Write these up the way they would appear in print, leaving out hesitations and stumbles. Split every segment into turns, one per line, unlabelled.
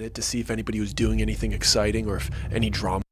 it to see if anybody was doing anything exciting or if any drama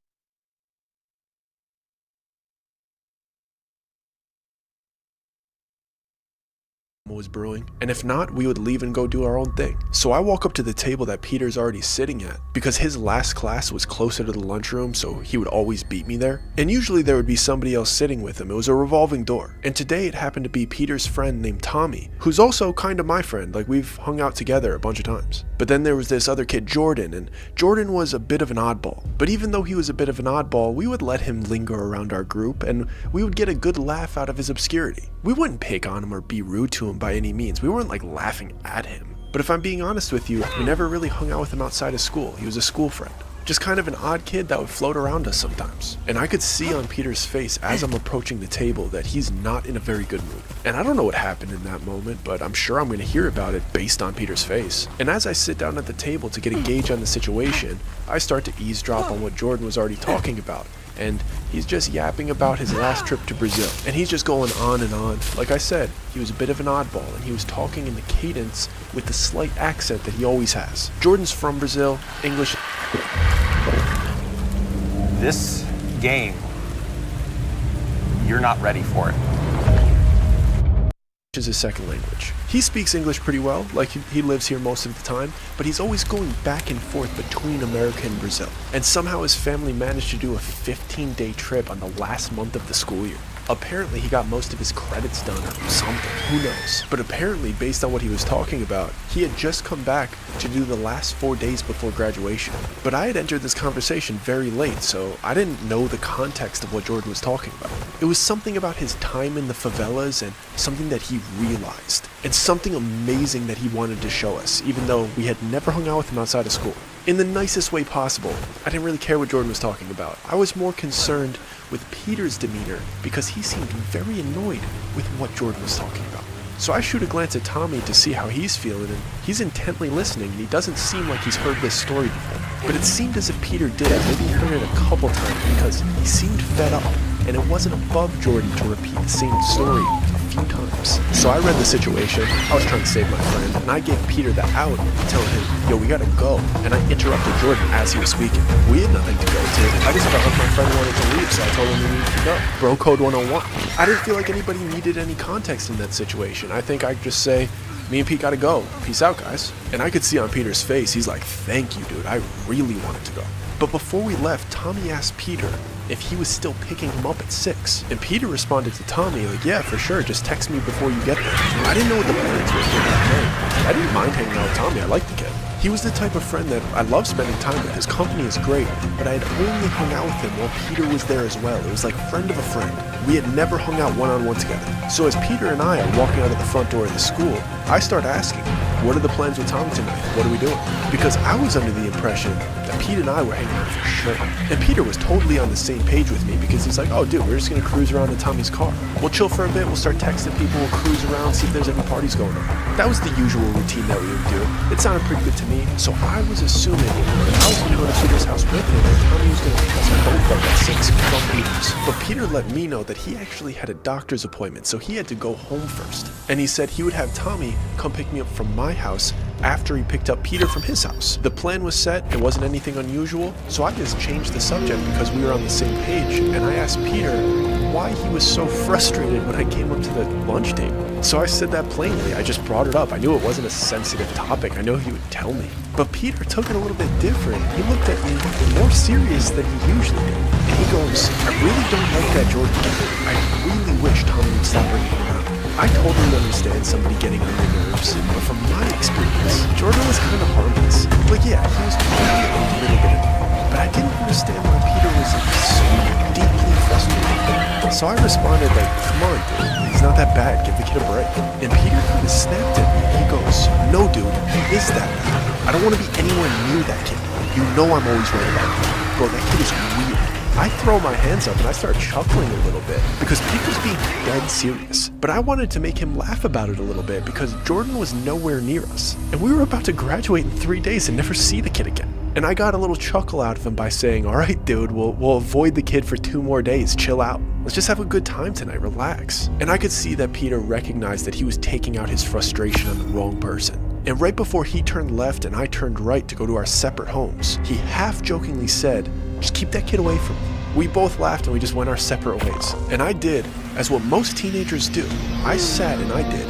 was brewing, and if not, we would leave and go do our own thing. So I walk up to the table that Peter's already sitting at, because his last class was closer to the lunchroom, so he would always beat me there, and usually there would be somebody else sitting with him. It was a revolving door, and today it happened to be Peter's friend named Tommy, who's also kind of my friend. Like, we've hung out together a bunch of times. But then there was this other kid, Jordan, and Jordan was a bit of an oddball, but even though he was a bit of an oddball, we would let him linger around our group, and we would get a good laugh out of his obscurity. We wouldn't pick on him or be rude to him by any means. We weren't like laughing at him. But if I'm being honest with you, we never really hung out with him outside of school. He was a school friend. Just kind of an odd kid that would float around us sometimes. And I could see on Peter's face as I'm approaching the table that he's not in a very good mood. And I don't know what happened in that moment, but I'm sure I'm going to hear about it based on Peter's face. And as I sit down at the table to get a gauge on the situation, I start to eavesdrop on what Jordan was already talking about. And he's just yapping about his last trip to Brazil. And he's just going on and on. Like I said, he was a bit of an oddball, and he was talking in the cadence with the slight accent that he always has. Jordan's from Brazil, English.
This game, you're not ready for it.
Is his second language. He speaks English pretty well, like he lives here most of the time, but he's always going back and forth between America and Brazil. And somehow his family managed to do a 15-day trip on the last month of the school year. Apparently he got most of his credits done or something, who knows. But apparently, based on what he was talking about, he had just come back to do the last 4 days before graduation. But I had entered this conversation very late, so I didn't know the context of what Jordan was talking about. It was something about his time in the favelas and something that he realized, and something amazing that he wanted to show us, even though we had never hung out with him outside of school. In the nicest way possible. I didn't really care what Jordan was talking about. I was more concerned with Peter's demeanor because he seemed very annoyed with what Jordan was talking about. So I shoot a glance at Tommy to see how he's feeling, and he's intently listening, and he doesn't seem like he's heard this story before. But it seemed as if Peter did. Maybe he heard it a couple times because he seemed fed up, and it wasn't above Jordan to repeat the same story a few times. So I read the situation. I was trying to save my friend, and I gave Peter the out, telling him, yo, we gotta go. And I interrupted Jordan as he was speaking. We had nothing to go to. I just felt like my friend wanted to leave, so I told him we needed to go. Bro code 101. I didn't feel like anybody needed any context in that situation. I think I'd just say, me and Pete gotta go. Peace out, guys. And I could see on Peter's face, he's like, thank you, dude. I really wanted to go. But before we left, Tommy asked Peter if he was still picking him up at 6. And Peter responded to Tommy, like, yeah, for sure, just text me before you get there. I didn't know what the plans were for that day. I didn't mind hanging out with Tommy. I liked the kid. He was the type of friend that I love spending time with. His company is great, but I had only hung out with him while Peter was there as well. It was like friend of a friend. We had never hung out one-on-one together. So as Peter and I are walking out of the front door of the school, I start asking, what are the plans with Tommy tonight? What are we doing? Because I was under the impression that Pete and I were hanging out for sure. And Peter was totally on the same page with me because he's like, oh dude, we're just gonna cruise around in Tommy's car. We'll chill for a bit, we'll start texting people, we'll cruise around, see if there's any parties going on. That was the usual routine that we would do. It sounded pretty good to me, so I was assuming that I was gonna go to Peter's house with him and Tommy was gonna pick us both up at 6 from Peter's. But Peter let me know that he actually had a doctor's appointment, so he had to go home first. And he said he would have Tommy come pick me up from my house after he picked up Peter from his house. The plan was set, it wasn't anything unusual, so I just changed the subject because we were on the same page, and I asked Peter why he was so frustrated when I came up to the lunch table. So I said that plainly, I just brought it up. I knew it wasn't a sensitive topic, I know he would tell me. But Peter took it a little bit different. He looked at me more serious than he usually did. And he goes, I really don't like that Jordan kid. I really wish Tommy would stop bringing him around. I totally understand somebody getting on their nerves, but from my experience, Jordan was kind of harmless. Like, yeah, he was probably a little bit annoying, but I didn't understand why Peter was like, so deeply frustrated. So I responded like, come on, dude, he's not that bad, give the kid a break. And Peter kind of snapped at me. He goes, no, dude, he is that bad. I don't want to be anywhere near that kid. You know I'm always right about him. Bro, that kid is weird. I throw my hands up and I start chuckling a little bit because Peter's being dead serious. But I wanted to make him laugh about it a little bit because Jordan was nowhere near us. And we were about to graduate in 3 days and never see the kid again. And I got a little chuckle out of him by saying, all right, dude, we'll avoid the kid for 2 more days. Chill out. Let's just have a good time tonight. Relax. And I could see that Peter recognized that he was taking out his frustration on the wrong person. And right before he turned left and I turned right to go to our separate homes, he half-jokingly said, "Just keep that kid away from me." We both laughed and we just went our separate ways. And I did, as what most teenagers do, I sat and I did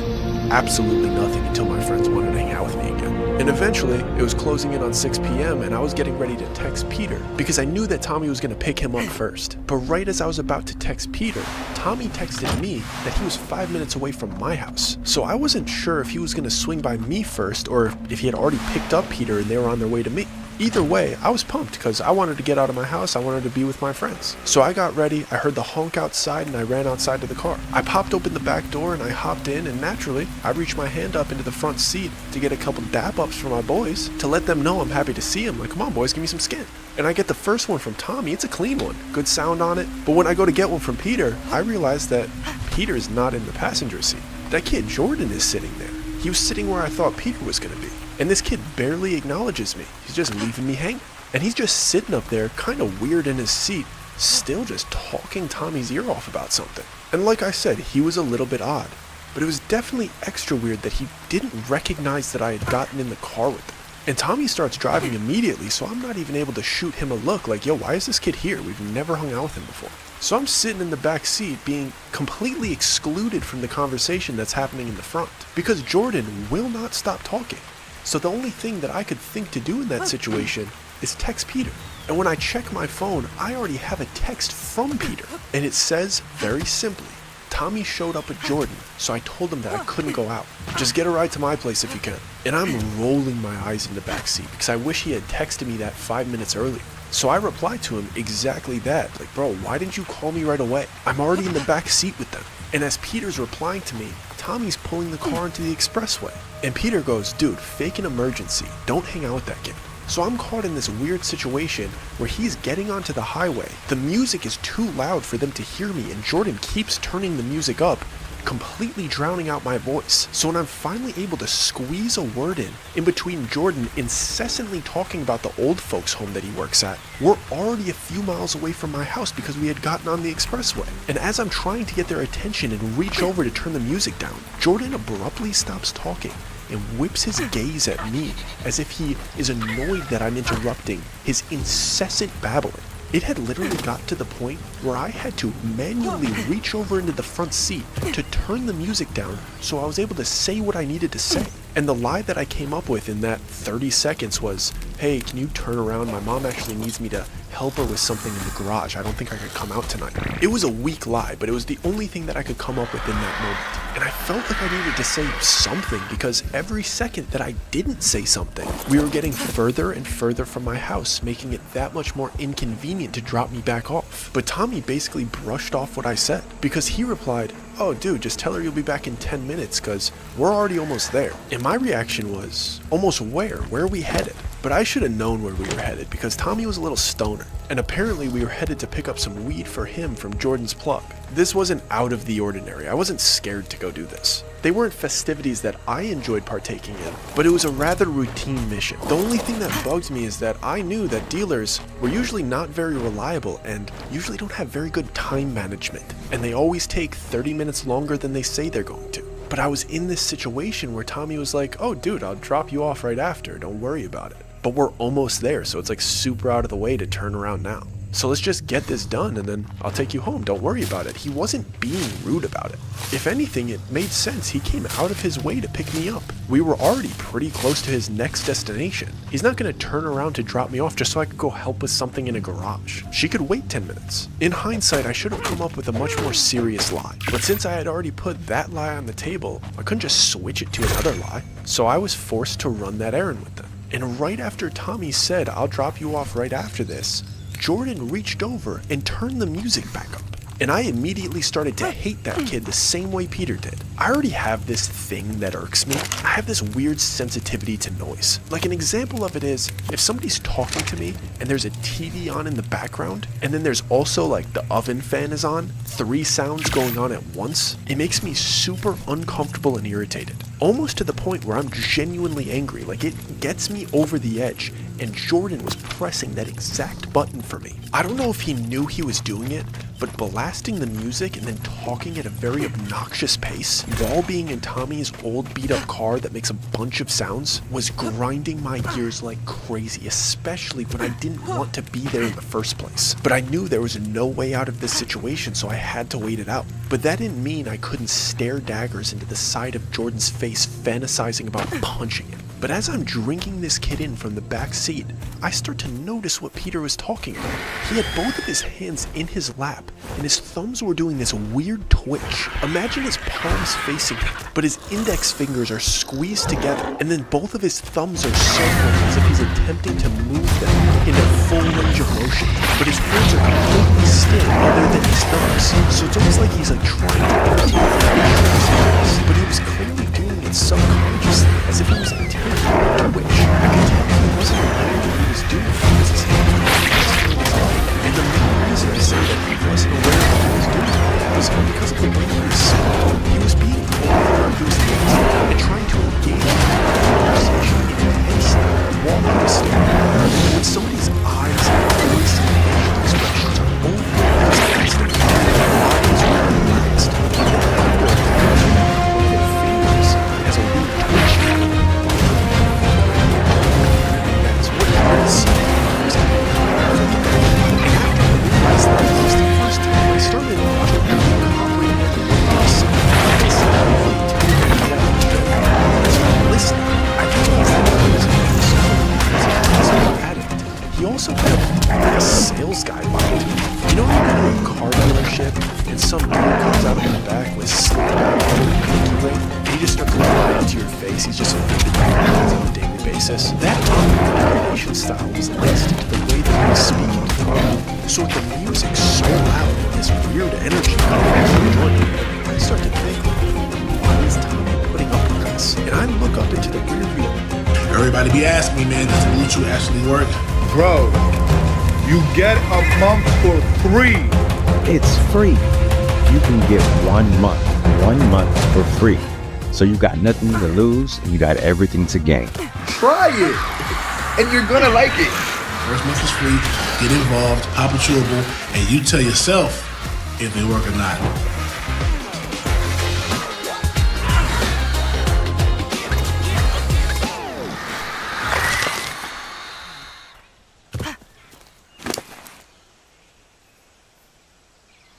absolutely nothing until my friends wanted to hang out with me again. And eventually, it was closing in on 6 p.m. and I was getting ready to text Peter because I knew that Tommy was going to pick him up first. But right as I was about to text Peter, Tommy texted me that he was 5 minutes away from my house. So I wasn't sure if he was going to swing by me first or if he had already picked up Peter and they were on their way to me. Either way, I was pumped because I wanted to get out of my house, I wanted to be with my friends. So I got ready, I heard the honk outside and I ran outside to the car. I popped open the back door and I hopped in and naturally, I reached my hand up into the front seat to get a couple dap-ups from my boys to let them know I'm happy to see them. Like, come on boys, give me some skin. And I get the first one from Tommy, it's a clean one, good sound on it. But when I go to get one from Peter, I realize that Peter's not in the passenger seat. That kid Jordan is sitting there. He was sitting where I thought Peter was gonna be. And this kid barely acknowledges me. He's just leaving me hanging. And he's just sitting up there, kind of weird in his seat, still just talking Tommy's ear off about something. And like I said, he was a little bit odd. But it was definitely extra weird that he didn't recognize that I had gotten in the car with him. And Tommy starts driving immediately, so I'm not even able to shoot him a look like, yo, why is this kid here? We've never hung out with him before. So I'm sitting in the back seat being completely excluded from the conversation that's happening in the front because Jordan will not stop talking. So the only thing that I could think to do in that situation is text Peter. And when I check my phone, I already have a text from Peter. And it says very simply, Tommy showed up at Jordan, so I told him that I couldn't go out. Just get a ride to my place if you can. And I'm rolling my eyes in the back seat because I wish he had texted me that 5 minutes earlier. So I replied to him exactly that. Like, bro, why didn't you call me right away? I'm already in the back seat with them. And as Peter's replying to me, Tommy's pulling the car into the expressway. And Peter goes, dude, fake an emergency. Don't hang out with that kid. So I'm caught in this weird situation where he's getting onto the highway. The music is too loud for them to hear me, and Jordan keeps turning the music up, completely drowning out my voice. So when I'm finally able to squeeze a word in between Jordan incessantly talking about the old folks home that he works at, we're already a few miles away from my house because we had gotten on the expressway. And as I'm trying to get their attention and reach over to turn the music down, Jordan abruptly stops talking and whips his gaze at me as if he is annoyed that I'm interrupting his incessant babbling. It had literally got to the point where I had to manually reach over into the front seat to turn the music down so I was able to say what I needed to say. And the lie that I came up with in that 30 seconds was, hey, can you turn around? My mom actually needs me to help her with something in the garage. I don't think I could come out tonight. It was a weak lie, but it was the only thing that I could come up with in that moment. And I felt like I needed to say something because every second that I didn't say something, we were getting further and further from my house, making it that much more inconvenient to drop me back off. But Tommy basically brushed off what I said because he replied, oh dude, just tell her you'll be back in 10 minutes because we're already almost there. And my reaction was, almost where? Where are we headed? But I should have known where we were headed because Tommy was a little stoner. And apparently we were headed to pick up some weed for him from Jordan's plug. This wasn't out of the ordinary. I wasn't scared to go do this. They weren't festivities that I enjoyed partaking in, but it was a rather routine mission. The only thing that bugged me is that I knew that dealers were usually not very reliable and usually don't have very good time management. And they always take 30 minutes longer than they say they're going to. But I was in this situation where Tommy was like, oh dude, I'll drop you off right after. Don't worry about it. But we're almost there, so it's like super out of the way to turn around now. So let's just get this done and then I'll take you home. Don't worry about it. He wasn't being rude about it. If anything, it made sense. He came out of his way to pick me up. We were already pretty close to his next destination. He's not going to turn around to drop me off just so I could go help with something in a garage. She could wait 10 minutes. In hindsight, I should have come up with a much more serious lie. But since I had already put that lie on the table, I couldn't just switch it to another lie. So I was forced to run that errand with them. And right after Tommy said, I'll drop you off right after this, Jordan reached over and turned the music back up. And I immediately started to hate that kid the same way Peter did. I already have this thing that irks me. I have this weird sensitivity to noise. Like an example of it is, if somebody's talking to me and there's a TV on in the background, and then there's also like the oven fan is on, 3 sounds going on at once, it makes me super uncomfortable and irritated. Almost to the point where I'm genuinely angry, like it gets me over the edge, and Jordan was pressing that exact button for me. I don't know if he knew he was doing it, but blasting the music and then talking at a very obnoxious pace while being in Tommy's old beat-up car that makes a bunch of sounds was grinding my gears like crazy, especially when I didn't want to be there in the first place. But I knew there was no way out of this situation, so I had to wait it out. But that didn't mean I couldn't stare daggers into the side of Jordan's face, fantasizing about punching him. But as I'm drinking this kid in from the back seat, I start to notice what Peter was talking about. He had both of his hands in his lap, and his thumbs were doing this weird twitch. Imagine his palms facing him, but his index fingers are squeezed together, and then both of his thumbs are circling as if he's attempting to move them in a full range of motion. But his hands are completely still other than his thumbs, so it's almost like he's like trying to imitate his hands. But he was clearly doing it subconsciously, as if he was intending to twitch. I could tell he wasn't aware that he was doing it because his hands were still in his body. And the main reason I say that he wasn't aware of what he was doing was because of the way he was speaking. He was being over-enthusiastic and trying to engage in the conversation intensely while he was staring. And when somebody's eyes and voice and facial expressions are over-enthusiastic, their bodies are relaxed, and their fingers as a weird twitch. That's what he was seeing. I started to comprehend what he said. Listen, I realized that he was an addict. He also had a sales guy behind him. You know when you go to a car dealership and some dude comes out of the back with snapback and a pinky ring, and he just starts lying to your face. He's just offended by things on a daily basis. That communication style was laced into the way that he was speaking to the so with the music so loud and this weird energy I start to think, why is Tommy putting up with this? And I look up into the rear view.
Everybody be asking me, man, does the Bluetooth actually work?
Bro, you get a month for free.
It's free. You can get 1 month. 1 month for free. So you got nothing to lose and you got everything to gain.
Try it, and you're gonna like it.
First month is free. Get involved, pop a chewable, and you tell yourself if they work or not.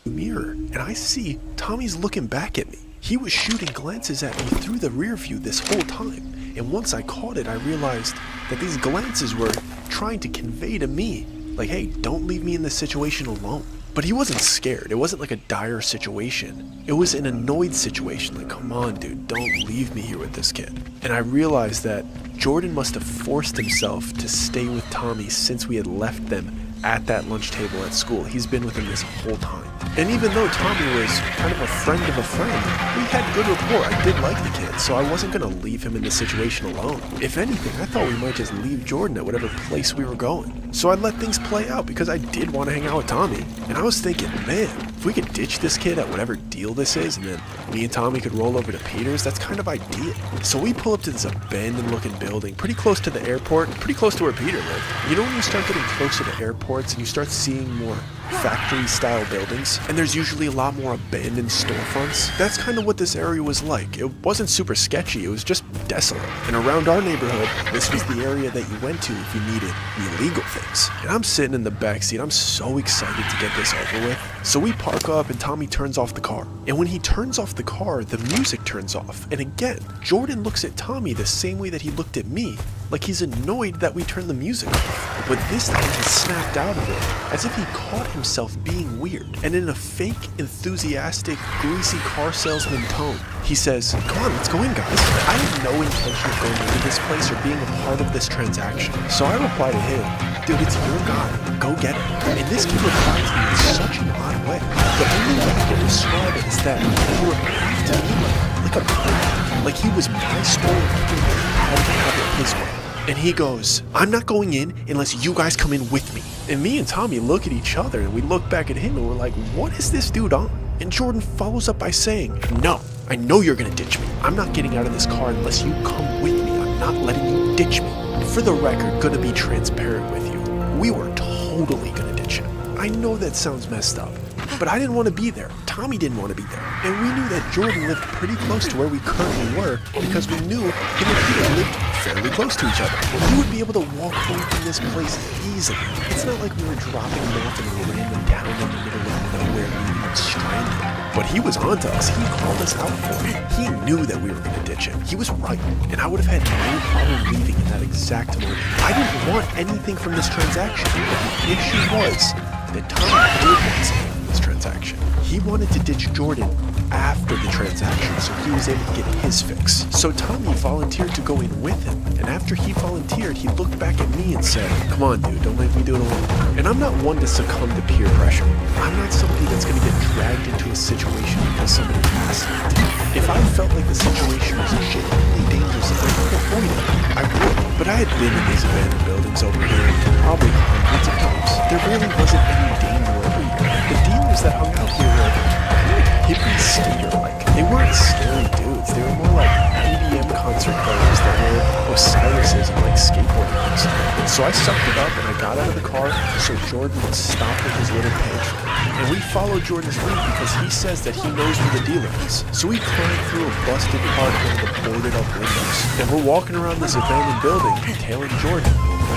Mirror, and I see Tommy's looking back at me. He was shooting glances at me through the rear view this whole time, and once I caught it, I realized that these glances were trying to convey to me, like, hey, don't leave me in this situation alone. But he wasn't scared. It wasn't like a dire situation. It was an annoyed situation, like, come on, dude, don't leave me here with this kid. And I realized that Jordan must have forced himself to stay with Tommy since we had left them at that lunch table at school. He's been with him this whole time. And even though Tommy was kind of a friend, we had good rapport. I did like the kid, so I wasn't going to leave him in this situation alone. If anything, I thought we might just leave Jordan at whatever place we were going. So I let things play out because I did want to hang out with Tommy. And I was thinking, man, if we could ditch this kid at whatever deal this is, and then me and Tommy could roll over to Peter's, that's kind of ideal. So we pull up to this abandoned looking building, pretty close to the airport, pretty close to where Peter lived. You know when you start getting closer to airports and you start seeing more factory-style buildings, and there's usually a lot more abandoned storefronts? That's kind of what this area was like. It wasn't super sketchy, it was just desolate. And around our neighborhood, this was the area that you went to if you needed illegal things. And I'm sitting in the backseat, I'm so excited to get this over with. So we park up and Tommy turns off the car. And when he turns off the car, the music turns off. And again, Jordan looks at Tommy the same way that he looked at me, like he's annoyed that we turned the music off. But this time he snapped out of it, as if he caught himself being weird. And in a fake, enthusiastic, greasy car salesman tone, he says, come on, let's go in, guys. I had no intention of going into this place or being a part of this transaction. So I reply to him, dude, it's your guy, go get it. And this kid replies to me in such an odd way. The only way I can describe it is that he replied to me like a player, like he was my spoiled kid and had to have it his way. And he goes, I'm not going in unless you guys come in with me. And me and Tommy look at each other and we look back at him and we're like, what is this dude on? And Jordan follows up by saying, no, I know you're gonna ditch me. I'm not getting out of this car unless you come with me. I'm not letting you ditch me. And for the record, gonna be transparent with you, we were totally gonna ditch him. I know that sounds messed up, But I didn't want to be there. Tommy didn't want to be there. And we knew that Jordan lived pretty close to where we currently were because we knew him and Peter lived fairly close to each other. He would be able to walk home from this place easily. It's not like we were dropping him off in a random town in the middle of nowhere leaving stranded. But he was onto us. He called us out for it. He knew that we were going to ditch him. He was right. And I would have had no problem leaving in that exact moment. I didn't want anything from this transaction. But the issue was that Tommy did want something from this transaction. He wanted to ditch Jordan after the transaction, so he was able to get his fix. So Tommy volunteered to go in with him, and after he volunteered, he looked back at me and said, "Come on, dude, don't make me do it alone." And I'm not one to succumb to peer pressure. I'm not somebody that's going to get dragged into a situation because somebody asked me to. If I felt like the situation was genuinely dangerous and I could avoid it, I would. But I had been in these abandoned buildings over here probably hundreds of times. There really wasn't any danger over here. The demons that hung out here were kind of hippie skater-like. They weren't scary dudes. They were more like EDM concert players that were Osiris's and like skateboarders. And so I sucked it up and I got out of the car so Jordan would stop with his little pantry. And we followed Jordan's lead because he says that he knows where the dealer is. So we climbed through a busted part of the boarded up windows. And we're walking around this abandoned building tailing Jordan.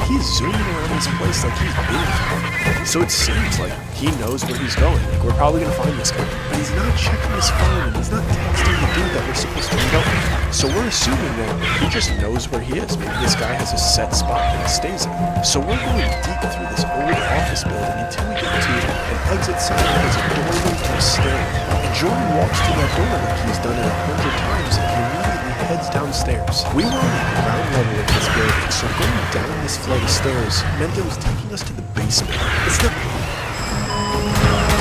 He's zooming around this place like he's been here. So it seems like he knows where he's going. Like we're probably gonna find this guy. But he's not checking his phone and he's not texting the dude that we're supposed to meet up with. So we're assuming that he just knows where he is. Maybe this guy has a set spot that he stays in. So we're going deep through this old office building until we get to an exit sign that has a doorway to a stair. And Jordan walks through that door like he's done it 100 times and he immediately heads downstairs. We were on the ground level of this building, so going down this flight of stairs meant it was taking us to the basement.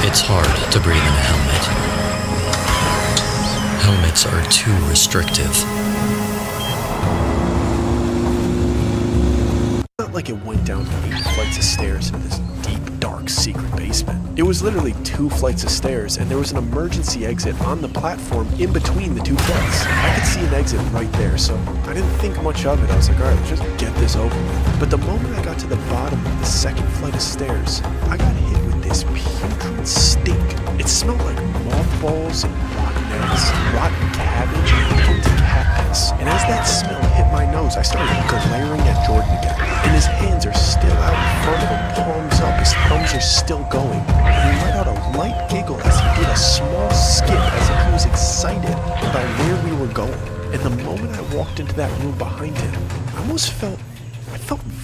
It's hard to breathe in a helmet. Helmets are too restrictive.
Not like it went down 8 flights of stairs into this deep, dark, secret basement. It was literally 2 flights of stairs, and there was an emergency exit on the platform in between the 2 flights. I could see an exit right there, so I didn't think much of it. I was like, alright, let's just get this over with. But the moment I got to the bottom of the 2nd flight of stairs, I got hit with this putrid stink. It smelled like mothballs and rotten eggs, rotten cabbage, and empty cat piss. And as that smell hit my nose, I started glaring at Jordan again. And his hands are still out in front of him, palms up, his thumbs are still going. And he let out a light giggle as he did a small skip as if he was excited about where we were going. And the moment I walked into that room behind him, I almost felt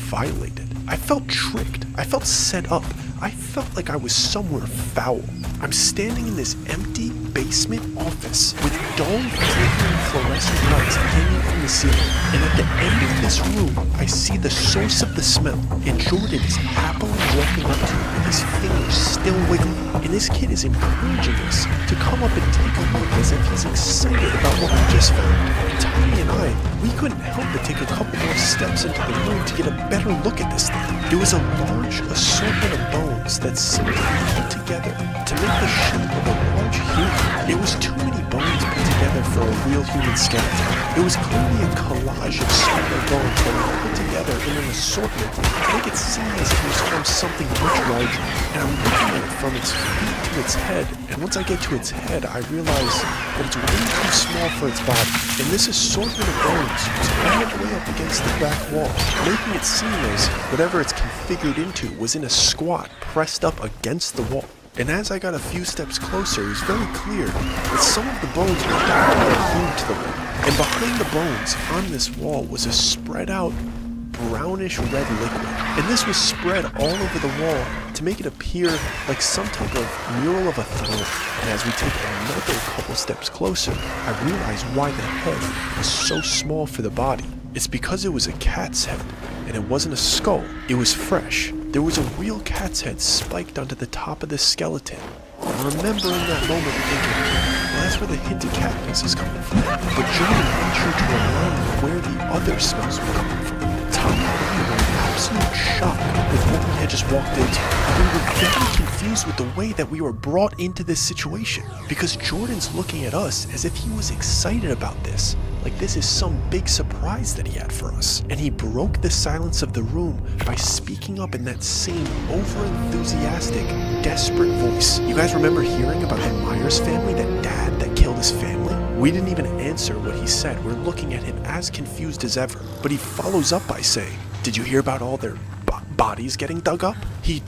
violated. I felt tricked. I felt set up. I felt like I was somewhere foul. I'm standing in this empty basement office with dull, flickering fluorescent lights hanging from the ceiling. And at the end of this room, I see the source of the smell. And Jordan is happily walking up to it with his fingers still wiggling. And this kid is encouraging us to come up and take a look as if he's excited about what we just found. And Tommy and I, we couldn't help but take a couple more steps into the room to get a better look at this thing. There was a large assortment of bones that seemed to be put together to make the shape of a large human. It was too many bones put together for a real human skeleton. It was clearly a collage of smaller bones that were put together in an assortment to make it seem as if it was from something much larger. And I'm looking at it from its feet to its head, and once I get to its head, I realize that it's way too small for its body. And this assortment of bones was all the way up against the back wall, making it seem as whatever it's configured into was in a squat pressed up against the wall. And as I got a few steps closer, it was very clear that some of the bones were down glued to the wall. And behind the bones on this wall was a spread out brownish red liquid. And this was spread all over the wall to make it appear like some type of mural of a throne. And as we take another couple steps closer, I realize why the head was so small for the body. It's because it was a cat's head, and it wasn't a skull. It was fresh. There was a real cat's head spiked onto the top of this skeleton. And I remember in that moment thinking, well, that's where the hint of cat piss is coming from. But Jordan made sure to remind me where the other smells were coming from. Tommy and I were in absolute shock with what we had just walked into. And we were very confused with the way that we were brought into this situation. Because Jordan's looking at us as if he was excited about this. like this is some big surprise that he had for us. And he broke the silence of the room by speaking up in that same over-enthusiastic, desperate voice. You guys remember hearing about the Myers family, that dad that killed his family? We didn't even answer what he said. We're looking at him as confused as ever. But he follows up by saying, "Did you hear about all their bodies getting dug up?" He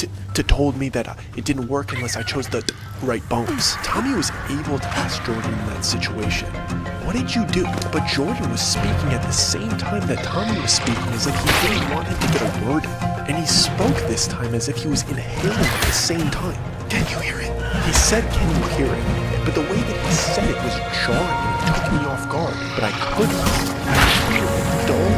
told me that it didn't work unless I chose the right bones. Tommy was able to ask Jordan in that situation, "What did you do?" But Jordan was speaking at the same time that Tommy was speaking, as if he didn't want him to get a word in. And he spoke this time as if he was inhaling at the same time. "Can you hear it?" He said, "Can you hear it?" But the way that he said it was jarring and it took me off guard. But I couldn't hear a dull,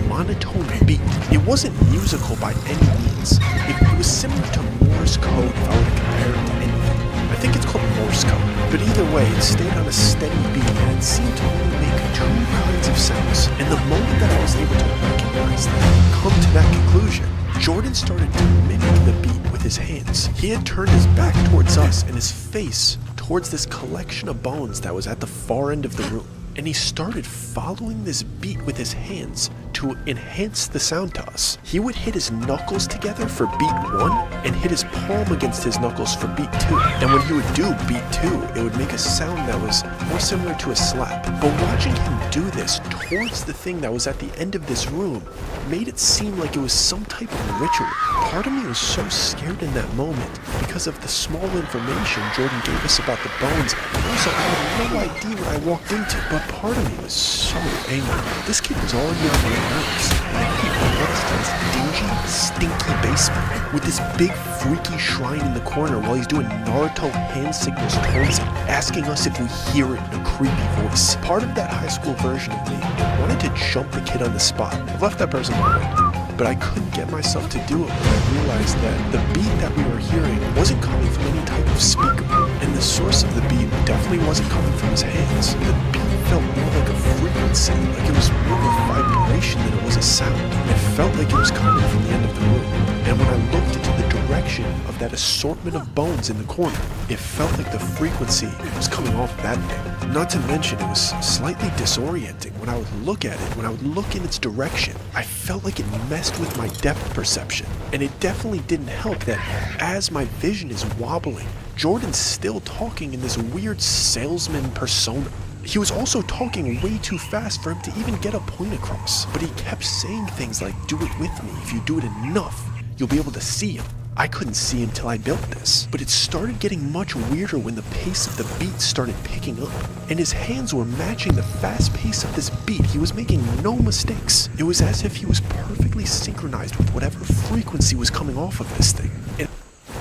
monotone beat. It wasn't musical by any means. It was similar to Morse code if I were to compare it to anything. I think it's called Morse code. But either way, it stayed on a steady beat and it seemed to only make two kinds of sounds. And the moment that I was able to recognize that, come to that conclusion, Jordan started to mimic the beat with his hands. He had turned his back towards us and his face towards this collection of bones that was at the far end of the room. And he started following this beat with his hands to enhance the sound to us. He would hit his knuckles together for beat 1 and hit his palm against his knuckles for beat 2. And when he would do beat 2, it would make a sound that was more similar to a slap. But watching him do this towards the thing that was at the end of this room made it seem like it was some type of ritual. Part of me was so scared in that moment because of the small information Jordan gave us about the bones. And also, I had no idea what I walked into. But part of me was so angry. This kid was already on my nerves. And he brought us to this dingy, stinky basement with this big, freaky shrine in the corner while he's doing Naruto hand signals towards it, asking us if we hear it in a creepy voice. Part of that high school version of me wanted to jump the kid on the spot. I've left that person behind. But I couldn't get myself to do it when I realized that the beat that we were hearing wasn't coming from any type of speaker. And the source of the beat definitely wasn't coming from his hands. The beat felt more like a frequency, like it was more of a vibration than it was a sound. It felt like it was coming from the end of the room. And when I looked into the direction of that assortment of bones in the corner, it felt like the frequency was coming off that thing. Not to mention, it was slightly disorienting. When I would look at it, when I would look in its direction, I felt like it messed with my depth perception. And it definitely didn't help that as my vision is wobbling, Jordan's still talking in this weird salesman persona. He was also talking way too fast for him to even get a point across. But he kept saying things like, "Do it with me. If you do it enough, you'll be able to see him." I couldn't see him till I built this, but it started getting much weirder when the pace of the beat started picking up, and his hands were matching the fast pace of this beat. He was making no mistakes. It was as if he was perfectly synchronized with whatever frequency was coming off of this thing.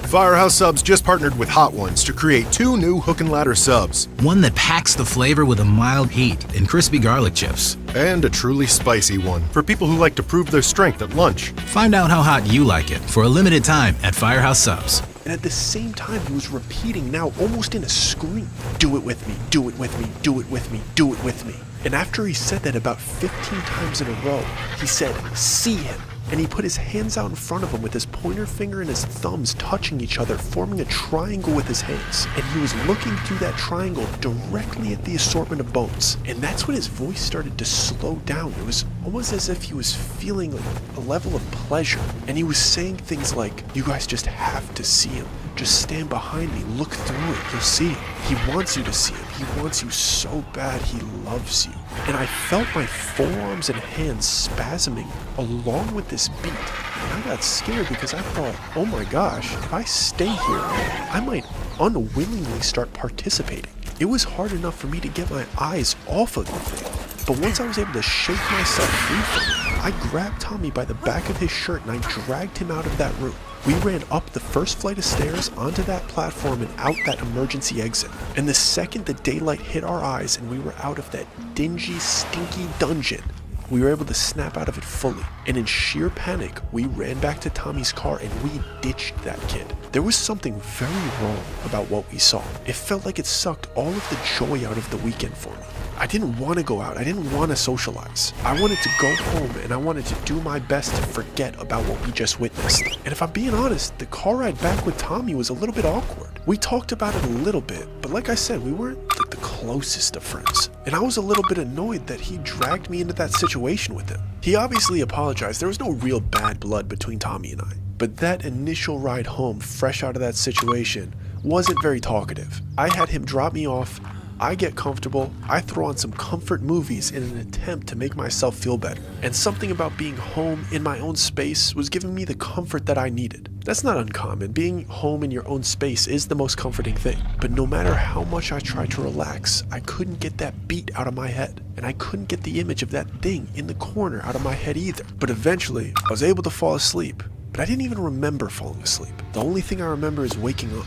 Firehouse Subs just partnered with Hot Ones to create 2 new hook and ladder subs.
One that packs the flavor with a mild heat and crispy garlic chips.
And a truly spicy one for people who like to prove their strength at lunch.
Find out how hot you like it for a limited time at Firehouse Subs.
And at the same time, he was repeating now almost in a scream, "Do it with me, do it with me, do it with me, do it with me." And after he said that about 15 times in a row, he said, "See him." And he put his hands out in front of him with his pointer finger and his thumbs touching each other, forming a triangle with his hands. And he was looking through that triangle directly at the assortment of bones. And that's when his voice started to slow down. It was almost as if he was feeling like a level of pleasure. And he was saying things like, "You guys just have to see him. Just stand behind me, look through it, you'll see him. He wants you to see him. He wants you so bad, he loves you." And I felt my forearms and hands spasming along with this beat. And I got scared because I thought, oh my gosh, if I stay here, I might unwillingly start participating. It was hard enough for me to get my eyes off of the thing. But once I was able to shake myself free from it, I grabbed Tommy by the back of his shirt and I dragged him out of that room. We ran up the first flight of stairs onto that platform and out that emergency exit. And the second the daylight hit our eyes and we were out of that dingy, stinky dungeon, we were able to snap out of it fully. And in sheer panic, we ran back to Tommy's car and we ditched that kid. There was something very wrong about what we saw. It felt like it sucked all of the joy out of the weekend for me. I didn't want to go out. I didn't want to socialize. I wanted to go home and I wanted to do my best to forget about what we just witnessed. And if I'm being honest, the car ride back with Tommy was a little bit awkward. We talked about it a little bit, but like I said, we weren't the closest of friends, and I was a little bit annoyed that he dragged me into that situation with him. He obviously apologized. There was no real bad blood between Tommy and I, but that initial ride home, fresh out of that situation, wasn't very talkative. I had him drop me off, I get comfortable, I throw on some comfort movies in an attempt to make myself feel better. And something about being home in my own space was giving me the comfort that I needed. That's not uncommon. Being home in your own space is the most comforting thing. But no matter how much I tried to relax, I couldn't get that beat out of my head. And I couldn't get the image of that thing in the corner out of my head either. But eventually, I was able to fall asleep. But I didn't even remember falling asleep. The only thing I remember is waking up.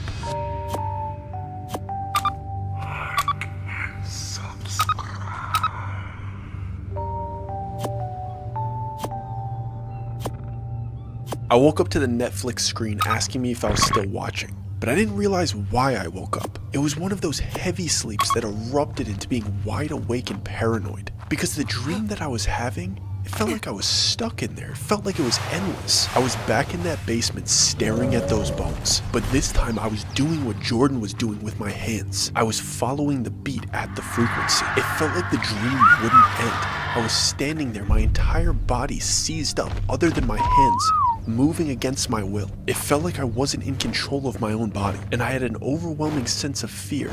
I woke up to the Netflix screen asking me if I was still watching, but I didn't realize why I woke up. It was one of those heavy sleeps that erupted into being wide awake and paranoid, because the dream that I was having, it felt like I was stuck in there. It felt like it was endless. I was back in that basement staring at those bones, but this time I was doing what Jordan was doing with my hands. I was following the beat at the frequency. It felt like the dream wouldn't end. I was standing there, my entire body seized up other than my hands, moving against my will. It felt like I wasn't in control of my own body, and I had an overwhelming sense of fear,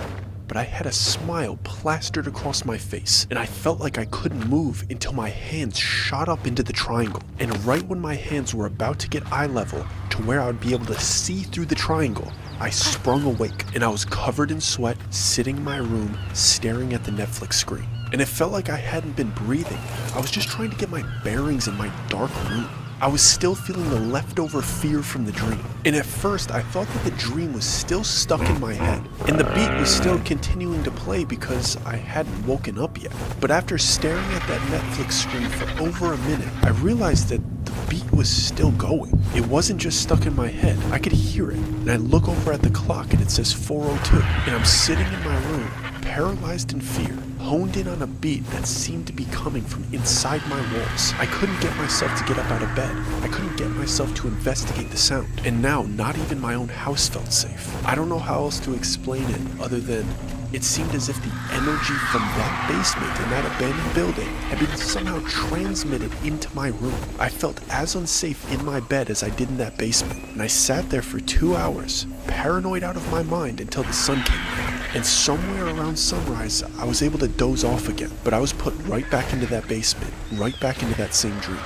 but I had a smile plastered across my face, and I felt like I couldn't move until my hands shot up into the triangle. And right when my hands were about to get eye level to where I would be able to see through the triangle, I sprung awake, and I was covered in sweat, sitting in my room, staring at the Netflix screen. And it felt like I hadn't been breathing. I was just trying to get my bearings in my dark room. I was still feeling the leftover fear from the dream. And at first, I thought that the dream was still stuck in my head, and the beat was still continuing to play because I hadn't woken up yet. But after staring at that Netflix screen for over a minute, I realized that the beat was still going. It wasn't just stuck in my head. I could hear it. And I look over at the clock and it says 4:02. And I'm sitting in my room, paralyzed in fear, honed in on a beat that seemed to be coming from inside my walls. I couldn't get myself to get up out of bed. I couldn't get myself to investigate the sound. And now, not even my own house felt safe. I don't know how else to explain it other than it seemed as if the energy from that basement in that abandoned building had been somehow transmitted into my room. I felt as unsafe in my bed as I did in that basement. And I sat there for 2 hours, paranoid out of my mind until the sun came out. And somewhere around sunrise, I was able to doze off again, but I was put right back into that basement, right back into that same dream.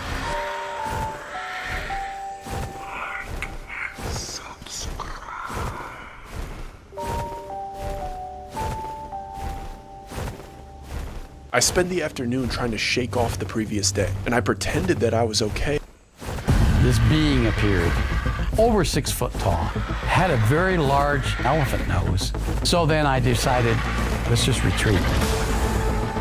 I spent the afternoon trying to shake off the previous day, and I pretended that I was okay.
This being appeared, over 6 foot tall, had a very large elephant nose. So then I decided, let's just retreat.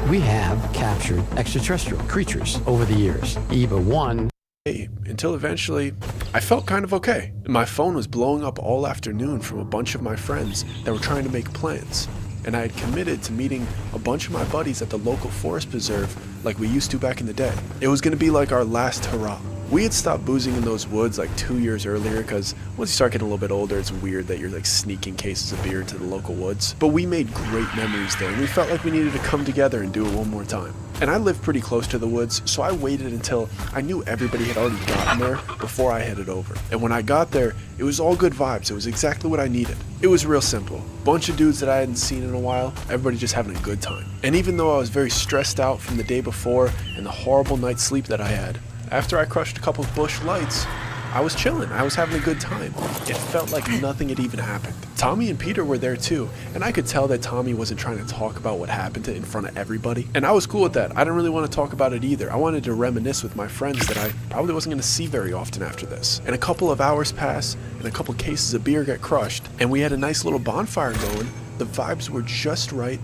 We have captured extraterrestrial creatures over the years. Eva 1.
Until eventually, I felt kind of okay. My phone was blowing up all afternoon from a bunch of my friends that were trying to make plans. And I had committed to meeting a bunch of my buddies at the local forest preserve like we used to back in the day. It was going to be like our last hurrah. We had stopped boozing in those woods like 2 years earlier because once you start getting a little bit older, it's weird that you're like sneaking cases of beer into the local woods. But we made great memories there, and we felt like we needed to come together and do it one more time. And I lived pretty close to the woods, so I waited until I knew everybody had already gotten there before I headed over. And when I got there, it was all good vibes. It was exactly what I needed. It was real simple. Bunch of dudes that I hadn't seen in a while, everybody just having a good time. And even though I was very stressed out from the day before and the horrible night's sleep that I had, after I crushed a couple of bush lights, I was chilling. I was having a good time. It felt like nothing had even happened. Tommy and Peter were there too, and I could tell that Tommy wasn't trying to talk about what happened in front of everybody. And I was cool with that. I didn't really want to talk about it either. I wanted to reminisce with my friends that I probably wasn't going to see very often after this. And a couple of hours pass, and a couple cases of beer get crushed, and we had a nice little bonfire going. The vibes were just right,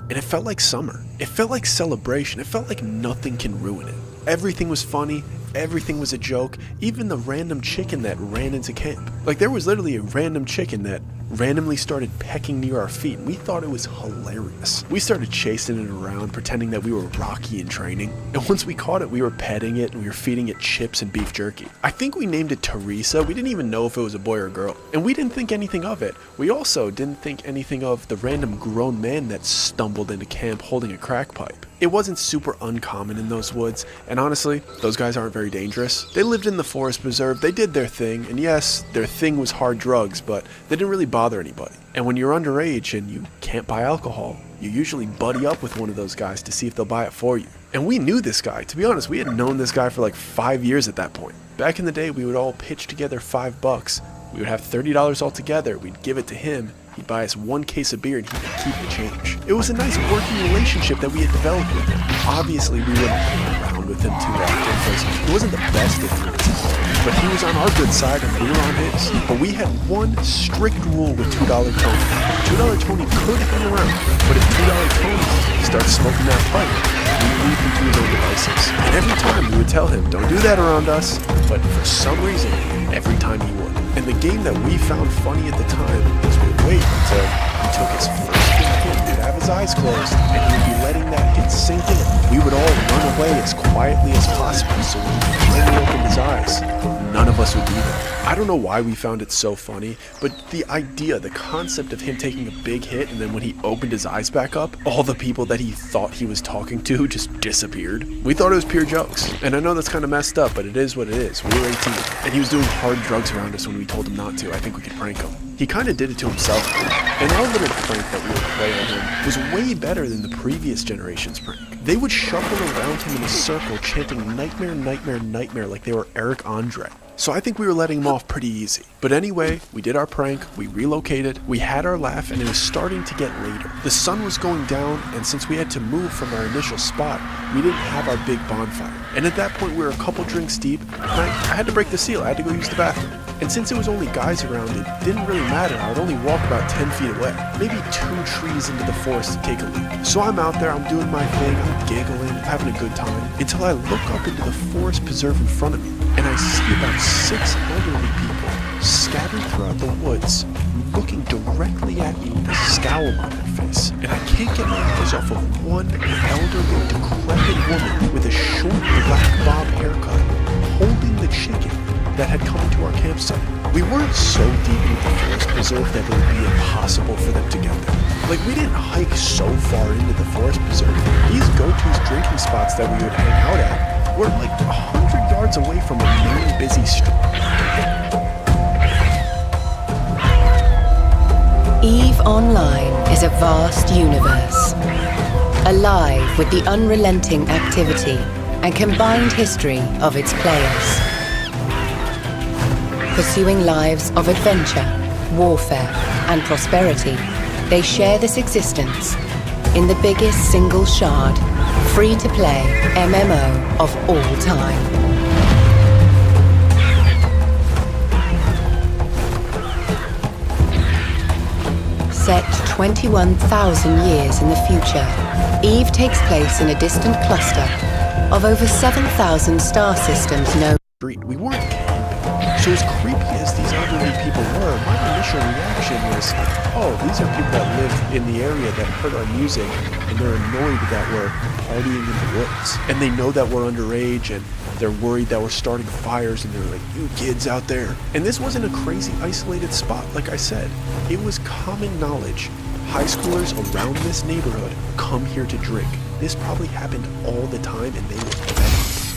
and it felt like summer. It felt like celebration. It felt like nothing can ruin it. Everything was funny, everything was a joke, even the random chicken that ran into camp. Like there was literally a random chicken that randomly started pecking near our feet, and we thought it was hilarious. We started chasing it around, pretending that we were Rocky in training, and once we caught it, we were petting it and we were feeding it chips and beef jerky. I think we named it Teresa. We didn't even know if it was a boy or a girl, and we didn't think anything of it. We also didn't think anything of the random grown man that stumbled into camp holding a crack pipe. It wasn't super uncommon in those woods, and honestly, those guys aren't very dangerous. They lived in the forest preserve, they did their thing, and yes, their thing was hard drugs, but they didn't really bother anybody. And when you're underage and you can't buy alcohol, you usually buddy up with one of those guys to see if they'll buy it for you. And we knew this guy. To be honest, we had known this guy for like 5 years at that point. Back in the day, we would all pitch together $5. We would have $30 all together, we'd give it to him, he'd buy us 1 case of beer and he could keep the change. It was a nice working relationship that we had developed with him. Obviously, we wouldn't hang around with him too often because he wasn't the best influence, but he was on our good side and we were on his. But we had one strict rule with $2 Tony. $2 Tony could hang around, but if $2 Tony starts smoking that pipe, we leave him to his own devices. And every time we would tell him, don't do that around us, but for some reason, every time he would. And the game that we found funny at the time was we'd wait until he took his first big hit, he'd have his eyes closed, and he would be letting that hit sink in. We would all run away as quietly as possible, so when he finally opened his eyes, none of us would be there. I don't know why we found it so funny, but the idea, the concept of him taking a big hit and then when he opened his eyes back up, all the people that he thought he was talking to just disappeared. We thought it was pure jokes. And I know that's kind of messed up, but it is what it is. We were 18, and he was doing hard drugs around us when we told him not to. I think we could prank him. He kind of did it to himself. And our little prank that we would play on him was way better than the previous generation's prank. They would shuffle around him in a circle chanting nightmare, nightmare, nightmare like they were Eric Andre. So I think we were letting him off pretty easy. But anyway, we did our prank, we relocated, we had our laugh, and it was starting to get later. The sun was going down, and since we had to move from our initial spot, we didn't have our big bonfire. And at that point, we were a couple drinks deep, and I had to break the seal. I had to go use the bathroom. And since it was only guys around, it didn't really matter. I would only walk about 10 feet away, maybe 2 trees into the forest to take a leak. So I'm out there, I'm doing my thing, I'm giggling, having a good time, until I look up into the forest preserve in front of me, and I see about 6 elderly people scattered throughout the woods, looking directly at me with a scowl on their face. And I can't get my eyes off of one elderly, decrepit woman with a short black bob haircut, holding the chicken that had come to our campsite. We weren't so deep into the forest preserve that it would be impossible for them to get there. Like, we didn't hike so far into the forest preserve. These go-to's drinking spots that we would hang out at were like 100 yards away from a main busy street.
EVE Online is a vast universe, alive with the unrelenting activity and combined history of its players. Pursuing lives of adventure, warfare, and prosperity, they share this existence in the biggest single shard, free-to-play MMO of all time. Set 21,000 years in the future, EVE takes place in a distant cluster of over 7,000 star systems known.
We weren't camping. So as creepy as these elderly people were, my initial reaction was, oh, these are people that live in the area that heard our music and they're annoyed that we're partying in the woods. And they know that we're underage and they're worried that we're starting fires and they're like, you kids out there. And this wasn't a crazy isolated spot, like I said. It was common knowledge. High schoolers around this neighborhood come here to drink. This probably happened all the time and they were fed up.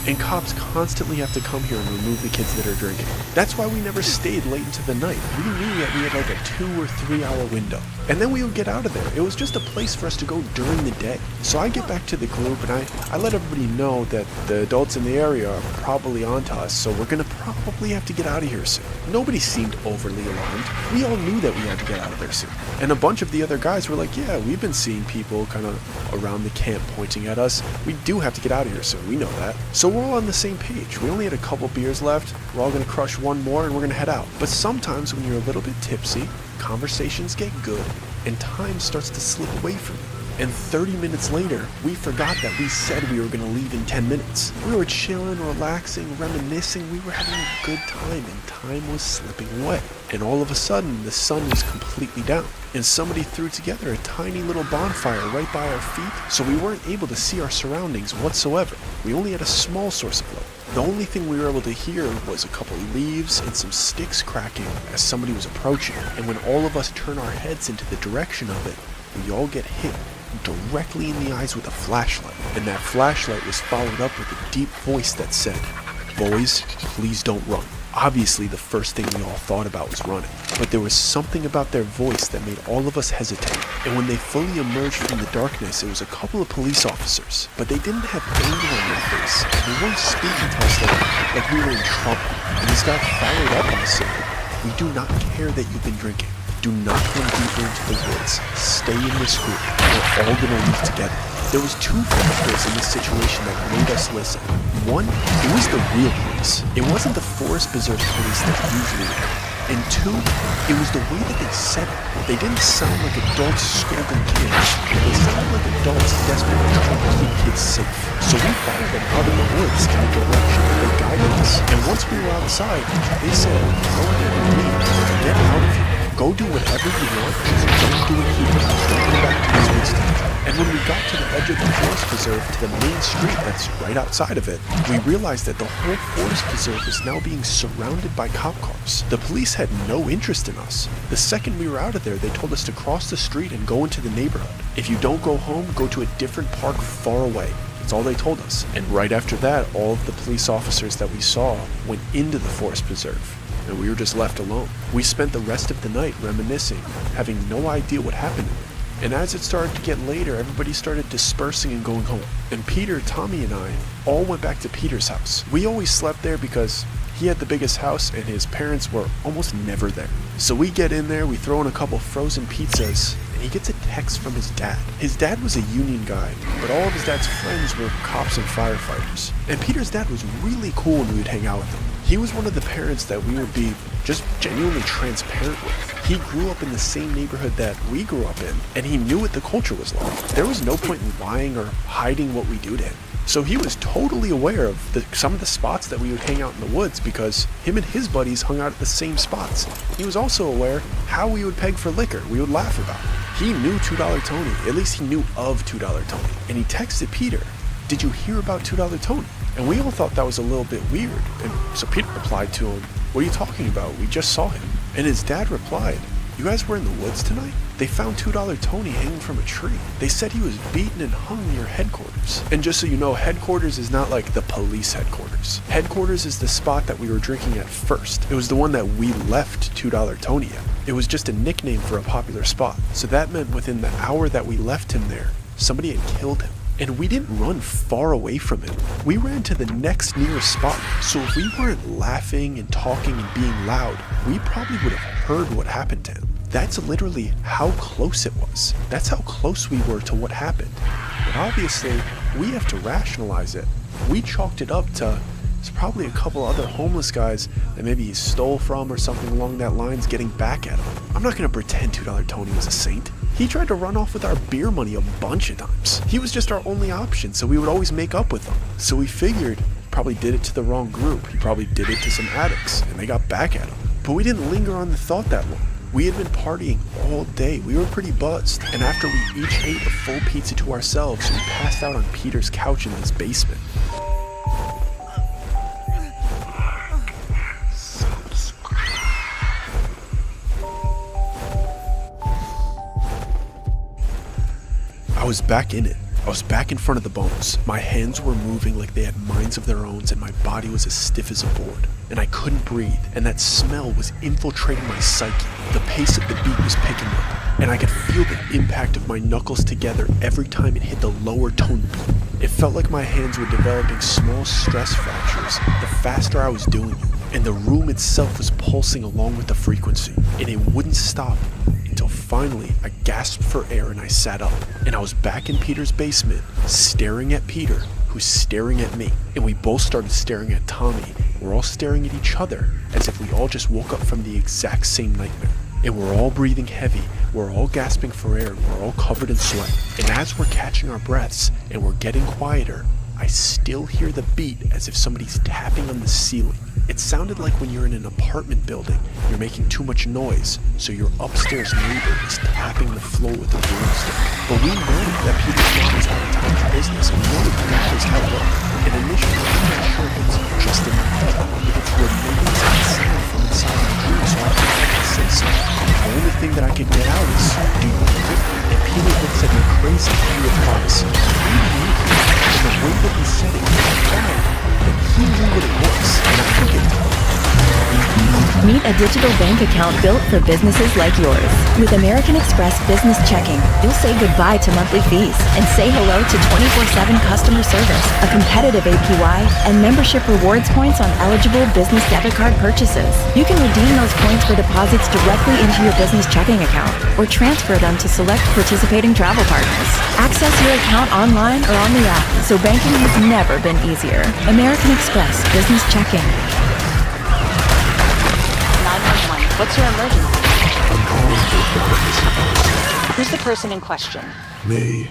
And cops constantly have to come here and remove the kids that are drinking. That's why we never stayed late into the night. We knew that we had like a 2 or 3 hour window. And then we would get out of there. It was just a place for us to go during the day. So I get back to the group and I let everybody know that the adults in the area are probably onto us, so we're gonna probably have to get out of here soon. Nobody seemed overly alarmed. We all knew that we had to get out of there soon. And a bunch of the other guys were like, yeah, we've been seeing people kind of around the camp pointing at us. We do have to get out of here soon, we know that. So we're all on the same page. We only had a couple beers left. We're all gonna crush one more and we're gonna head out. But sometimes when you're a little bit tipsy, conversations get good and time starts to slip away from you. And 30 minutes later, we forgot that we said we were gonna leave in 10 minutes. We were chilling, relaxing, reminiscing, we were having a good time, and time was slipping away. And all of a sudden, the sun was completely down, and somebody threw together a tiny little bonfire right by our feet, so we weren't able to see our surroundings whatsoever. We only had a small source of light. The only thing we were able to hear was a couple of leaves and some sticks cracking as somebody was approaching. And when all of us turn our heads into the direction of it, we all get hit directly in the eyes with a flashlight. And that flashlight was followed up with a deep voice that said, "Boys, please don't run." Obviously, the first thing we all thought about was running, but there was something about their voice that made all of us hesitate. And when they fully emerged from the darkness, it was a couple of police officers, but they didn't have anger on their face. They weren't speaking to us like we were in trouble. And this guy fired up on us saying, "We do not care that you've been drinking. Do not go deeper into the woods. Stay in this group. We're all gonna leave together." There was two factors in this situation that made us listen. One, it was the real police. It wasn't the Forest Preserve police that usually would come. And two, it was the way that they said it. They didn't sound like adults scolding kids. They sounded like adults desperately trying to keep kids safe. So we followed them out of the woods in the direction that they guided us. And once we were outside, they said, "Go ahead and leave. Get out of here. Go do whatever you want. Just don't do it here. Don't go back to this woods tonight." And when we got to the edge of the Forest Preserve, to the main street that's right outside of it, we realized that the whole Forest Preserve was now being surrounded by cop cars. The police had no interest in us. The second we were out of there, they told us to cross the street and go into the neighborhood. If you don't go home, go to a different park far away. That's all they told us. And right after that, all of the police officers that we saw went into the Forest Preserve, and we were just left alone. We spent the rest of the night reminiscing, having no idea what happened. And as it started to get later, everybody started dispersing and going home. And Peter, Tommy, and I all went back to Peter's house. We always slept there because he had the biggest house and his parents were almost never there. So we get in there, we throw in a couple frozen pizzas, and he gets a text from his dad. His dad was a union guy, but all of his dad's friends were cops and firefighters. And Peter's dad was really cool when we would hang out with him. He was one of the parents that we would be just genuinely transparent with. He grew up in the same neighborhood that we grew up in, and he knew what the culture was like. There was no point in lying or hiding what we do to him. So he was totally aware of some of the spots that we would hang out in the woods because him and his buddies hung out at the same spots. He was also aware how we would peg for liquor. We would laugh about it. He knew $2 Tony. At least he knew of $2 Tony. And he texted Peter, "Did you hear about $2 Tony?" And we all thought that was a little bit weird. And so Peter replied to him, "What are you talking about? We just saw him." And his dad replied, "You guys were in the woods tonight? They found $2 Tony hanging from a tree. They said he was beaten and hung near headquarters." And just so you know, headquarters is not like the police headquarters. Headquarters is the spot that we were drinking at first. It was the one that we left $2 Tony at. It was just a nickname for a popular spot. So that meant within the hour that we left him there, somebody had killed him. And we didn't run far away from him. We ran to the next nearest spot. So if we weren't laughing and talking and being loud, we probably would have heard what happened to him. That's literally how close it was. That's how close we were to what happened. But obviously, we have to rationalize it. We chalked it up to there's probably a couple other homeless guys that maybe he stole from or something along that lines getting back at him. I'm not gonna pretend $2 Tony was a saint. He tried to run off with our beer money a bunch of times. He was just our only option, so we would always make up with him. So we figured he probably did it to the wrong group. He probably did it to some addicts, and they got back at him. But we didn't linger on the thought that long. We had been partying all day. We were pretty buzzed. And after we each ate a full pizza to ourselves, we passed out on Peter's couch in his basement. I was back in it. I was back in front of the bones. My hands were moving like they had minds of their own, and my body was as stiff as a board. And I couldn't breathe, and that smell was infiltrating my psyche. The pace of the beat was picking up, and I could feel the impact of my knuckles together every time it hit the lower tone beat. It felt like my hands were developing small stress fractures the faster I was doing it, and the room itself was pulsing along with the frequency, and it wouldn't stop until finally I gasped for air and I sat up, and I was back in Peter's basement, staring at Peter, who's staring at me, and we both started staring at Tommy. We're all staring at each other as if we all just woke up from the exact same nightmare. and we're all breathing heavy, we're all gasping for air, and we're all covered in sweat. And as we're catching our breaths and we're getting quieter, I still hear the beat as if somebody's tapping on the ceiling. It sounded like when you're in an apartment building, you're making too much noise, so your upstairs neighbor is tapping the floor with a broomstick. But we know that Peter's mom is out of town for business, and we know that God is held up. And initially, I'm not sure if it's just in my head, if it's removing some sound from inside my dream, so I can say something. The only thing that I could get out is, do you hear it? And Peter looks at me crazy, and he replies, what do you mean? And the way that he said it, I thought that he knew what it was, and I took it.
Meet a digital bank account built for businesses like yours. With American Express Business Checking, you'll say goodbye to monthly fees and say hello to 24/7 customer service, a competitive APY, and membership rewards points on eligible business debit card purchases. You can redeem those points for deposits directly into your business checking account or transfer them to select participating travel partners. Access your account online or on the app, so banking has never been easier. American Express Business Checking.
What's your emergency? Who's the person in question?
Me.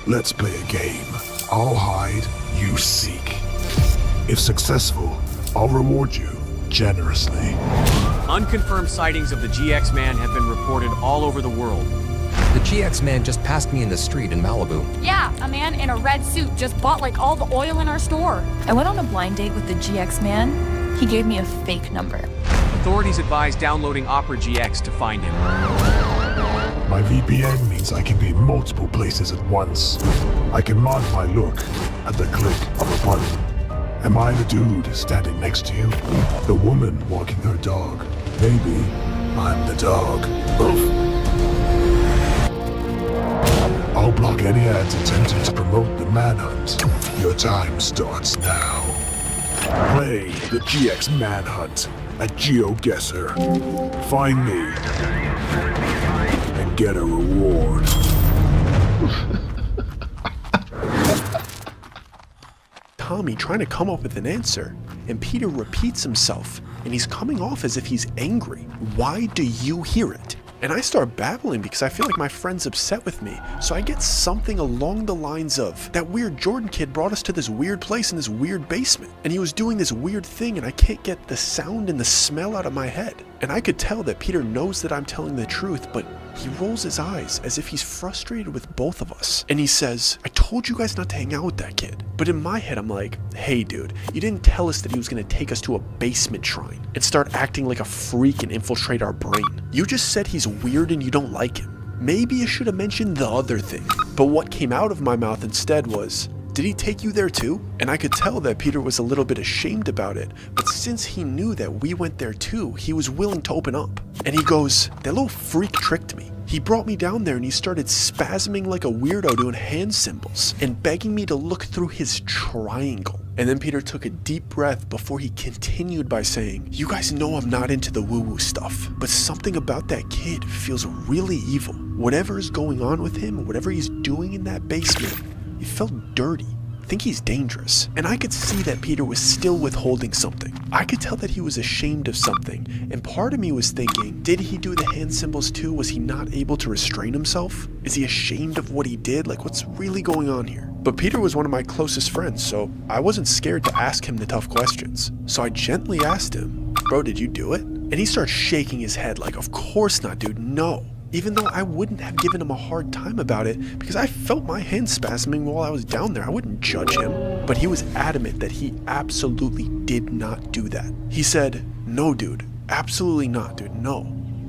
Let's play a game. I'll hide, you seek. If successful, I'll reward you generously.
Unconfirmed sightings of the GX Man have been reported all over the world.
The GX Man just passed me in the street in Malibu.
Yeah, a man in a red suit just bought like all the oil in our store.
I went on a blind date with the GX Man. He gave me a fake number.
Authorities advise downloading Opera GX to find him.
My VPN means I can be in multiple places at once. I can mod my look at the click of a button. Am I the dude standing next to you? The woman walking her dog? Maybe I'm the dog. Oof. I'll block any ads attempting to promote the manhunt. Your time starts now. Play the GX Manhunt at GeoGuessr. Find me and get a reward.
Tommy trying to come up with an answer, and Peter repeats himself, and he's coming off as if he's angry. Why do you hear it? And I start babbling because I feel like my friend's upset with me, so I get something along the lines of, that weird Jordan kid brought us to this weird place in this weird basement, and he was doing this weird thing and I can't get the sound and the smell out of my head. And I could tell that Peter knows that I'm telling the truth, but he rolls his eyes as if he's frustrated with both of us. And he says, I told you guys not to hang out with that kid. But in my head, I'm like, hey dude, you didn't tell us that he was gonna take us to a basement shrine and start acting like a freak and infiltrate our brain. You just said he's weird and you don't like him. Maybe you should have mentioned the other thing. But what came out of my mouth instead was, did he take you there too? And I could tell that Peter was a little bit ashamed about it, but since he knew that we went there too, he was willing to open up. And he goes, that little freak tricked me. He brought me down there and he started spasming like a weirdo doing hand symbols and begging me to look through his triangle. And then Peter took a deep breath before he continued by saying, you guys know I'm not into the woo-woo stuff, but something about that kid feels really evil. Whatever is going on with him, whatever he's doing in that basement, it felt dirty. I think he's dangerous. And I could see that Peter was still withholding something. I could tell that he was ashamed of something, and part of me was thinking, did he do the hand symbols too? Was he not able to restrain himself? Is he ashamed of what he did? Like, what's really going on here? But Peter was one of my closest friends, so I wasn't scared to ask him the tough questions. So I gently asked him, bro, did you do it? And he starts shaking his head like, of course not, dude, no. Even though I wouldn't have given him a hard time about it because I felt my hand spasming while I was down there. I wouldn't judge him. But he was adamant that he absolutely did not do that. He said, no, dude, absolutely not, dude, no.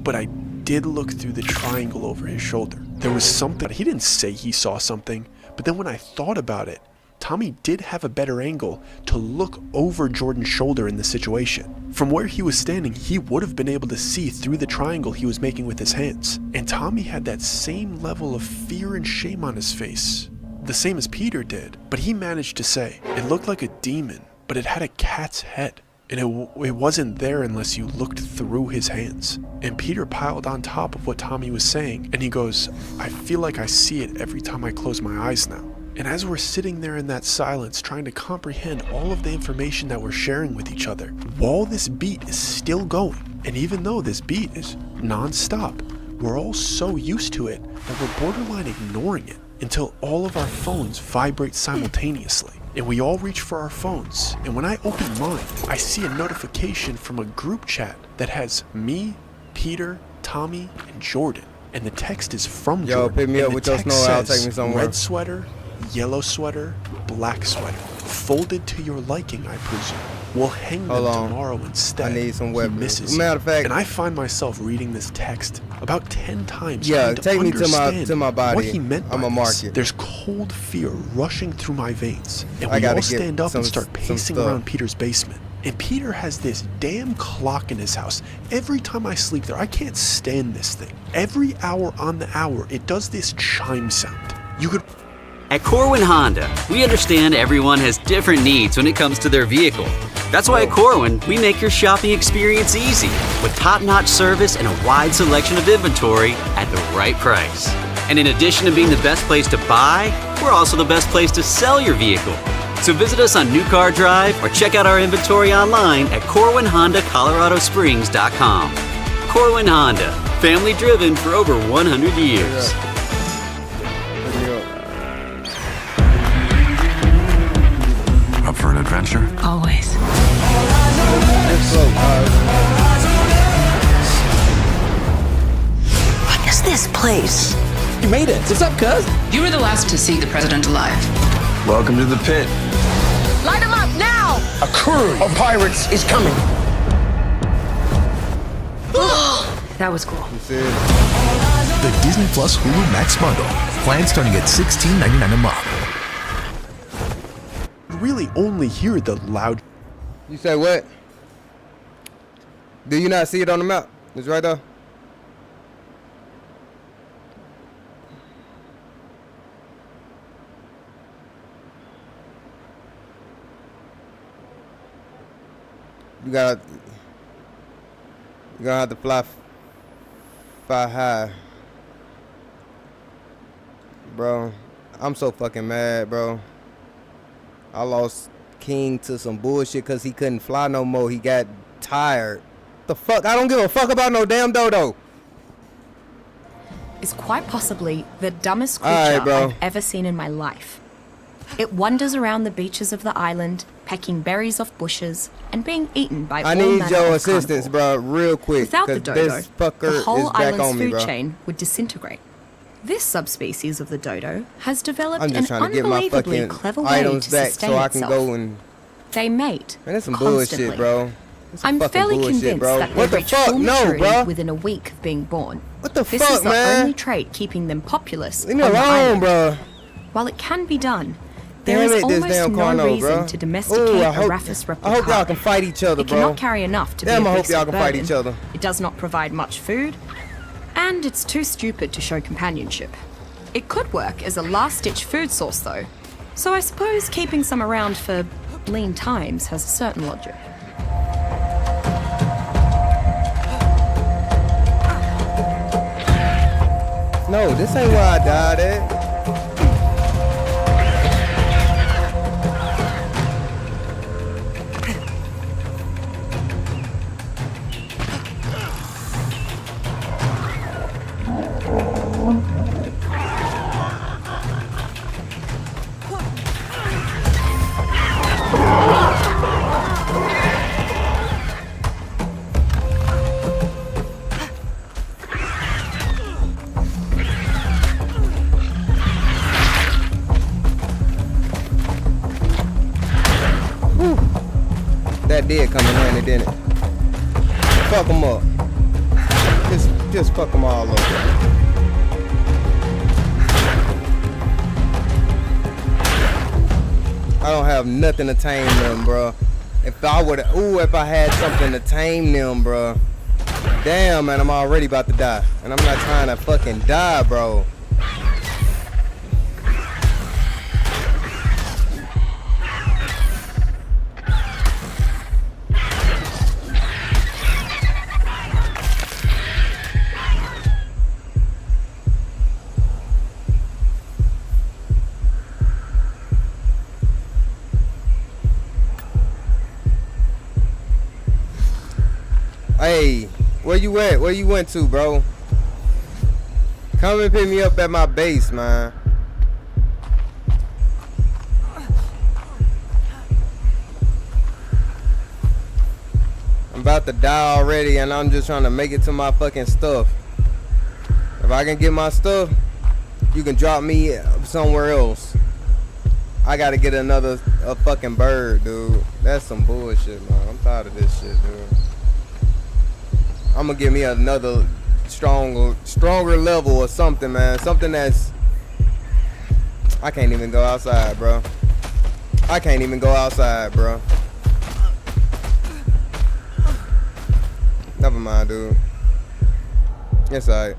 But I did look through the triangle over his shoulder. There was something. He didn't say he saw something, but then when I thought about it, Tommy did have a better angle to look over Jordan's shoulder in the situation. From where he was standing, he would have been able to see through the triangle he was making with his hands. And Tommy had that same level of fear and shame on his face, the same as Peter did. But he managed to say, it looked like a demon, but it had a cat's head. And it wasn't there unless you looked through his hands. And Peter piled on top of what Tommy was saying, and he goes, I feel like I see it every time I close my eyes now. And as we're sitting there in that silence, trying to comprehend all of the information that we're sharing with each other, while this beat is still going, And even though this beat is non-stop, we're all so used to it that we're borderline ignoring it until all of our phones vibrate simultaneously. And we all reach for our phones, and when I open mine, I see a notification from a group chat that has me, Peter, Tommy, and Jordan. And the text is from Jordan.
Yo, pick me up with your snow, I'll take me somewhere.
Red sweater, yellow sweater, black sweater. Folded to your liking, I presume. We'll hang them tomorrow instead.
I need some weapons.
Misses
Matter of fact,
and I find myself reading this text about 10 times.
Yeah,
take
me to my body.
What he meant
I'm
by
a mark
this.
it.
There's cold fear rushing through my veins, and
I
we
gotta
all stand up and start pacing
stuff.
around Peter's basement. And Peter has this damn clock in his house. Every time I sleep there, I can't stand this thing. Every hour on the hour, it does this chime sound. You could.
At Corwin Honda, we understand everyone has different needs when it comes to their vehicle. That's why at Corwin, we make your shopping experience easy with top-notch service and a wide selection of inventory at the right price. And in addition to being the best place to buy, we're also the best place to sell your vehicle. So visit us on New Car Drive or check out our inventory online at CorwinHondaColoradoSprings.com. Corwin Honda, family driven for over 100 years.
Up for an adventure?
Always.
What is this place?
You made it. What's up, cuz?
You were the last to see the president alive.
Welcome to the pit.
Light him up now!
A crew of pirates is coming.
That was cool.
The Disney Plus Hulu Max bundle. Plan starting at $16.99 a month.
Really only hear the loud.
You say what? Do you not see it on the map? It's right there. You gotta have to fly high, bro. I'm so fucking mad, bro. I lost King to some bullshit because he couldn't fly no more. He got tired. The fuck? I don't give a fuck about no damn dodo.
Is quite possibly the dumbest creature I've ever seen in my life. It wanders around the beaches of the island, pecking berries off bushes and being eaten by all
I
manner
need your
of
assistance,
carnivores.
bro, real quick.
Without the dodo,
this fucker
the whole
is back
island's
on me,
food
bro.
chain would disintegrate. This subspecies of the dodo has developed
I'm
an
just trying to get my
unbelievably
fucking
clever way to
items back
sustain
so I can
itself.
go and.
They mate
Man, that's some
constantly.
bullshit, bro. That's some
I'm
fucking
fairly
bullshit,
convinced
bro.
that
What
they
the
reach
fuck?
full
No,
maturity
bro.
within a week of being born.
What the
This
fuck,
is the
man?
only trait keeping them populous
Leave me
on the
alone,
island.
bro.
While it can be done, there
Damn
is
it, this
almost
damn
no
Carno,
reason
bro.
to domesticate
Ooh,
a Raphus replicata.
I hope y'all can fight each other,
It
bro.
cannot carry enough to
Damn,
be a
I hope
beast
y'all
of
can fight
burden.
each other.
It does not provide much food, and it's too stupid to show companionship. It could work as a last-ditch food source, though. So I suppose keeping some around for lean times has a certain logic.
No, this ain't where I died at. That did come in handy, didn't it? Fuck them up. Just fuck them all up. I don't have nothing to tame them, bro. If I had something to tame them, bro. Damn, man, I'm already about to die. And I'm not trying to fucking die, bro. Hey, Where you at? Where you went to, bro? Come and pick me up at my base, man. I'm about to die already, and I'm just trying to make it to my fucking stuff. If I can get my stuff, you can drop me somewhere else. I gotta get a fucking bird, dude. That's some bullshit, man. I'm tired of this shit, dude. I'm gonna give me another stronger level or something, man. Something that's... I can't even go outside, bro. I can't even go outside, bro. Never mind, dude. It's alright.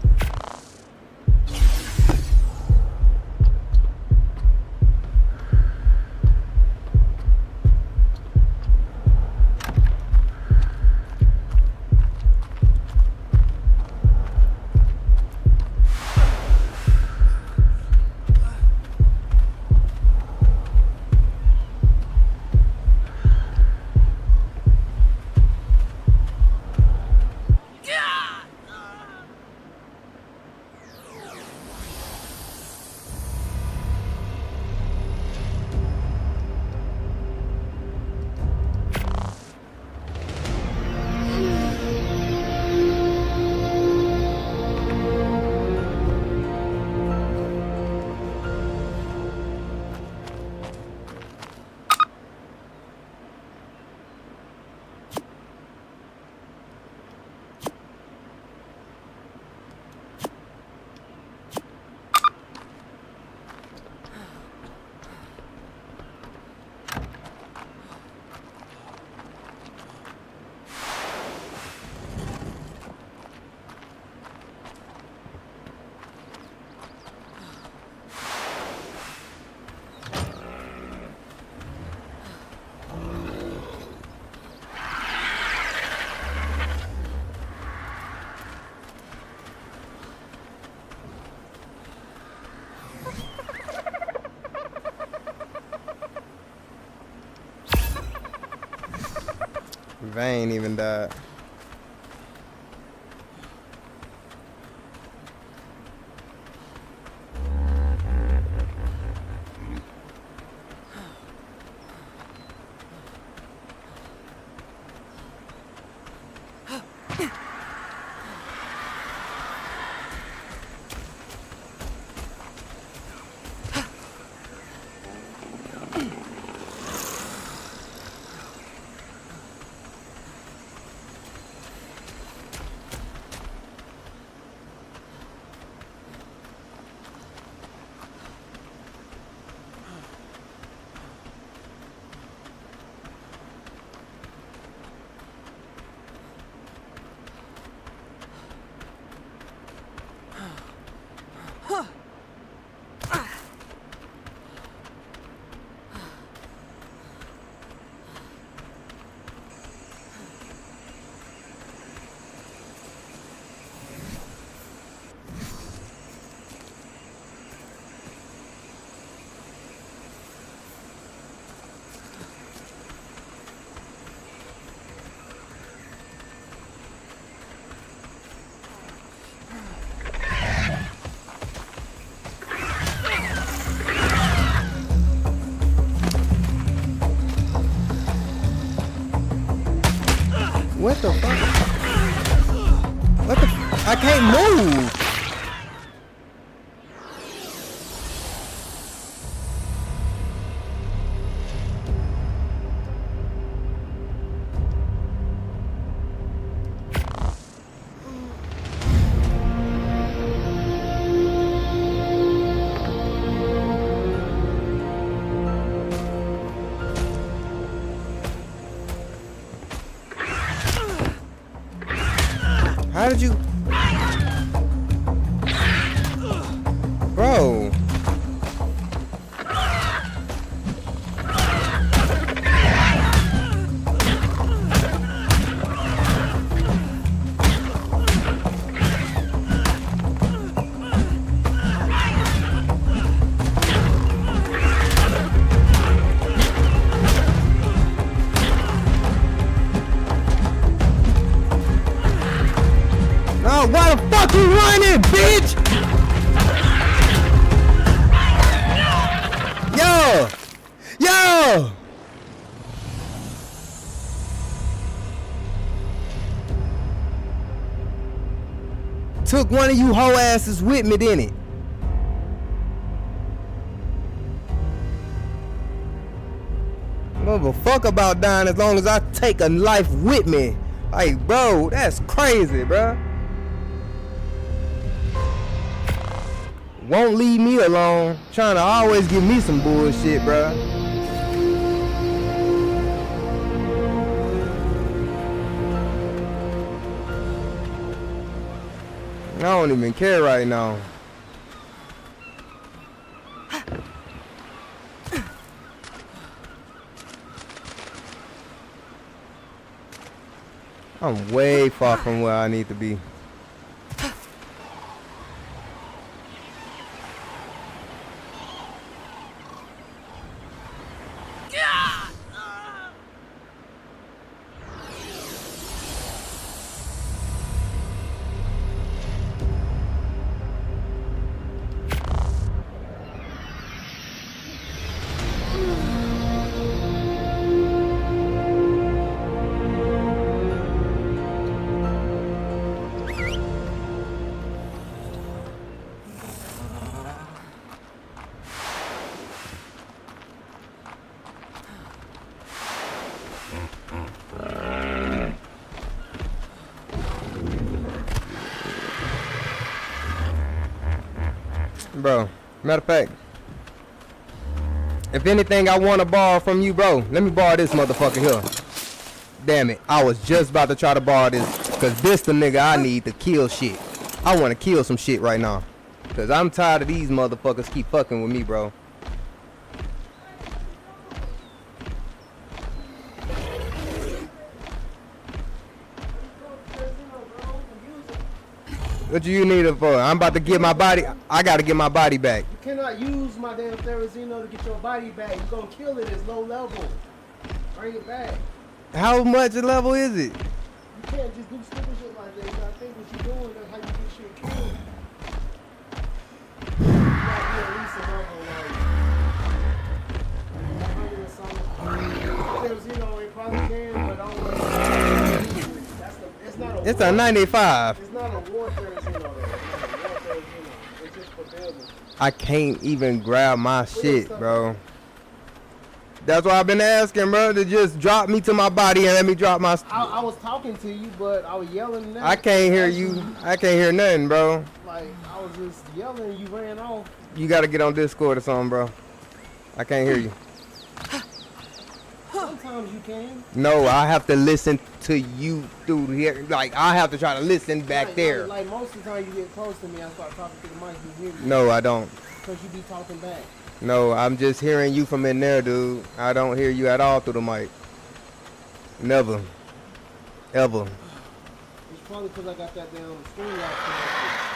Vane even died. What the fuck? What the I can't move! How did you... Bro. fuck you running, bitch? Yo! Yo! Took one of you hoe asses with me, didn't it? I don't give a fuck about dying as long as I take a life with me. Like, bro, that's crazy, bro. Won't leave me alone. Trying to always give me some bullshit, bro. I don't even care right now. I'm way far from where I need to be. Bro, matter of fact, if anything I want to borrow from you, bro, let me borrow this motherfucker here. Damn it, I was just about to try to borrow this, because this the nigga I need to kill shit. I want to kill some shit right now, because I'm tired of these motherfuckers keep fucking with me, bro. What do you need it for? I'm about to get my body. I gotta get my body back.
You cannot use my damn Therizino to get your body back. You're gonna kill it. It's low level. Bring it back.
How much level is it?
You can't just do stupid shit like that. You gotta think what you're doing. That's how you get shit killed. You gotta be at least a level like 100 or something. Therizino ain't probably can, but I don't know.
It's a 95.
It's not a war Therizino. It's just for building.
I can't even grab my shit, bro. That's why I've been asking, bro, to just drop me to my body and let me drop my.
I was talking to you, but I was yelling.
I can't hear you. I can't hear nothing, bro.
Like I was just yelling, you ran off.
You gotta get on Discord or something, bro. I can't hear you.
Sometimes you can.
No, I have to listen to you through here. Like I have to try to listen back there.
Like most of the time you get close to me, I start talking to the mic. You hear me?
No, I don't.
Because you be talking back.
No, I'm just hearing you from in there, dude. I don't hear you at all through the mic. Never. Ever.
It's probably because I got that damn screen lock connected.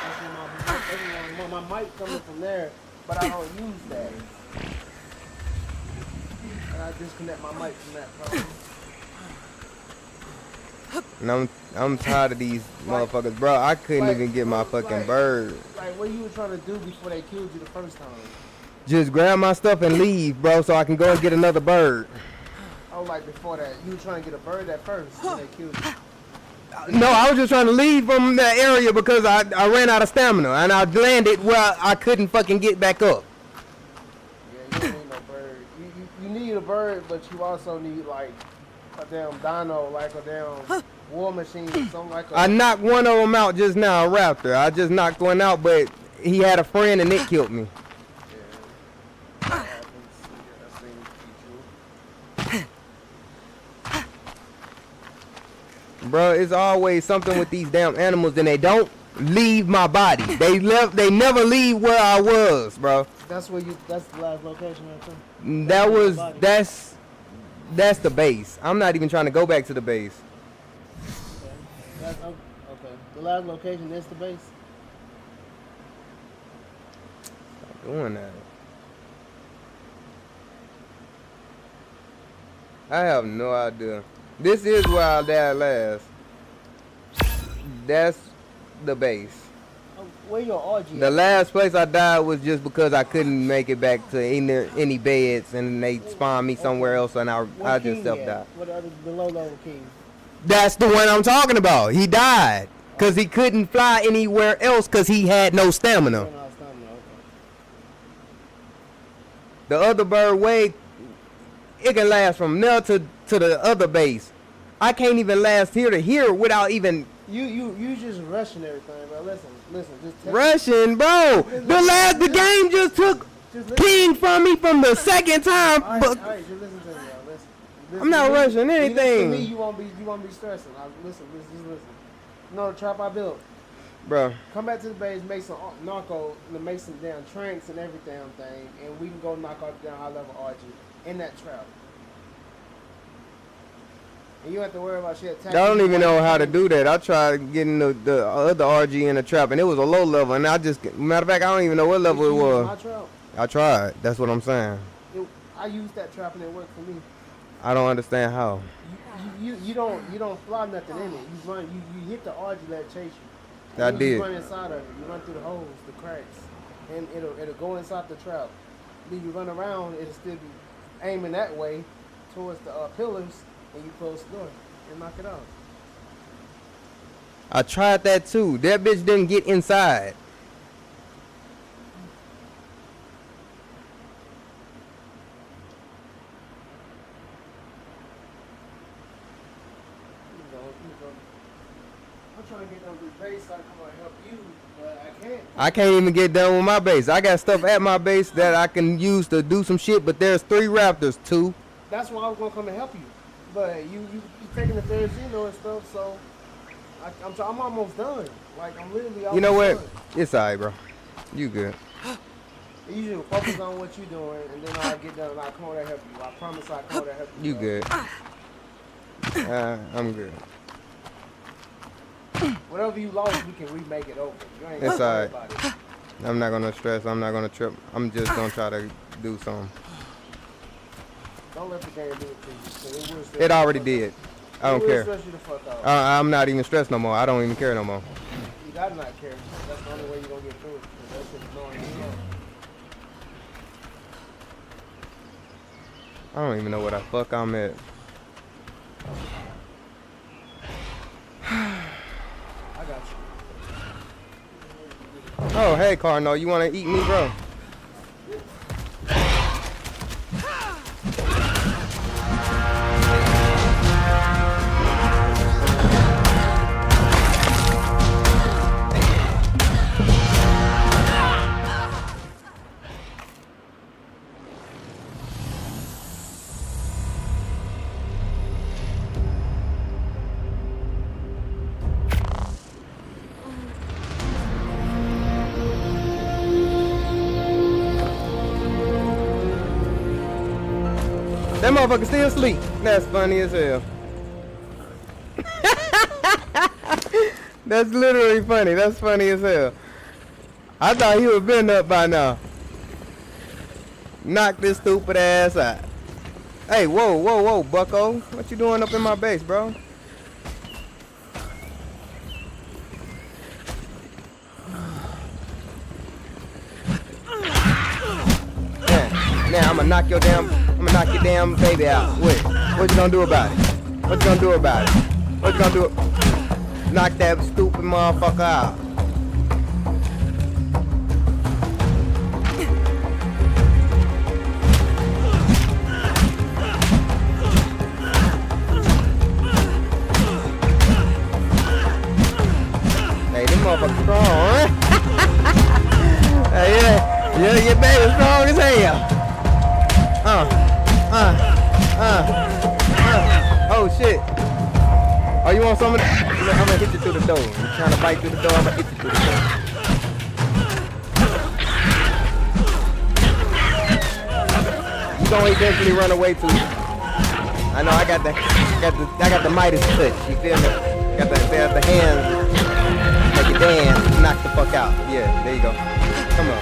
That's when my mic coming from there, but I don't use that. And I disconnect my mic from that problem.
And I'm tired of these motherfuckers, bro. I couldn't even get my fucking bird.
Like what you were trying to do before they killed you the first time?
Just grab my stuff and leave, bro, so I can go and get another bird.
Oh, like before that, you were trying to get a bird at first when they killed you.
No, I was just trying to leave from that area because I ran out of stamina and I landed where I couldn't fucking get back up.
Yeah, you don't need no bird. You need a bird, but you also need like a damn dino, like a damn war machine or something like that.
I knocked one of them out just now, a raptor. I just knocked one out, but he had a friend and it killed me. Bro, it's always something with these damn animals and they don't leave my body. They never leave where I was, bro.
That's the last location right there.
That's the base. I'm not even trying to go back to the base.
Okay. The last location is the base.
Stop doing that. I have no idea. This is where our dad last. the base.
Where your RG?
The last place I died was just because I couldn't make it back to any beds, and they spawned me somewhere else, and I just self-died.
What other below level king?
That's the one I'm talking about. He died because he couldn't fly anywhere else because he had no stamina. The other bird way, it can last from there to the other base. I can't even last here to here without even...
You just rushing everything, bro. Listen, just
rushing, bro. The game just took ping from me from the second time. But
all right, just listen to me, y'all. Listen.
I'm not rushing anything.
To me, you won't be stressing. Listen. You know the trap I built,
bro.
Come back to the base, make some narco, make some damn tranks and every damn thing, and we can go knock out down high level RG in that trap. And you don't have to worry about shit.
I don't even know how to do that. I tried getting the other RG in the trap, and it was a low level. And matter of fact, I don't even know what level it was.
My trap.
I tried. That's what I'm saying.
I used that trap and it worked for me.
I don't understand how.
You don't fly nothing in it. You run. You hit the RG, let it chase you.
I did.
You run inside of it. You run through the holes, the cracks, and it'll go inside the trap. Then you run around. It'll still be aiming that way towards the pillars. And you close the door and knock it out.
I tried that too. That bitch didn't get inside.
I'm trying to get done with base so I can come and help you, but I can't.
I can't even get done with my base. I got stuff at my base that I can use to do some shit, but there's 3 raptors, 2.
That's why I was gonna come and help you. But you taking the third Xeno and stuff, so I'm almost done. Like I'm literally almost
You know what?
done.
It's alright, bro. You good.
You should focus on what you're doing, and then I'll get done and I'll come over there help you. I promise I'll come over there help you.
You good. I'm good.
Whatever you lost, we can remake it over. You ain't
It's
gotta worry
alright.
about it.
I'm not gonna stress. I'm not gonna trip. I'm just gonna try to do something.
Don't let the game do it to you. It will stress
It
you
already
the fuck
did.
out.
I don't
It will
care.
stress you the fuck out.
I'm not even stressed no more. I don't even care no more.
You gotta not care. That's the only way you're gonna get through it. 'Cause that shit's annoying as hell.
I don't even know where the fuck I'm at.
I got you.
Oh, hey, Cardinal. You wanna eat me, bro? That motherfucker still asleep. That's funny as hell. That's literally funny. That's funny as hell. I thought he would have been up by now. Knock this stupid ass out. Hey, whoa, bucko. What you doing up in my base, bro? Now I'm gonna knock your damn baby out. What you gonna do about it? What you gonna do about it? What you gonna do? Knock that stupid motherfucker out. Hey, this motherfucker strong, huh? Hey, yeah, your baby's strong as hell. Oh shit. Oh, you want some of that? I'm gonna hit you through the door. You trying to bite through the door? I'm gonna hit you through the door. You gonna eventually run away too. I know I got the Midas touch. You feel me? Got the hands. Make it dance. Knock the fuck out. Yeah, there you go. Come on.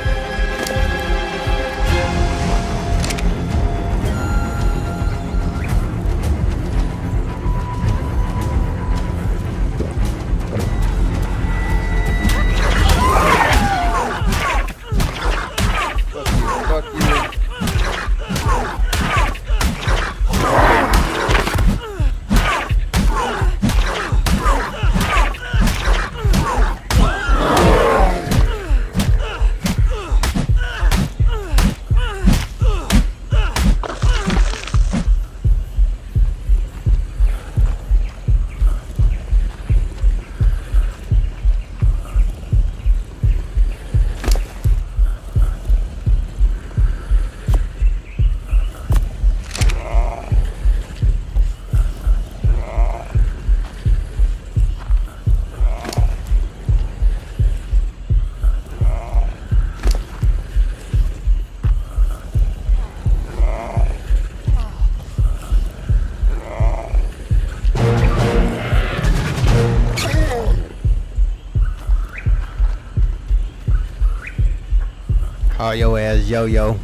Call your ass Yo-Yo,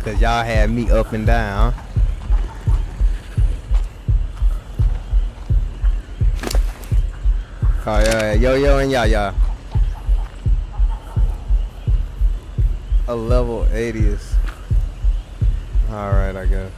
cause y'all had me up and down. Call your ass Yo-Yo and Yaya. A level 80s. Alright, I guess.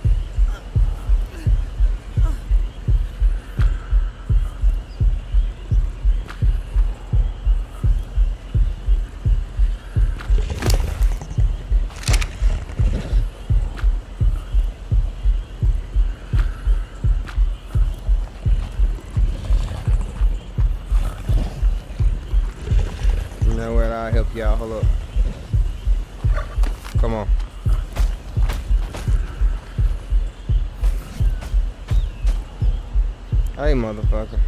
You know what? I'll help y'all. Hold up. Come on. Hey, motherfucker.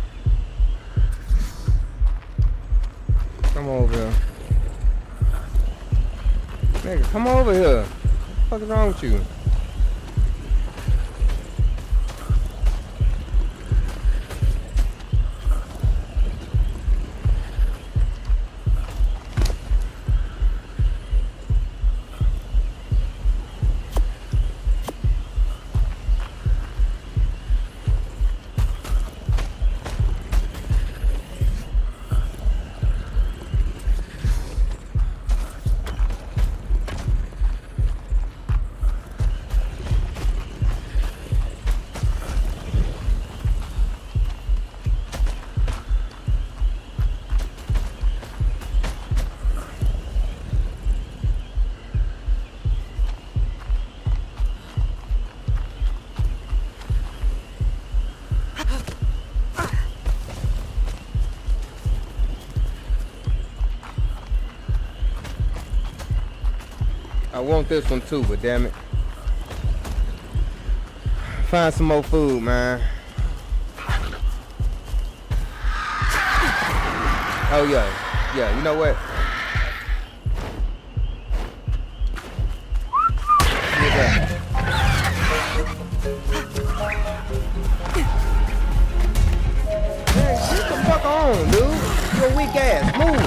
Come over here. Nigga, come over here. What the fuck is wrong with you? I want this one too, but damn it. Find some more food, man. Oh yeah, yeah. You know what? Man, get the fuck on, dude. You a weak ass. Move.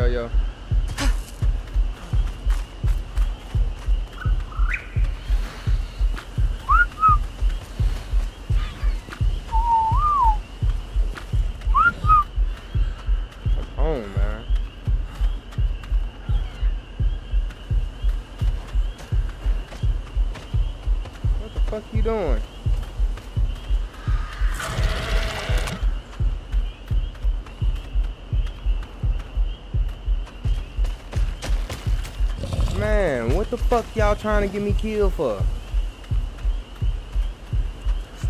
Yo. Come home, man. What the fuck you doing? Man, what the fuck y'all trying to get me killed for?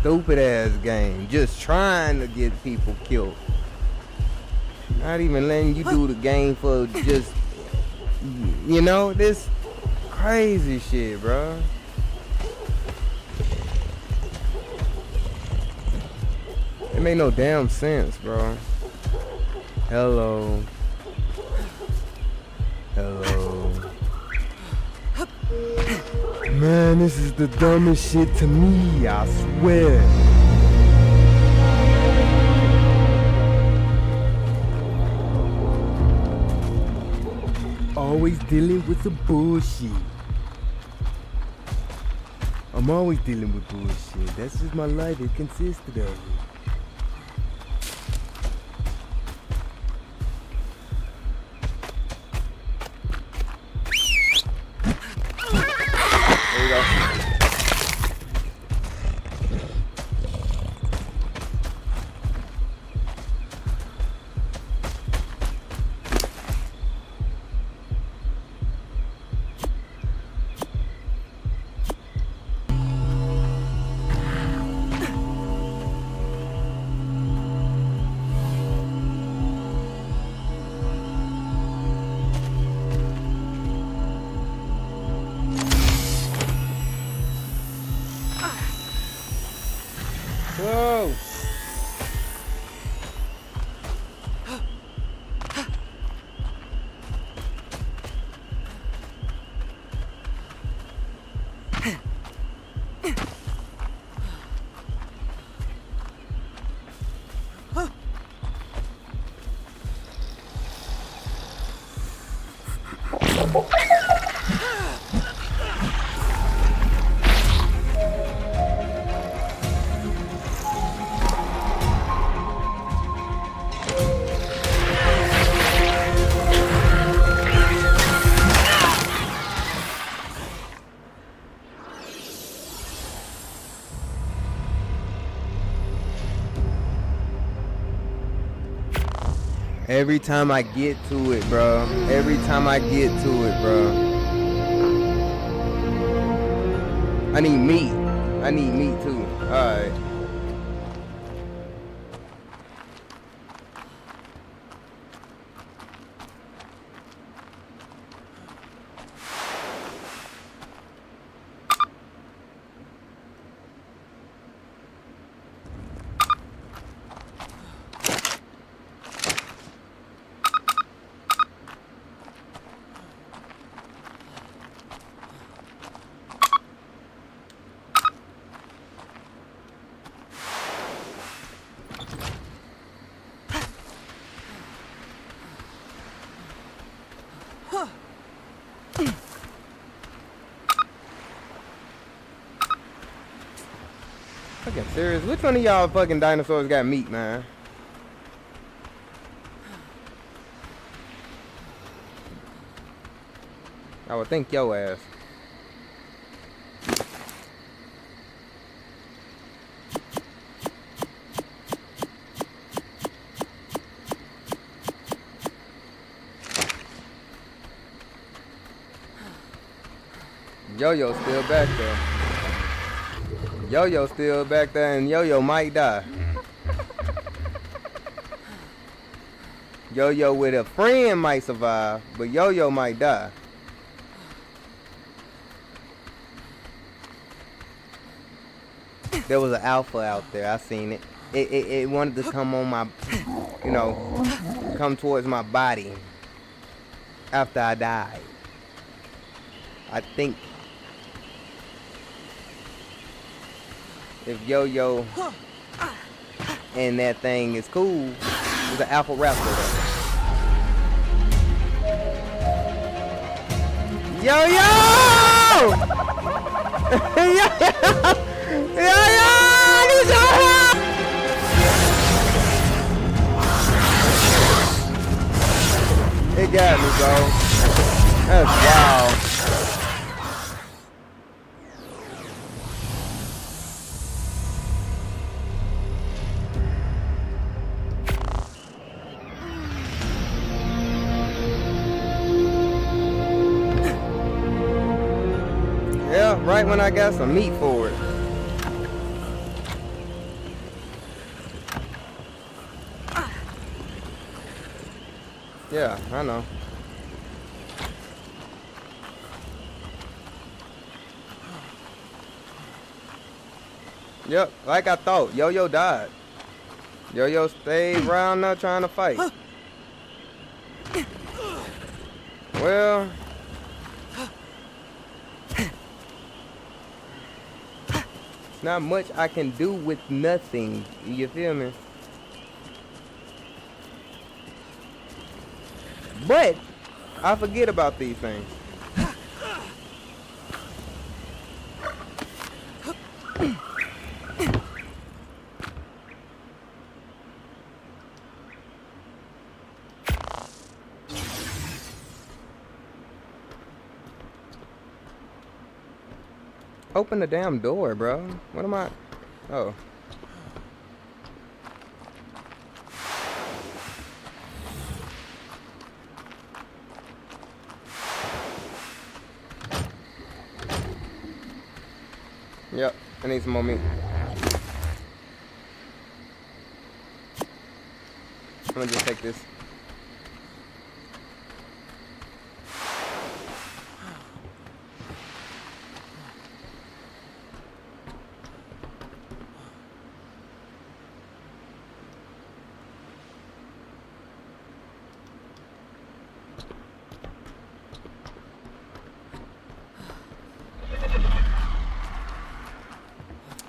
Stupid ass game. Just trying to get people killed. Not even letting you do the game for just, you know, this crazy shit, bro. It make no damn sense, bro. Hello. Man, this is the dumbest shit to me, I swear. Always dealing with the bullshit. I'm always dealing with bullshit. That's just my life. It consisted of it. Whoa. Every time I get to it, bro. Every time I get to it, bro. I need meat. I need meat too. Alright. Fucking serious? Which one of y'all fucking dinosaurs got meat, man? I would think yo ass. Yo-Yo still back there. Yo-Yo still back there, and Yo-Yo might die. Yo-Yo with a friend might survive, but Yo-Yo might die. There was an alpha out there. I seen it. It wanted to come on my, you know, come towards my body after I died. I think if Yo-Yo and that thing is cool, there's an alpha raptor there. Yo-Yo! Yo-Yo! It got me, bro. That's wild. Yeah, right when I got some meat for it. Yeah, I know. Yep, like I thought, Yo-Yo died. Yo-Yo stayed around there trying to fight. Well, not much I can do with nothing. You feel me? But I forget about these things. Open the damn door, bro. What am I? Oh. Yep, I need some more meat. I'm gonna just take this.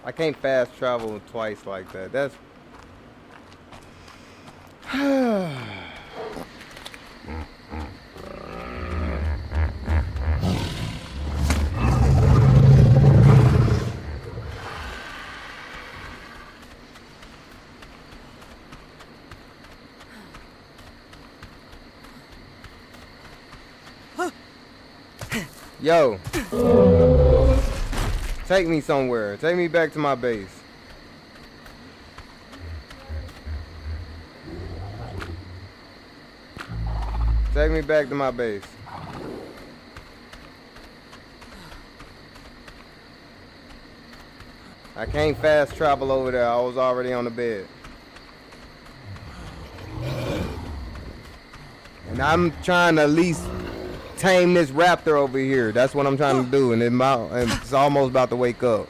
I can't fast travel twice like that. That's Yo. Take me somewhere. Take me back to my base. Take me back to my base. I can't fast travel over there. I was already on the bed. And I'm trying to at least tame this raptor over here. That's what I'm trying to do, and it's almost about to wake up.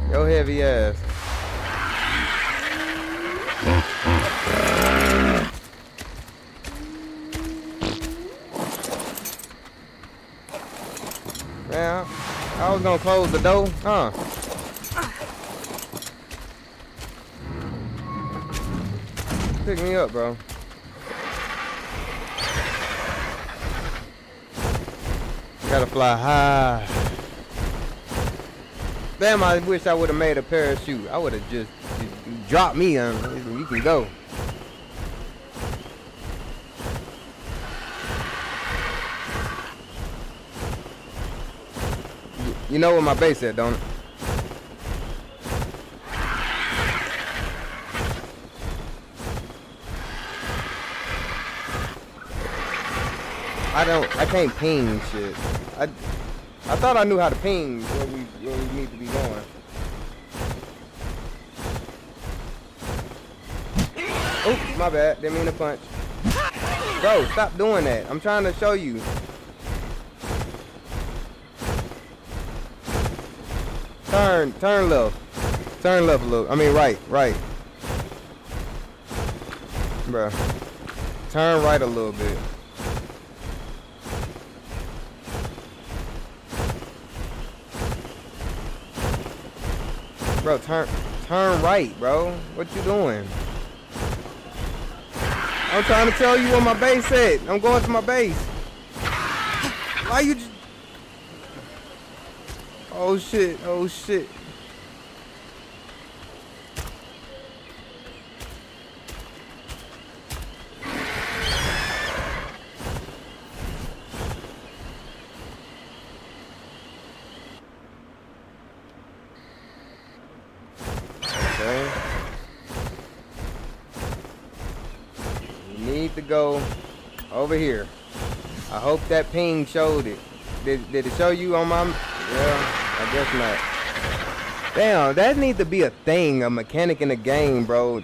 Yo, heavy ass. Yeah, I was gonna close the door, huh? Pick me up, bro. Gotta fly high. Damn, I wish I would have made a parachute. I would have just dropped me on. You can go. You know where my base at, don't it? I can't ping shit. I thought I knew how to ping where we need to be going. Oh, my bad. Didn't mean to punch. Bro, stop doing that. I'm trying to show you. Turn left. Turn left a little. I mean right. Bruh. Turn right a little bit. Bro, turn right, bro. What you doing? I'm trying to tell you where my base at. I'm going to my base. Why you just... Oh shit, oh shit. Okay. You need to go over here. I hope that ping showed it. Did it show you on my... Yeah. I guess not. Damn, that needs to be a thing, a mechanic in the game, bro.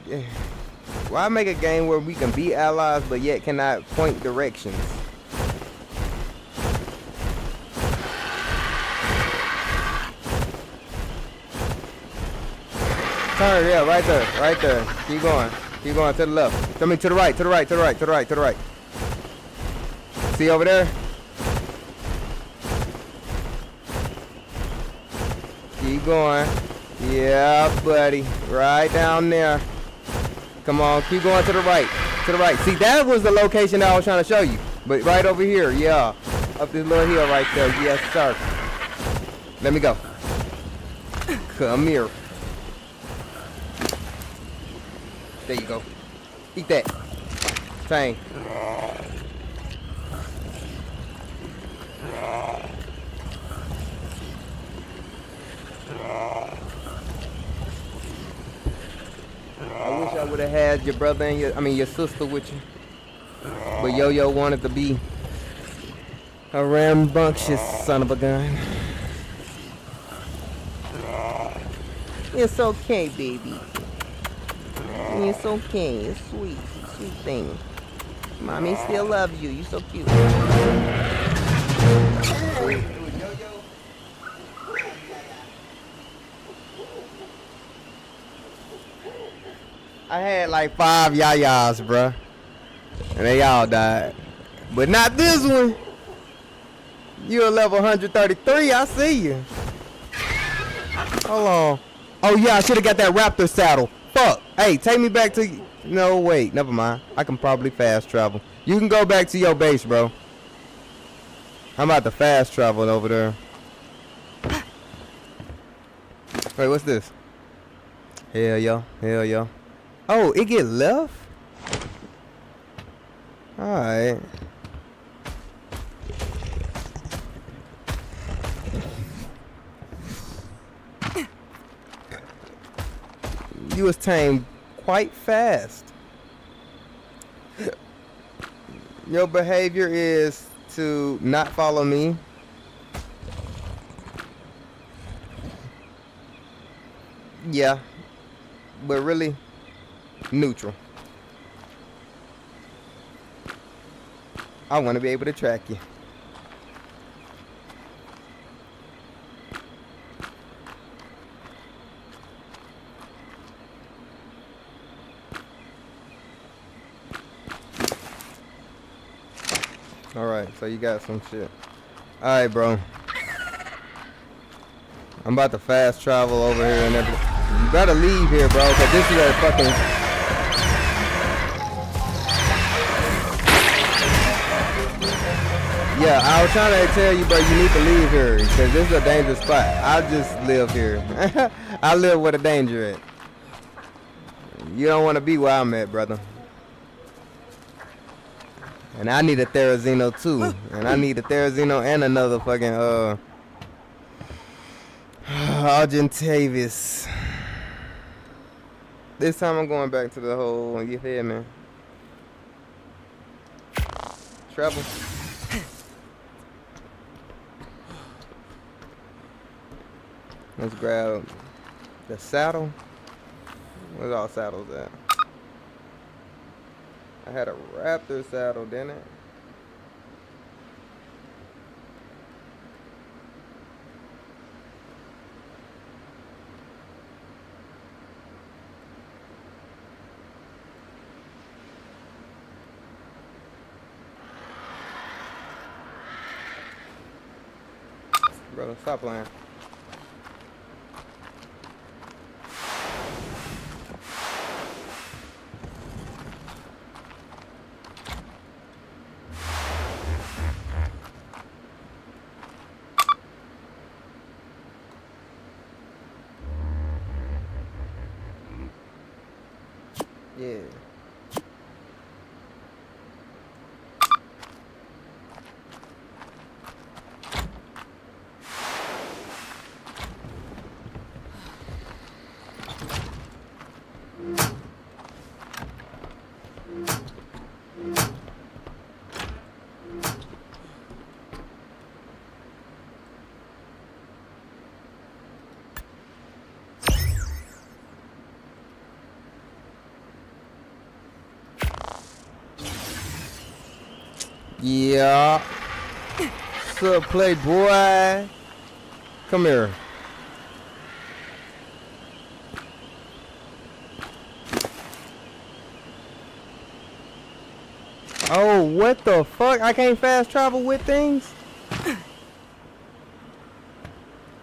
Why make a game where we can be allies but yet cannot point directions? Turn, yeah, right there. Keep going to the left. I mean, to the right. See over there? Keep going. Yeah, buddy. Right down there. Come on, keep going to the right. See, that was the location that I was trying to show you. But right over here, yeah. Up this little hill right there. Yes, sir. Let me go. Come here. There you go. Eat that. Tang. I wish I would have had your brother and your sister with you. But Yo-Yo wanted to be a rambunctious son of a gun. It's okay, baby. It's okay. It's sweet. Sweet thing. Mommy still loves you. You're so cute. I had like 5 yayas, bruh. And they all died. But not this one. You're a level 133, I see you. Hold on. Oh yeah, I should have got that raptor saddle. Fuck. Hey, take me back to... No, wait, never mind. I can probably fast travel. You can go back to your base, bro. I'm about to fast travel over there. Wait, what's this? Hell yeah, hell yeah. Oh, it get left? Alright. You was tamed quite fast. Your behavior is to not follow me. Yeah, but really neutral. I want to be able to track you. Alright, so you got some shit. Alright, bro. I'm about to fast travel over here and everything. You better leave here, bro, because this is a fucking... Yeah, I was trying to tell you, bro, you need to leave here, because this is a dangerous spot. I just live here. I live where the danger at. You don't want to be where I'm at, brother. And I need a Therizino too. And I need a Therizino and another fucking Argentavis. This time I'm going back to the hole. You feel me? Travel. Let's grab the saddle. Where's all saddles at? I had a raptor saddle, didn't it? Brother, stop playing. Yeah. Yeah. What's up, playboy? Come here. Oh, what the fuck? I can't fast travel with things?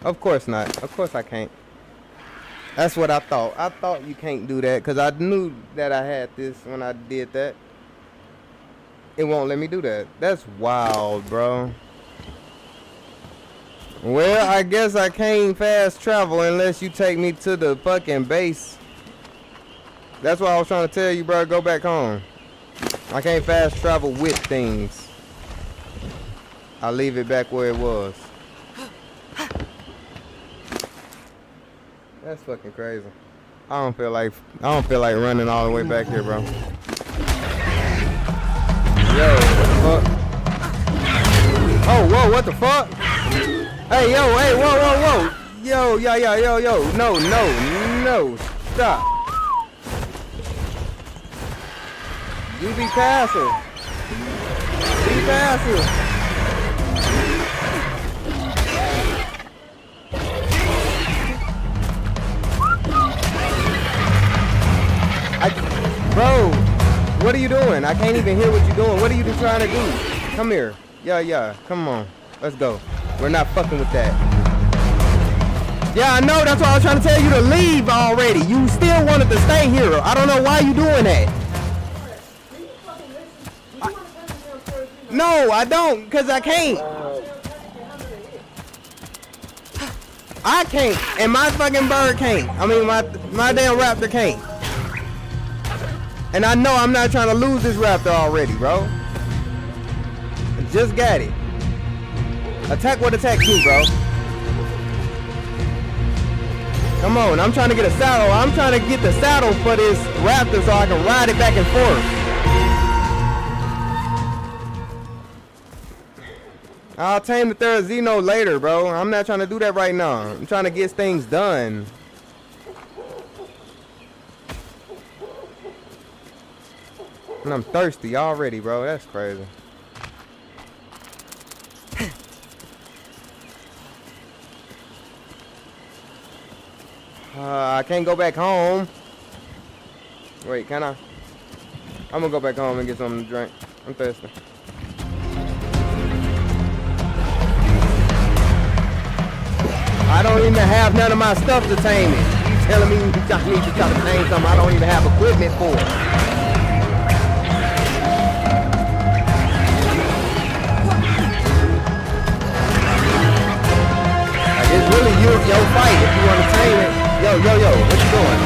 Of course not. Of course I can't. That's what I thought. I thought you can't do that because I knew that I had this when I did that. It won't let me do that. That's wild, bro. Well, I guess I can't fast travel unless you take me to the fucking base. That's why I was trying to tell you, bro. Go back home. I can't fast travel with things. I'll leave it back where it was. That's fucking crazy. I don't feel like running all the way back here, bro. Yo, what the fuck? Oh, whoa, what the fuck? Hey, yo, hey, whoa, whoa, whoa. Yo, yo. No, stop. You be passive. Be passive. What are you doing? I can't even hear what you're doing. What are you trying to do? Come here. Yeah. Come on. Let's go. We're not fucking with that. Yeah, I know. That's why I was trying to tell you to leave already. You still wanted to stay here. I don't know why you doing that. No, I don't, because I can't. I can't, and my fucking bird can't. I mean, my damn raptor can't. And I know I'm not trying to lose this raptor already, bro. I just got it. Attack what attack you, bro. Come on, I'm trying to get a saddle. I'm trying to get the saddle for this raptor so I can ride it back and forth. I'll tame the Therizino later, bro. I'm not trying to do that right now. I'm trying to get things done. And I'm thirsty already, bro. That's crazy. I can't go back home. Wait, can I? I'm gonna go back home and get something to drink. I'm thirsty. I don't even have none of my stuff to tame it. You telling me I need to try to tame something I don't even have equipment for. Like, it's really your fight if you want to tame it. Yo, what you doing?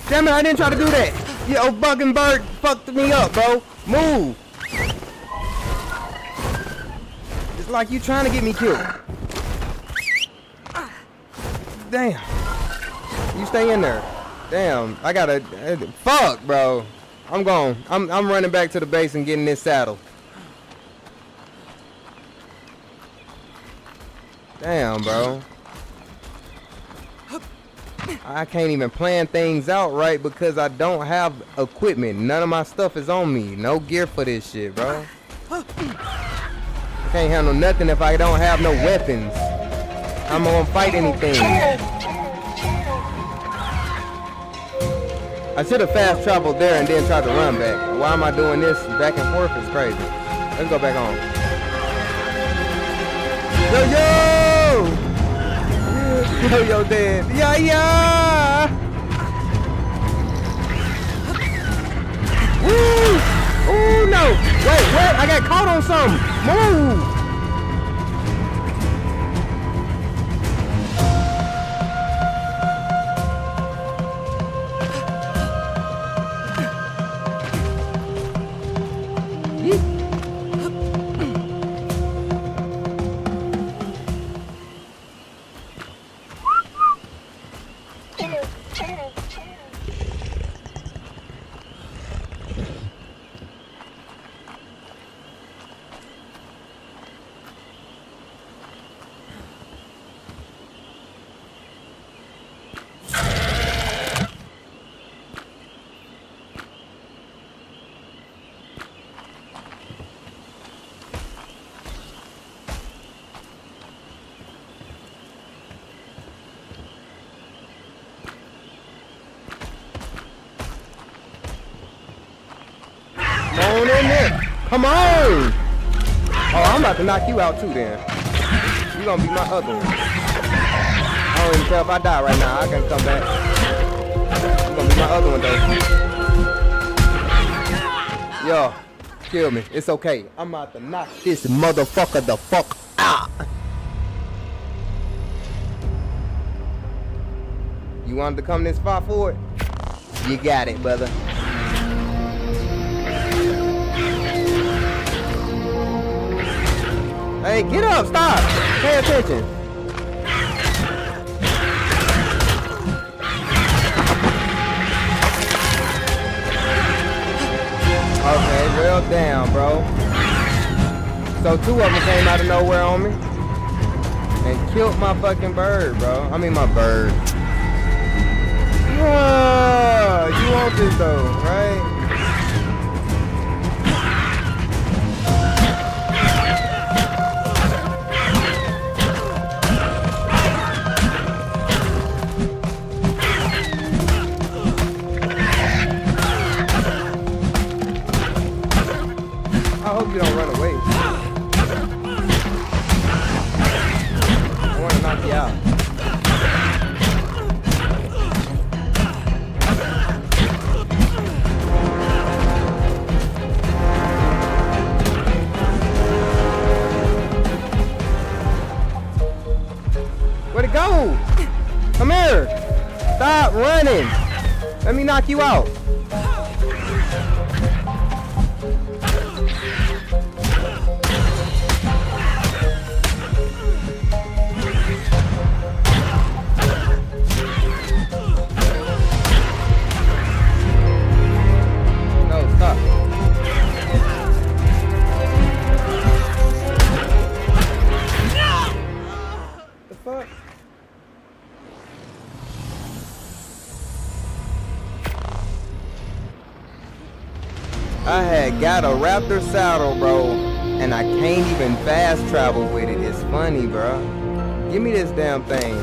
Damn it, I didn't try to do that. Yo, fucking bird fucked me up, bro. Move. It's like you trying to get me killed. Damn. You stay in there. Damn, I gotta... Fuck, bro. I'm gone. I'm running back to the base and getting this saddle. Damn, bro. I can't even plan things out right because I don't have equipment. None of my stuff is on me. No gear for this shit, bro. I can't handle nothing if I don't have no weapons. I'm gonna fight anything. I should have fast traveled there and then tried to run back. Why am I doing this back and forth? It's crazy. Let's go back home. Yo, dead. Yeah. Woo! Ooh, no. Wait, what? I got caught on something. Move. Come on! Oh, I'm about to knock you out too then. You gonna be my other one. I don't even care if I die right now. I can come back. You gonna be my other one though. Yo, kill me. It's okay. I'm about to knock this motherfucker the fuck out. You wanted to come this far for it? You got it, brother. Hey, get up, stop. Pay attention. Okay, real down, bro. So 2 of them came out of nowhere on me and killed my fucking bird, bro. I mean my bird. You want this though, right? I hope you don't run away. I want to knock you out. Where'd it go? Come here. Stop running. Let me knock you out. I had got a Raptor saddle, bro, and I can't even fast travel with it. It's funny, bro. Give me this damn thing.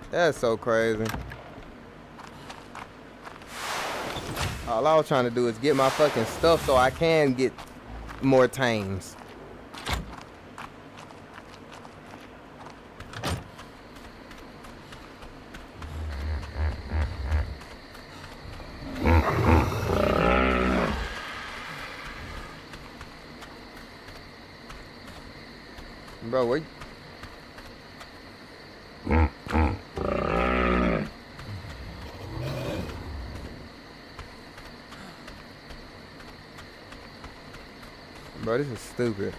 That's so crazy. All I was trying to do is get my fucking stuff so I can get more tames. Bro, where you? Bro, this is stupid.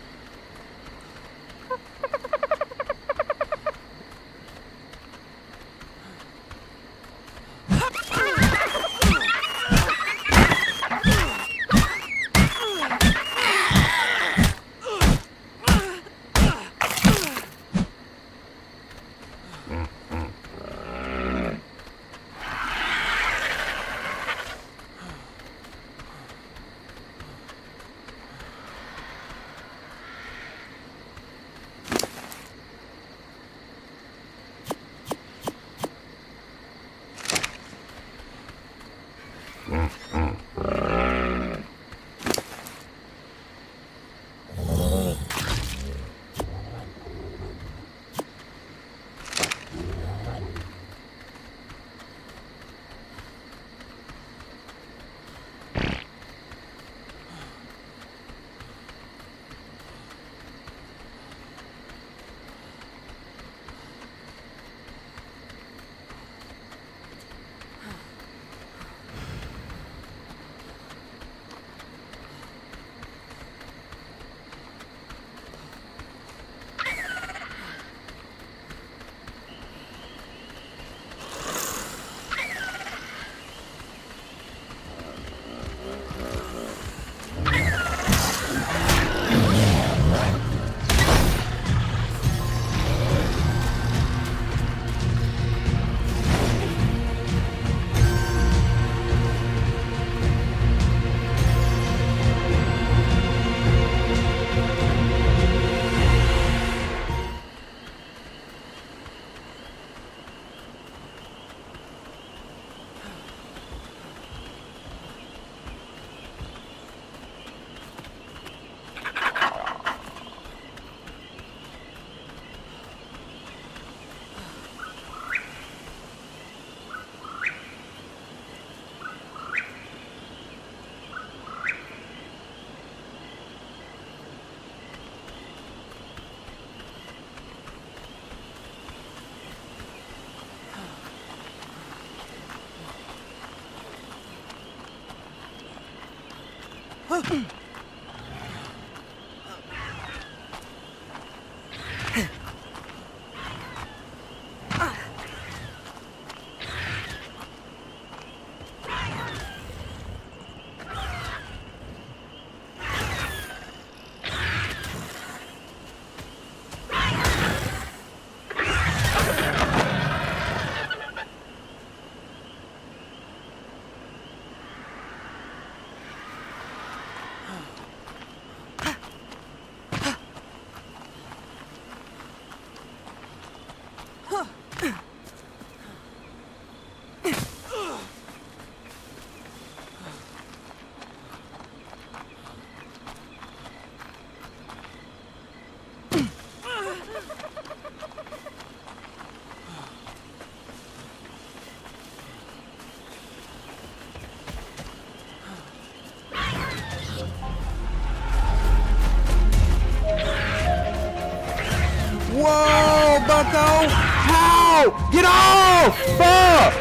Whoa, bucko! How? Get off! Fuck!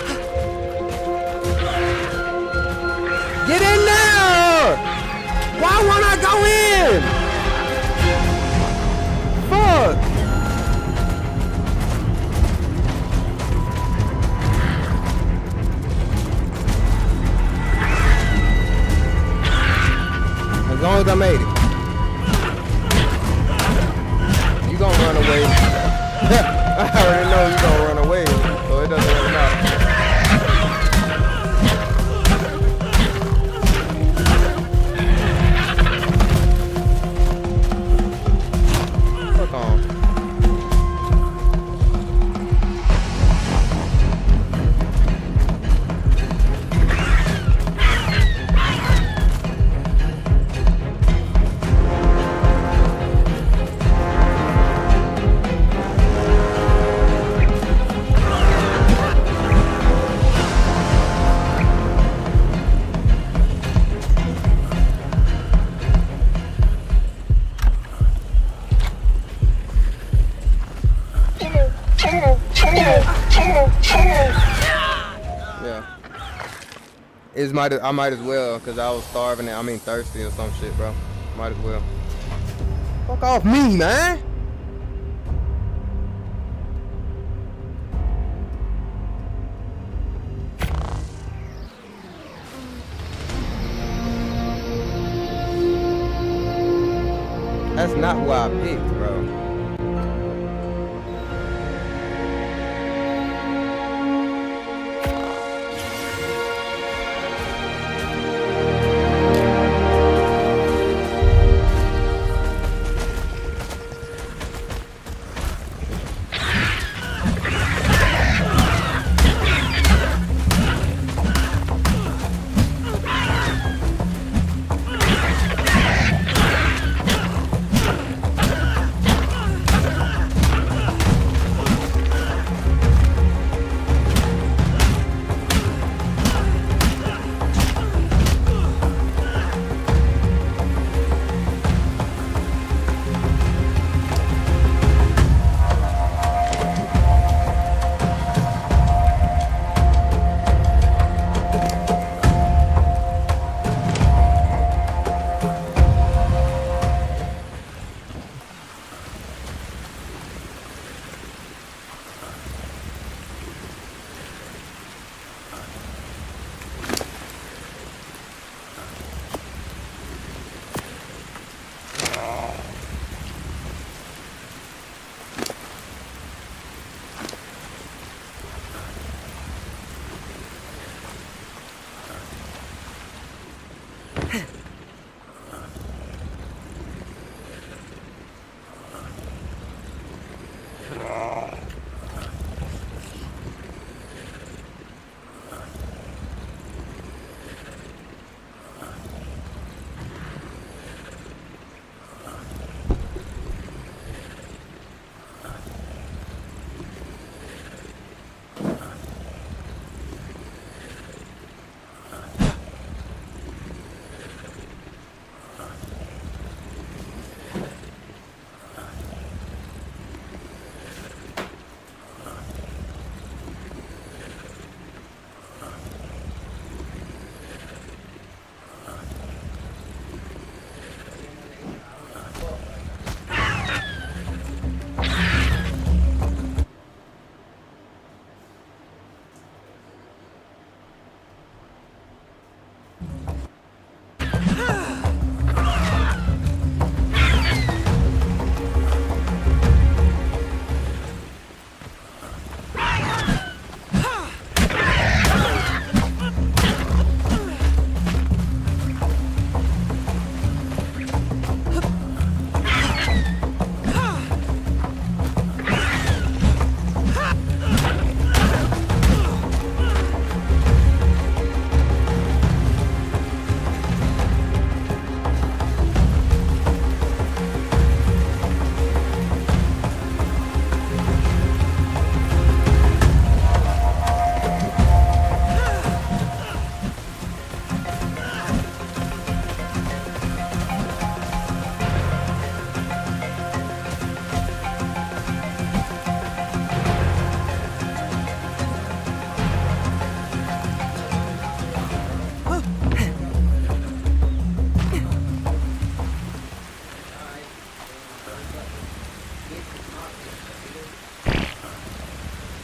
Get in there! Why won't I go in? Fuck! As long as I made it. You gonna run away. I already know you gonna run away, so it doesn't really matter. Fuck on. I might as well, cause I was starving and I mean thirsty or some shit, bro. Might as well. Fuck off me, man. That's not who I picked, bro.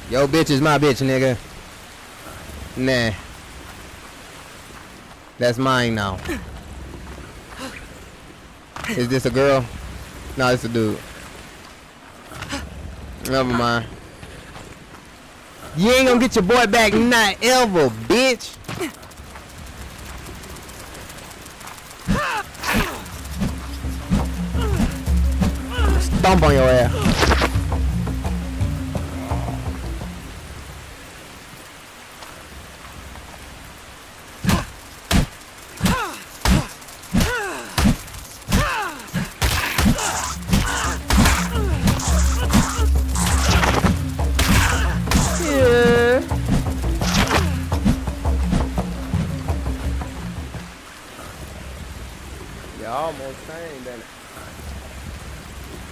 Yo, bitch is my bitch, nigga. Nah. That's mine now. Is this a girl? No, it's a dude. Never mind. You ain't gonna get your boy back, not ever, bitch. Stomp on your ass.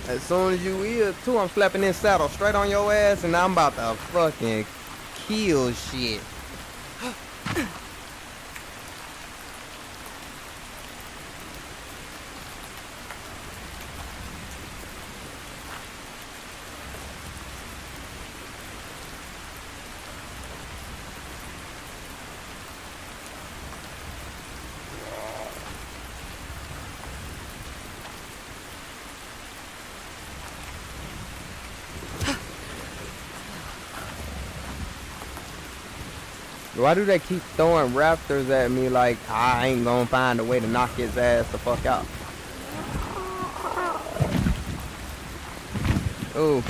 As soon as you will, too, I'm slapping this saddle straight on your ass, and I'm about to fucking kill shit. Why do they keep throwing raptors at me like I ain't gonna find a way to knock his ass the fuck out? Ooh.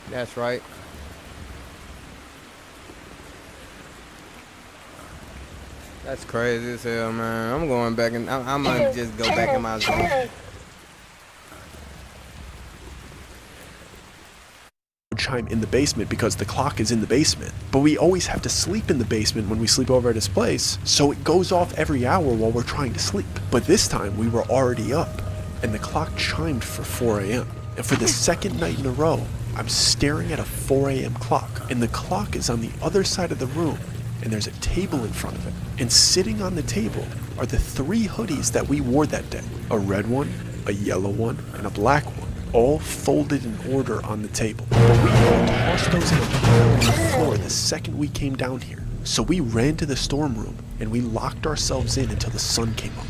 That's right. That's crazy as hell, man. I'm going back and I'm gonna just go back in my zone.
Chime in the basement because the clock is in the basement, but we always have to sleep in the basement when we sleep over at his place, so it goes off every hour while we're trying to sleep. But this time we were already up, and the clock chimed for 4 a.m. And for the second night in a row, I'm staring at a 4 a.m. clock, and the clock is on the other side of the room, and there's a table in front of it. And sitting on the table are the 3 hoodies that we wore that day. A red one, a yellow one, and a black one, all folded in order on the table. But we all tossed those in a pile on the floor the second we came down here. So we ran to the storm room, and we locked ourselves in until the sun came up.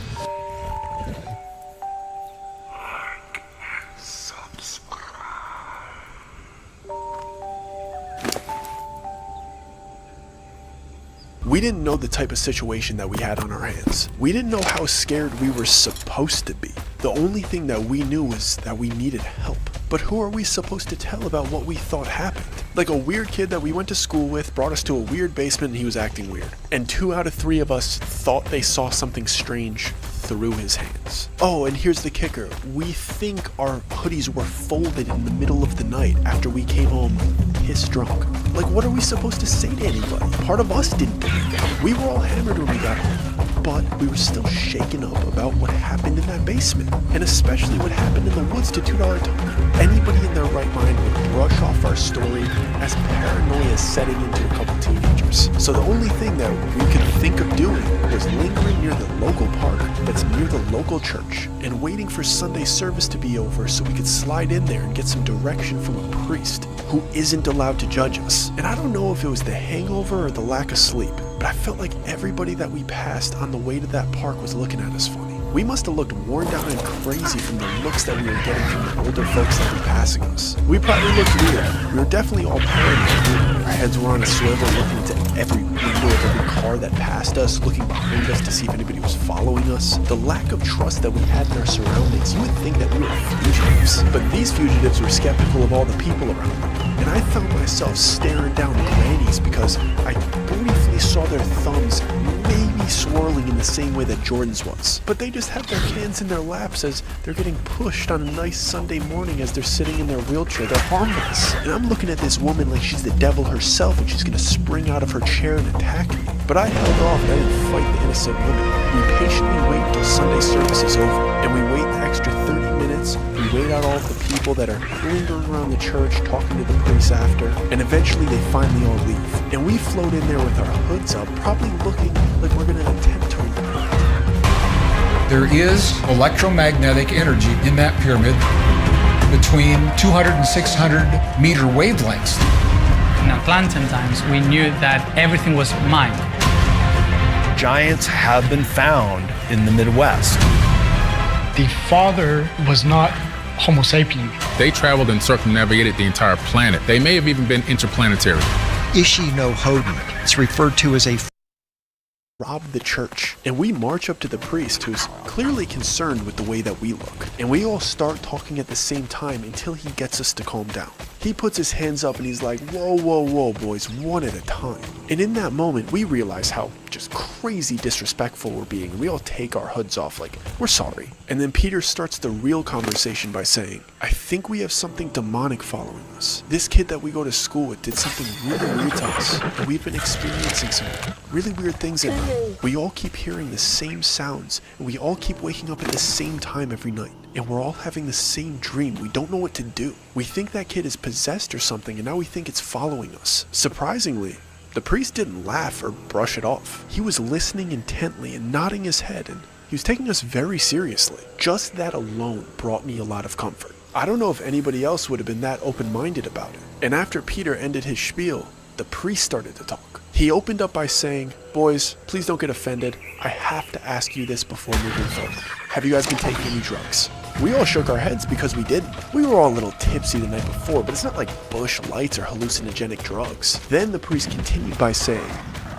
We didn't know the type of situation that we had on our hands. We didn't know how scared we were supposed to be. The only thing that we knew was that we needed help. But who are we supposed to tell about what we thought happened? Like a weird kid that we went to school with brought us to a weird basement and he was acting weird. And 2 out of 3 of us thought they saw something strange through his hands. Oh, and here's the kicker. We think our hoodies were folded in the middle of the night after we came home pissed drunk. Like, what are we supposed to say to anybody? Part of us didn't believe it. We were all hammered when we got home, but we were still shaken up about what happened in that basement, and especially what happened in the woods to $2 Tony. Anybody in their right mind would brush off our story as paranoia setting into a couple teenagers. So the only thing that we could think of doing was lingering near the local park that's near the local church and waiting for Sunday service to be over so we could slide in there and get some direction from a priest who isn't allowed to judge us. And I don't know if it was the hangover or the lack of sleep, but I felt like everybody that we passed on the way to that park was looking at us funny. We must have looked worn down and crazy from the looks that we were getting from the older folks that were passing us. We probably looked weird. We were definitely all paranoid. Our heads were on a swivel, looking into every window of every car that passed us, looking behind us to see if anybody was following us. The lack of trust that we had in our surroundings, you would think that we were fugitives. But these fugitives were skeptical of all the people around them. And I found myself staring down grannies because I briefly saw saw their thumbs maybe swirling in the same way that Jordan's was. But they just have their hands in their laps as they're getting pushed on a nice Sunday morning as they're sitting in their wheelchair. They're harmless. And I'm looking at this woman like she's the devil herself and she's gonna spring out of her chair and attack me. But I held off and I didn't fight the innocent woman. We patiently wait until Sunday service is over. And we wait the extra 30 minutes. We wait out all of the people that are lingering around the church talking to the priest after. And eventually they finally all leave. And we float in there with our hoods up, probably looking like we're gonna attempt to report.
There is electromagnetic energy in that pyramid between 200 and 600 meter wavelengths.
In Atlantean times, we knew that everything was mind.
Giants have been found in the Midwest.
The father was not Homo sapien.
They traveled and circumnavigated the entire planet. They may have even been interplanetary.
Ishi no Hoden. It's referred to as a
rob the church. And we march up to the priest, who's clearly concerned with the way that we look. And we all start talking at the same time until he gets us to calm down. He puts his hands up and he's like, whoa, whoa, whoa, boys, one at a time. And in that moment, we realize how just crazy disrespectful we're being. And we all take our hoods off like, we're sorry. And then Peter starts the real conversation by saying, I think we have something demonic following us. This kid that we go to school with did something really weird to us. And we've been experiencing some really weird things at night. We all keep hearing the same sounds. And we all keep waking up at the same time every night. And we're all having the same dream. We don't know what to do. We think that kid is possessed or something, and now we think it's following us. Surprisingly, the priest didn't laugh or brush it off. He was listening intently and nodding his head, and he was taking us very seriously. Just that alone brought me a lot of comfort. I don't know if anybody else would have been that open-minded about it. And after Peter ended his spiel, the priest started to talk. He opened up by saying, boys, please don't get offended. I have to ask you this before moving forward. Have you guys been taking any drugs? We all shook our heads because we didn't. We were all a little tipsy the night before, but it's not like Bush Lights or hallucinogenic drugs. Then the priest continued by saying,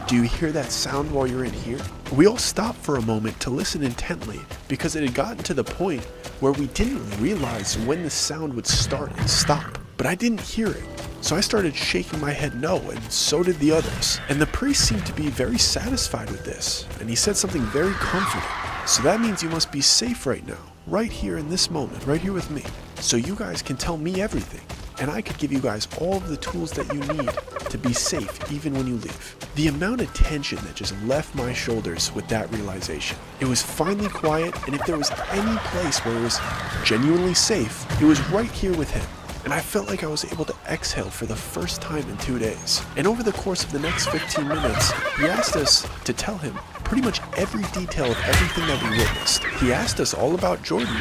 do you hear that sound while you're in here? We all stopped for a moment to listen intently because it had gotten to the point where we didn't realize when the sound would start and stop. But I didn't hear it. So I started shaking my head no, and so did the others. And the priest seemed to be very satisfied with this, and he said something very comforting. So that means you must be safe right now, right here in this moment, right here with me. So you guys can tell me everything, and I could give you guys all of the tools that you need to be safe even when you leave. The amount of tension that just left my shoulders with that realization. It was finally quiet, and if there was any place where it was genuinely safe, it was right here with him. And I felt like I was able to exhale for the first time in 2 days. And over the course of the next 15 minutes, he asked us to tell him pretty much every detail of everything that we witnessed. He asked us all about Jordan.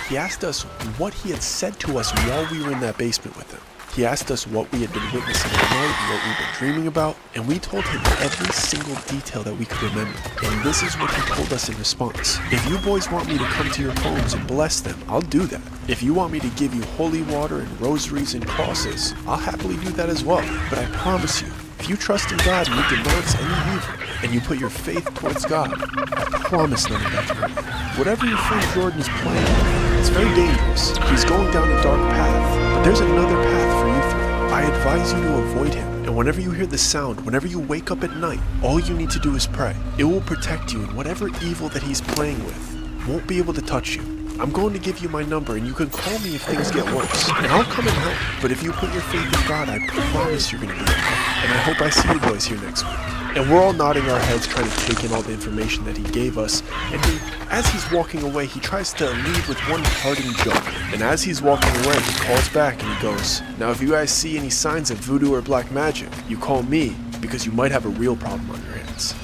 He asked us what he had said to us while we were in that basement with him. He asked us what we had been witnessing at night and what we'd been dreaming about, and we told him every single detail that we could remember. And this is what he told us in response. If you boys want me to come to your homes and bless them, I'll do that. If you want me to give you holy water and rosaries and crosses, I'll happily do that as well. But I promise you, if you trust in God and you denounce any evil, and you put your faith towards God, I promise none of that can hurt you. Whatever your friend Jordan is playing, it's very dangerous. He's going down a dark path, but there's another path for you through. I advise you to avoid him, and whenever you hear the sound, whenever you wake up at night, all you need to do is pray. It will protect you, and whatever evil that he's playing with won't be able to touch you. I'm going to give you my number, and you can call me if things get worse, and I'll come and help. But if you put your faith in God, I promise you're going to be okay. And I hope I see you boys here next week. And we're all nodding our heads trying to take in all the information that he gave us. And as he's walking away, he tries to leave with one parting joke. And as he's walking away, he calls back and he goes, now if you guys see any signs of voodoo or black magic, you call me because you might have a real problem on your hands.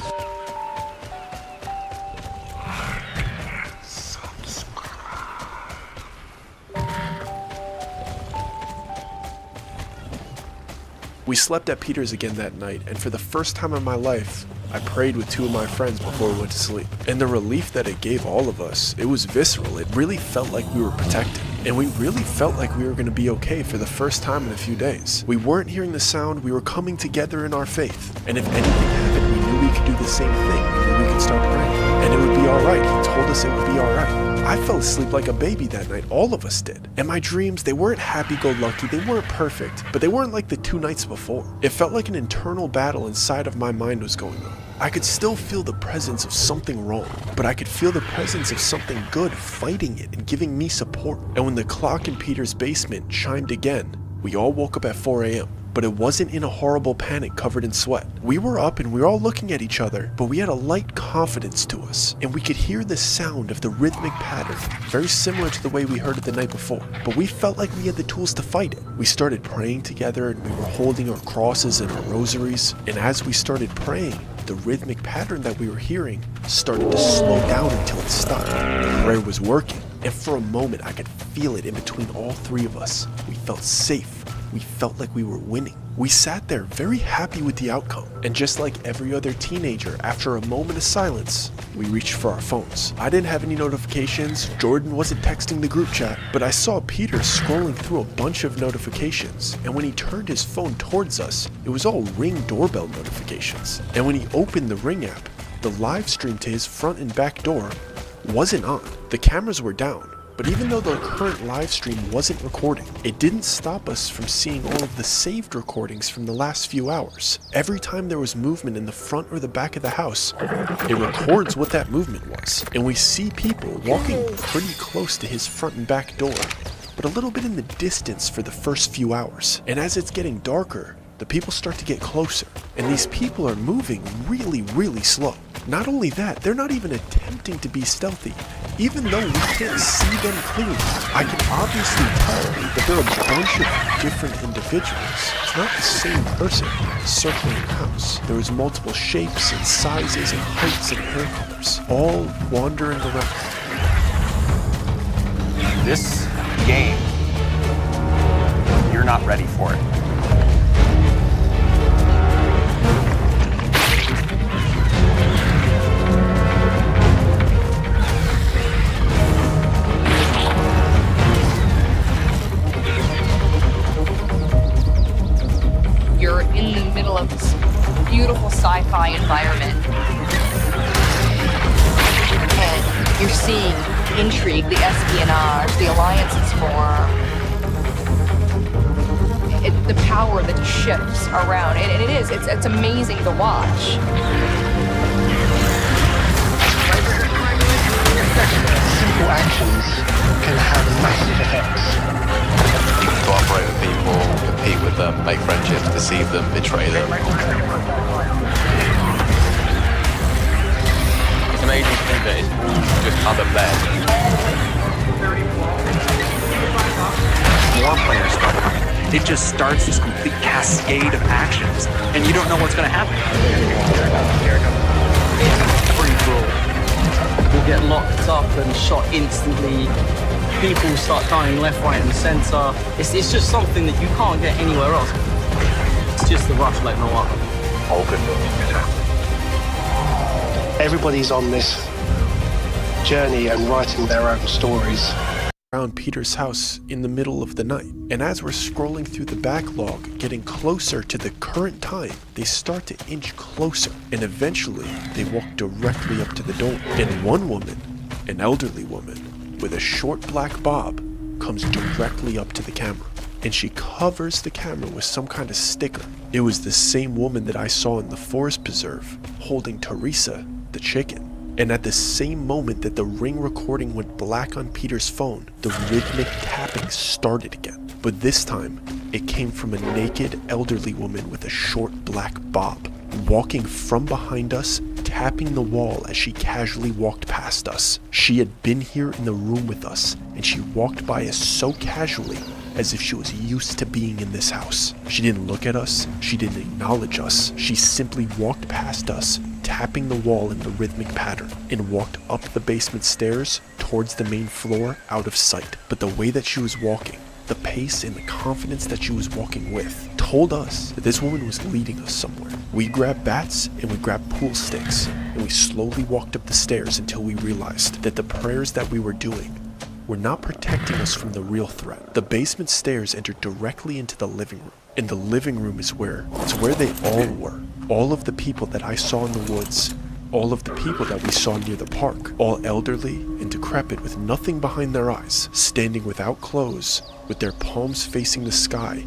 We slept at Peter's again that night, and for the first time in my life, I prayed with two of my friends before we went to sleep. And the relief that it gave all of us, it was visceral. It really felt like we were protected. And we really felt like we were going to be okay for the first time in a few days. We weren't hearing the sound, we were coming together in our faith. And if anything happened, we knew we could do the same thing. We knew we could start praying. And it would be alright. He told us it would be alright. I fell asleep like a baby that night, all of us did. And my dreams, they weren't happy-go-lucky, they weren't perfect, but they weren't like the 2 nights before. It felt like an internal battle inside of my mind was going on. I could still feel the presence of something wrong, but I could feel the presence of something good fighting it and giving me support. And when the clock in Peter's basement chimed again, we all woke up at 4 a.m. But it wasn't in a horrible panic covered in sweat. We were up and we were all looking at each other, but we had a light confidence to us, and we could hear the sound of the rhythmic pattern, very similar to the way we heard it the night before, but we felt like we had the tools to fight it. We started praying together and we were holding our crosses and our rosaries, and as we started praying, the rhythmic pattern that we were hearing started to slow down until it stopped. The prayer was working, and for a moment I could feel it in between all three of us. We felt safe. We felt like we were winning. We sat there very happy with the outcome, and just like every other teenager, after a moment of silence, we reached for our phones. I didn't have any notifications, Jordan wasn't texting the group chat, but I saw Peter scrolling through a bunch of notifications, and when he turned his phone towards us, it was all Ring doorbell notifications. And when he opened the Ring app, the live stream to his front and back door wasn't on. The cameras were down. But even though the current live stream wasn't recording, it didn't stop us from seeing all of the saved recordings from the last few hours. Every time there was movement in the front or the back of the house, it records what that movement was. And we see people walking pretty close to his front and back door, but a little bit in the distance for the first few hours. And as it's getting darker, the people start to get closer, and these people are moving really, really slow. Not only that, they're not even attempting to be stealthy. Even though we can't see them clearly, I can obviously tell that they're a bunch of different individuals. It's not the same person circling the house. There was multiple shapes and sizes and heights and hair colors, all wandering around.
This game, you're not ready for it.
You're in the middle of this beautiful sci-fi environment. And you're seeing intrigue, the espionage, the alliances form. The power that shifts around. And it's amazing to watch.
Simple actions can have massive effects.
Cooperate with people, compete with them, make friendships, deceive them, betray them. It's amazing to think that it's just other players.
More players start coming. It just starts this complete cascade of actions, and you don't know what's going to happen.
Pretty cool. You'll get locked up and shot instantly. People start dying left, right, and center. It's just something that you can't get anywhere else. It's just the rush like no other.
All good movies.
Everybody's on this journey and writing their own stories.
Around Peter's house in the middle of the night, and as we're scrolling through the backlog, getting closer to the current time, they start to inch closer, and eventually they walk directly up to the door. And one woman, an elderly woman, with a short black bob, comes directly up to the camera, and she covers the camera with some kind of sticker. It was the same woman that I saw in the forest preserve, holding Teresa, the chicken. And at the same moment that the Ring recording went black on Peter's phone, the rhythmic tapping started again. But this time, it came from a naked elderly woman with a short black bob, walking from behind us, tapping the wall as she casually walked past us. She had been here in the room with us, and she walked by us so casually, as if she was used to being in this house. She didn't look at us, she didn't acknowledge us, she simply walked past us, tapping the wall in the rhythmic pattern, and walked up the basement stairs towards the main floor out of sight. But the way that she was walking, the pace and the confidence that she was walking with, told us that this woman was leading us somewhere. We grabbed bats and we grabbed pool sticks, and we slowly walked up the stairs until we realized that the prayers that we were doing were not protecting us from the real threat. The basement stairs entered directly into the living room, and the living room is where they all were. All of the people that I saw in the woods, all of the people that we saw near the park, all elderly and decrepit with nothing behind their eyes, standing without clothes, with their palms facing the sky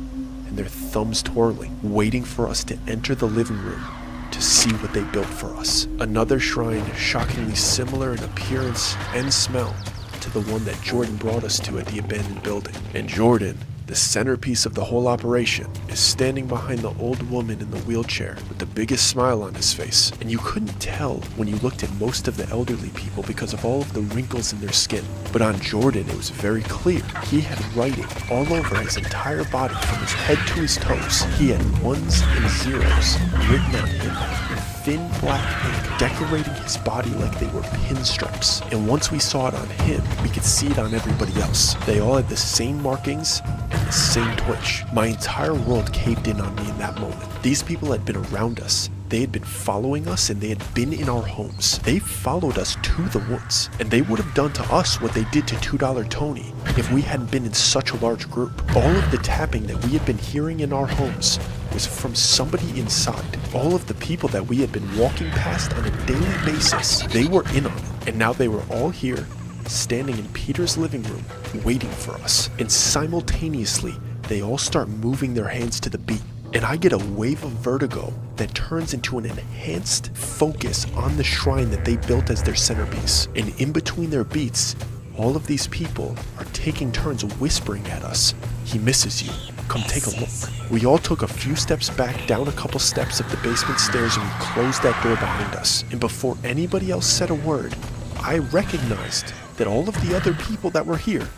and their thumbs twirling, waiting for us to enter the living room to to see what they built for us. Another shrine shockingly similar in appearance and smell to the one that Jordan brought us to at the abandoned building. And Jordan, the centerpiece of the whole operation, is standing behind the old woman in the wheelchair with the biggest smile on his face. And you couldn't tell when you looked at most of the elderly people because of all of the wrinkles in their skin. But on Jordan, it was very clear. He had writing all over his entire body from his head to his toes. He had ones and zeros written on him in thin black ink, decorating his body like they were pinstripes. And once we saw it on him, we could see it on everybody else. They all had the same markings and the same twitch. My entire world caved in on me in that moment. These people had been around us. They had been following us and they had been in our homes. They followed us to the woods, and they would have done to us what they did to $2 Tony if we hadn't been in such a large group. All of the tapping that we had been hearing in our homes was from somebody inside. All of the people that we had been walking past on a daily basis, they were in on it. And now they were all here, standing in Peter's living room, waiting for us. And simultaneously, they all start moving their hands to the beat. And I get a wave of vertigo that turns into an enhanced focus on the shrine that they built as their centerpiece. And in between their beats, all of these people are taking turns whispering at us, "He misses you. Come take a look." We all took a few steps back down a couple steps of the basement stairs and we closed that door behind us. And before anybody else said a word, I recognized that all of the other people that were here,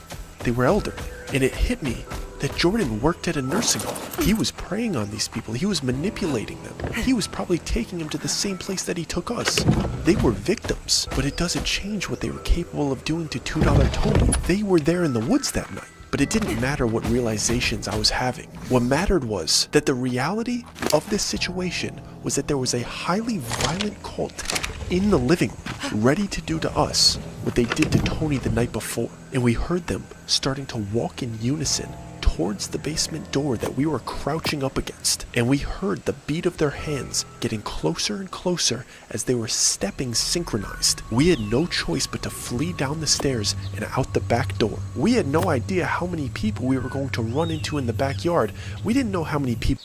they were elderly. And it hit me that Jordan worked at a nursing home. He was preying on these people. He was manipulating them. He was probably taking them to the same place that he took us. They were victims, but it doesn't change what they were capable of doing to $2 Tony. They were there in the woods that night. But it didn't matter what realizations I was having. What mattered was that the reality of this situation was that there was a highly violent cult in the living room, ready to do to us what they did to Tony the night before. And we heard them starting to walk in unison towards the basement door that we were crouching up against. And we heard the beat of their hands getting closer and closer as they were stepping synchronized. We had no choice but to flee down the stairs and out the back door. We had no idea how many people we were going to run into in the backyard. We didn't know how many people.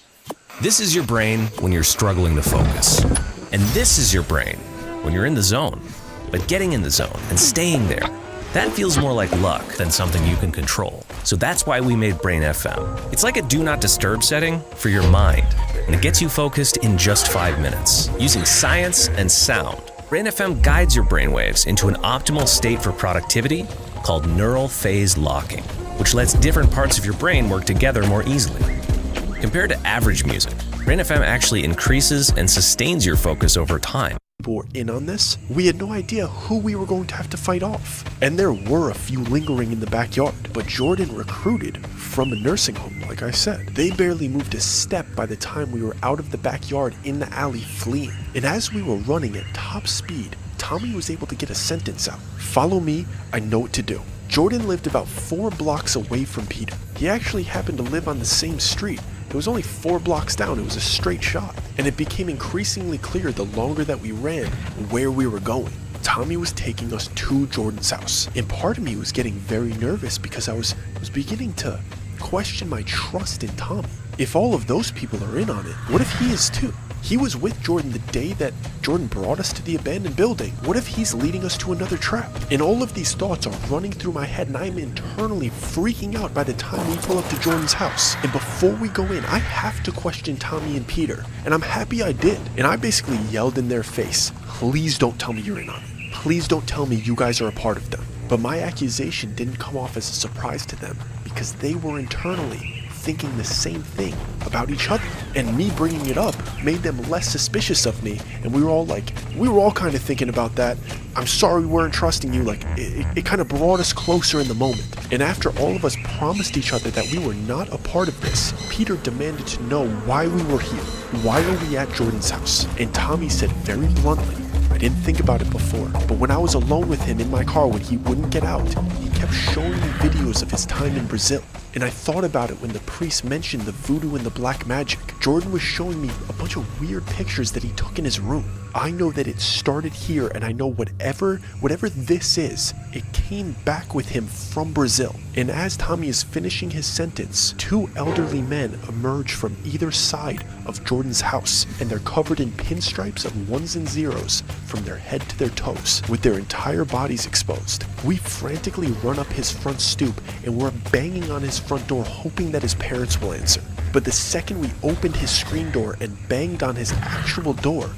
This is your brain when you're struggling to focus. And this is your brain when you're in the zone. But getting in the zone and staying there, that feels more like luck than something you can control. So that's why we made Brain FM. It's like a do not disturb setting for your mind, and it gets you focused in just 5 minutes. Using science and sound, Brain FM guides your brainwaves into an optimal state for productivity called neural phase locking, which lets different parts of your brain work together more easily. Compared to average music, Brain FM actually increases and sustains your focus over time.
People were in on this. We had no idea who we were going to have to fight off. And there were a few lingering in the backyard, but Jordan recruited from a nursing home, like I said. They barely moved a step by the time we were out of the backyard in the alley fleeing. And as we were running at top speed, Tommy was able to get a sentence out. "Follow me, I know what to do." Jordan lived about 4 blocks away from Peter. He actually happened to live on the same street. It was only 4 blocks down. It was a straight shot. And it became increasingly clear the longer that we ran where we were going. Tommy was taking us to Jordan's house. And part of me was getting very nervous because I was beginning to question my trust in Tommy. If all of those people are in on it, what if he is too? He was with Jordan the day that Jordan brought us to the abandoned building. What if he's leading us to another trap? And all of these thoughts are running through my head and I'm internally freaking out by the time we pull up to Jordan's house. And before we go in, I have to question Tommy and Peter. And I'm happy I did. And I basically yelled in their face, "Please don't tell me you're in on it. Please don't tell me you guys are a part of them." But my accusation didn't come off as a surprise to them because they were internally thinking the same thing about each other. And me bringing it up made them less suspicious of me. And we were all kind of thinking about that. "I'm sorry we weren't trusting you." Like, it kind of brought us closer in the moment. And after all of us promised each other that we were not a part of this, Peter demanded to know why we were here. Why are we at Jordan's house? And Tommy said very bluntly, "I didn't think about it before, but when I was alone with him in my car when he wouldn't get out, he kept showing me videos of his time in Brazil. And I thought about it when the priest mentioned the voodoo and the black magic. Jordan was showing me a bunch of weird pictures that he took in his room. I know that it started here, and I know whatever this is, it came back with him from Brazil. And as Tommy is finishing his sentence, two elderly men emerge from either side of Jordan's house, and they're covered in pinstripes of ones and zeros from their head to their toes, with their entire bodies exposed. We frantically run up his front stoop, and we're banging on his front door, hoping that his parents will answer. But the second we opened his screen door and banged on his actual door,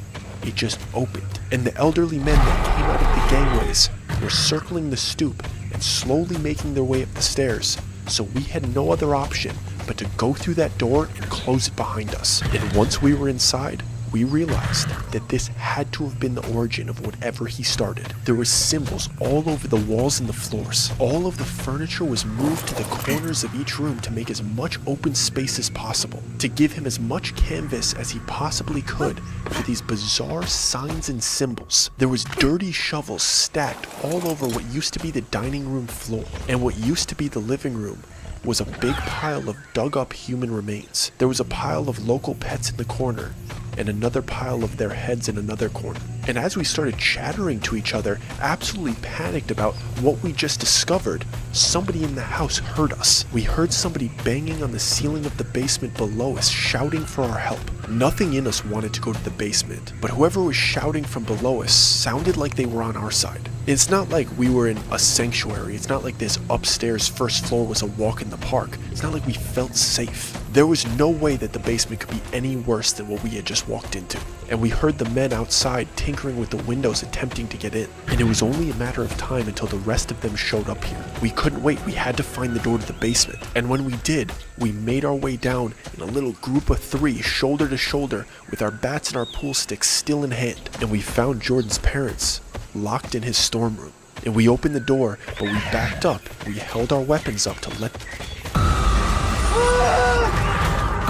it just opened, and the elderly men that came out of the gangways were circling the stoop and slowly making their way up the stairs. So we had no other option but to go through that door and close it behind us. And once we were inside, we realized that this had to have been the origin of whatever he started. There were symbols all over the walls and the floors. All of the furniture was moved to the corners of each room to make as much open space as possible, to give him as much canvas as he possibly could for these bizarre signs and symbols. There was dirty shovels stacked all over what used to be the dining room floor, and what used to be the living room was a big pile of dug up human remains. There was a pile of local pets in the corner, and another pile of their heads in another corner. And as we started chattering to each other, absolutely panicked about what we just discovered, somebody in the house heard us. We heard somebody banging on the ceiling of the basement below us, shouting for our help. Nothing in us wanted to go to the basement, but whoever was shouting from below us sounded like they were on our side. It's not like we were in a sanctuary. It's not like this upstairs first floor was a walk in the park. It's not like we felt safe. There was no way that the basement could be any worse than what we had just walked into. And we heard the men outside tinkering with the windows attempting to get in. And it was only a matter of time until the rest of them showed up here. We couldn't wait. We had to find the door to the basement. And when we did, we made our way down in a little group of three, shoulder to shoulder, with our bats and our pool sticks still in hand. And we found Jordan's parents locked in his storm room. And we opened the door, but we backed up. We held our weapons up to let...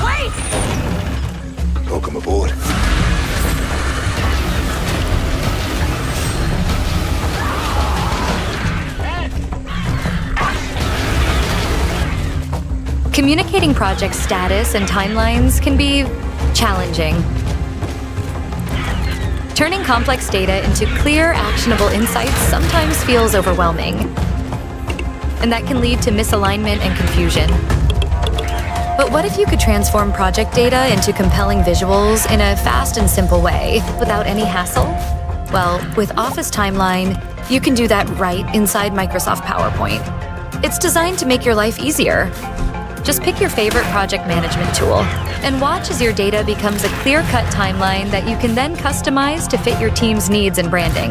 Wait!
Welcome aboard.
Communicating project status and timelines can be challenging. Turning complex data into clear, actionable insights sometimes feels overwhelming, and that can lead to misalignment and confusion. But what if you could transform project data into compelling visuals in a fast and simple way, without any hassle? Well, with Office Timeline, you can do that right inside Microsoft PowerPoint. It's designed to make your life easier. Just pick your favorite project management tool and watch as your data becomes a clear-cut timeline that you can then customize to fit your team's needs and branding.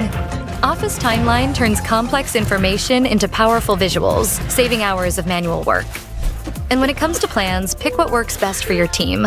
Office Timeline turns complex information into powerful visuals, saving hours of manual work. And when it comes to plans, pick what works best for your team.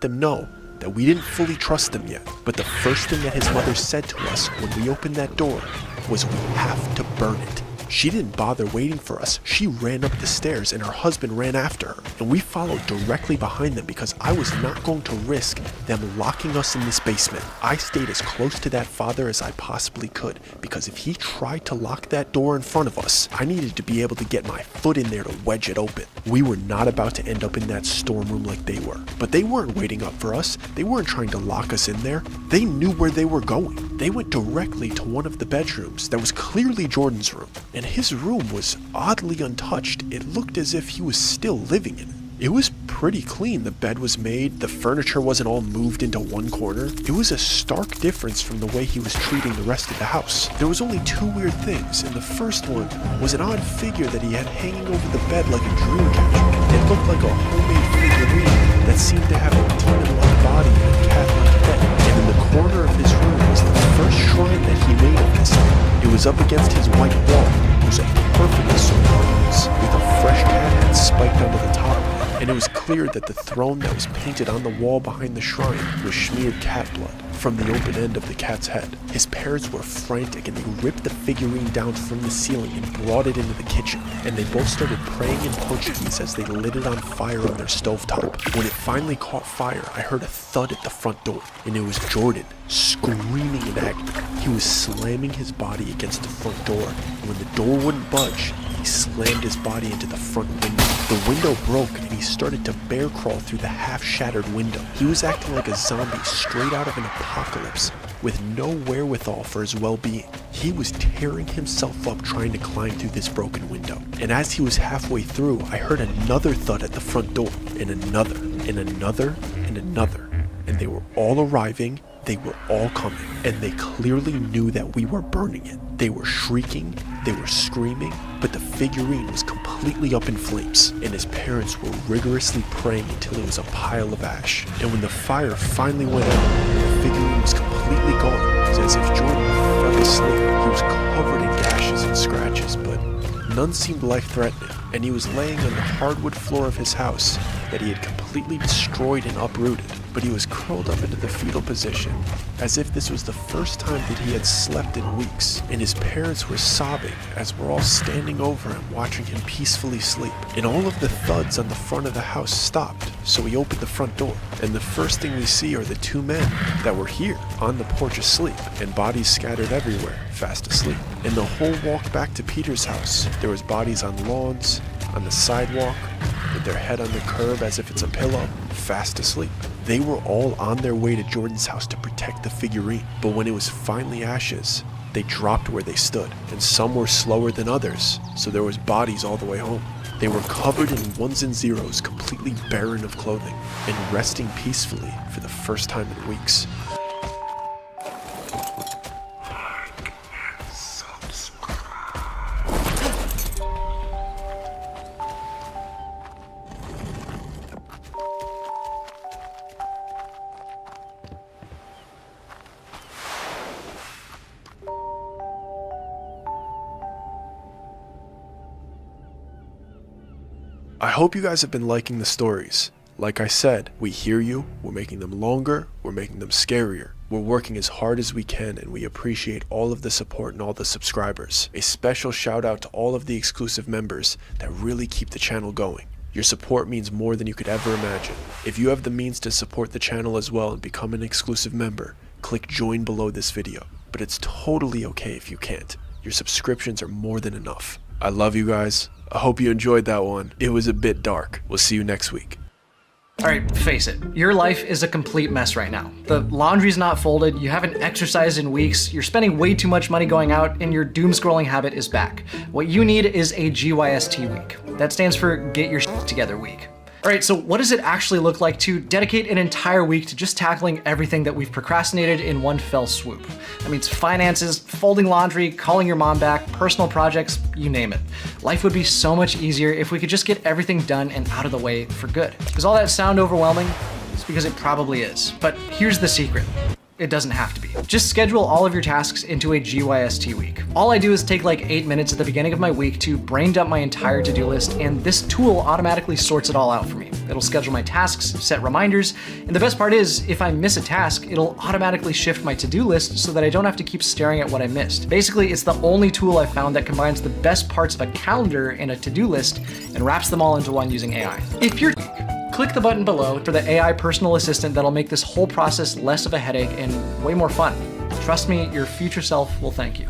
Them know that we didn't fully trust them yet, but the first thing that his mother said to us when we opened that door was, "We have to burn it." She didn't bother waiting for us. She ran up the stairs and her husband ran after her. And we followed directly behind them because I was not going to risk them locking us in this basement. I stayed as close to that father as I possibly could because if he tried to lock that door in front of us, I needed to be able to get my foot in there to wedge it open. We were not about to end up in that storm room like they were. But they weren't waiting up for us. They weren't trying to lock us in there. They knew where they were going. They went directly to one of the bedrooms that was clearly Jordan's room. And his room was oddly untouched. It looked as if he was still living in it. It was pretty clean. The bed was made, the furniture wasn't all moved into one corner. It was a stark difference from the way he was treating the rest of the house. There was only two weird things, and the first one was an odd figure that he had hanging over the bed like a dream catcher. It looked like a homemade figurine that seemed to have a demon-like body and a cat-like head. And in the corner of his room was the first shrine that he made of this. It was up against his white wall. It was a perfect assortment with a fresh cat head spiked onto the top. And it was clear that the throne that was painted on the wall behind the shrine was smeared cat blood from the open end of the cat's head. His parents were frantic and they ripped the figurine down from the ceiling and brought it into the kitchen. And they both started praying in Portuguese as they lit it on fire on their stovetop. When it finally caught fire, I heard a thud at the front door, and it was Jordan, screaming in agony. He was slamming his body against the front door, and when the door wouldn't budge, he slammed his body into the front window. The window broke and he he started to bear crawl through the half-shattered window. He was acting like a zombie straight out of an apocalypse, with no wherewithal for his well-being. He was tearing himself up trying to climb through this broken window. And as he was halfway through, I heard another thud at the front door, and another, and another, and another. And they were all arriving, they were all coming, and they clearly knew that we were burning it. They were shrieking, they were screaming, but the figurine was completely up in flames, and his parents were rigorously praying until it was a pile of ash. And when the fire finally went out, the figurine was completely gone. It was as if Jordan fell asleep. He was covered in gashes and scratches, but none seemed life-threatening, and he was laying on the hardwood floor of his house that he had completely destroyed and uprooted. But he was curled up into the fetal position, as if this was the first time that he had slept in weeks, and his parents were sobbing as we're all standing over him watching him peacefully sleep. And all of the thuds on the front of the house stopped, so we opened the front door, and the first thing we see are the two men that were here on the porch asleep, and bodies scattered everywhere, fast asleep. And the whole walk back to Peter's house, there was bodies on lawns, on the sidewalk, with their head on the curb as if it's a pillow, fast asleep. They were all on their way to Jordan's house to protect the figurine, but when it was finally ashes, they dropped where they stood, and some were slower than others, so there was bodies all the way home. They were covered in ones and zeros, completely barren of clothing, and resting peacefully for the first time in weeks. I hope you guys have been liking the stories. Like I said, we hear you, we're making them longer, we're making them scarier. We're working as hard as we can, and we appreciate all of the support and all the subscribers. A special shout out to all of the exclusive members that really keep the channel going. Your support means more than you could ever imagine. If you have the means to support the channel as well and become an exclusive member, click join below this video. But it's totally okay if you can't. Your subscriptions are more than enough. I love you guys. I hope you enjoyed that one. It was a bit dark. We'll see you next week.
Alright, face it. Your life is a complete mess right now. The laundry's not folded, you haven't exercised in weeks, you're spending way too much money going out, and your doom scrolling habit is back. What you need is a GYST week. That stands for Get Your Shit Together Week. Alright, so what does it actually look like to dedicate an entire week to just tackling everything that we've procrastinated in one fell swoop? That means finances, folding laundry, calling your mom back, personal projects, you name it. Life would be so much easier if we could just get everything done and out of the way for good. Does all that sound overwhelming? It's because it probably is. But here's the secret. It doesn't have to be. Just schedule all of your tasks into a GYST week. All I do is take like 8 minutes at the beginning of my week to brain dump my entire to-do list, and this tool automatically sorts it all out for me. It'll schedule my tasks, set reminders, and the best part is, if I miss a task, it'll automatically shift my to-do list so that I don't have to keep staring at what I missed. Basically, it's the only tool I've found that combines the best parts of a calendar and a to-do list and wraps them all into one using AI. If you're click the button below for the AI personal assistant that'll make this whole process less of a headache and way more fun. Trust me, your future self will thank you.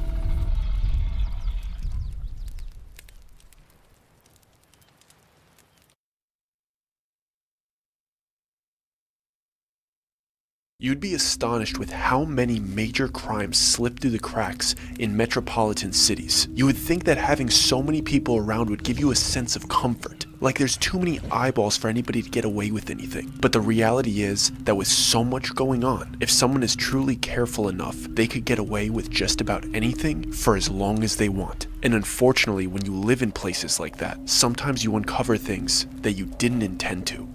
You'd be astonished with how many major crimes slip through the cracks in metropolitan cities. You would think that having so many people around would give you a sense of comfort, like there's too many eyeballs for anybody to get away with anything. But the reality is that with so much going on, if someone is truly careful enough, they could get away with just about anything for as long as they want. And unfortunately, when you live in places like that, sometimes you uncover things that you didn't intend to.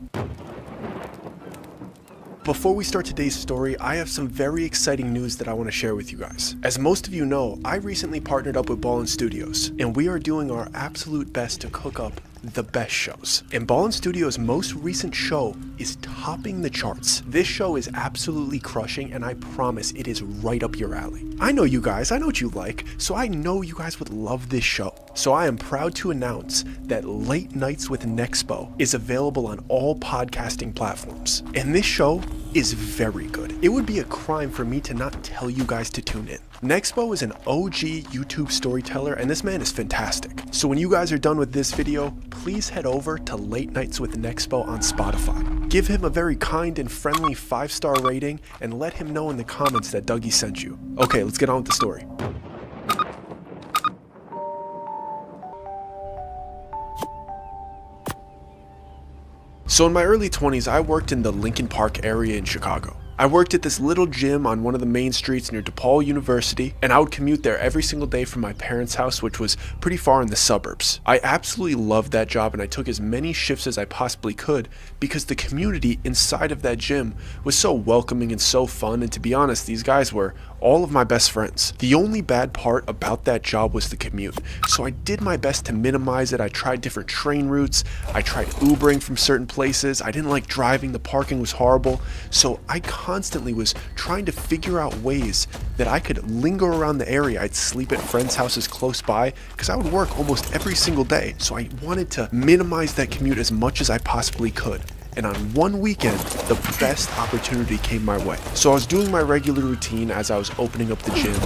Before we start today's story, I have some very exciting news that I want to share with you guys. As most of you know, I recently partnered up with Ballin Studios, and we are doing our absolute best to cook up the best shows. And Ballin Studios' most recent show is topping the charts. This show is absolutely crushing, and I promise it is right up your alley. I know you guys, I know what you like, so I know you guys would love this show. So I am proud to announce that Late Nights with Nexpo is available on all podcasting platforms. And this show is very good. It would be a crime for me to not tell you guys to tune in. Nexpo is an OG YouTube storyteller, and this man is fantastic. So when you guys are done with this video, please head over to Late Nights with Nexpo on Spotify. Give him a very kind and friendly 5-star rating, and let him know in the comments that Dougie sent you. Okay, let's get on with the story. So in my early 20s, I worked in the Lincoln Park area in Chicago. I worked at this little gym on one of the main streets near DePaul University, and I would commute there every single day from my parents' house, which was pretty far in the suburbs. I absolutely loved that job, and I took as many shifts as I possibly could because the community inside of that gym was so welcoming and so fun, and to be honest, these guys were all of my best friends. The only bad part about that job was the commute, so I did my best to minimize it. I tried different train routes, I tried Ubering from certain places, I didn't like driving, the parking was horrible, so I constantly was trying to figure out ways that I could linger around the area. I'd sleep at friends' houses close by because I would work almost every single day, so I wanted to minimize that commute as much as I possibly could. And on one weekend, the best opportunity came my way. So I was doing my regular routine as I was opening up the gym,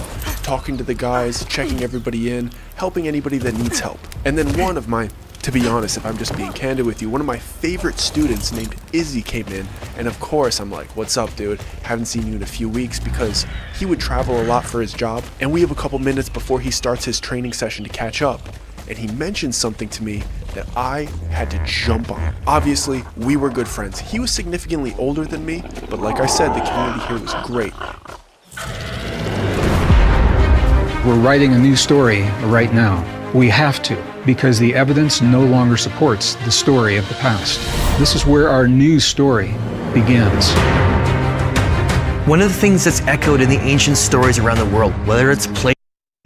talking to the guys, checking everybody in, helping anybody that needs help. And then one of my, to be honest, if I'm just being candid with you, one of my favorite students named Izzy came in, and of course I'm like, what's up, dude? Haven't seen you in a few weeks, because he would travel a lot for his job, and we have a couple minutes before he starts his training session to catch up. And he mentioned something to me that I had to jump on. Obviously, we were good friends. He was significantly older than me, but like I said, the community here was great.
We're writing a new story right now. We have to, because the evidence no longer supports the story of the past. This is where our new story begins.
One of the things that's echoed in the ancient stories around the world, whether it's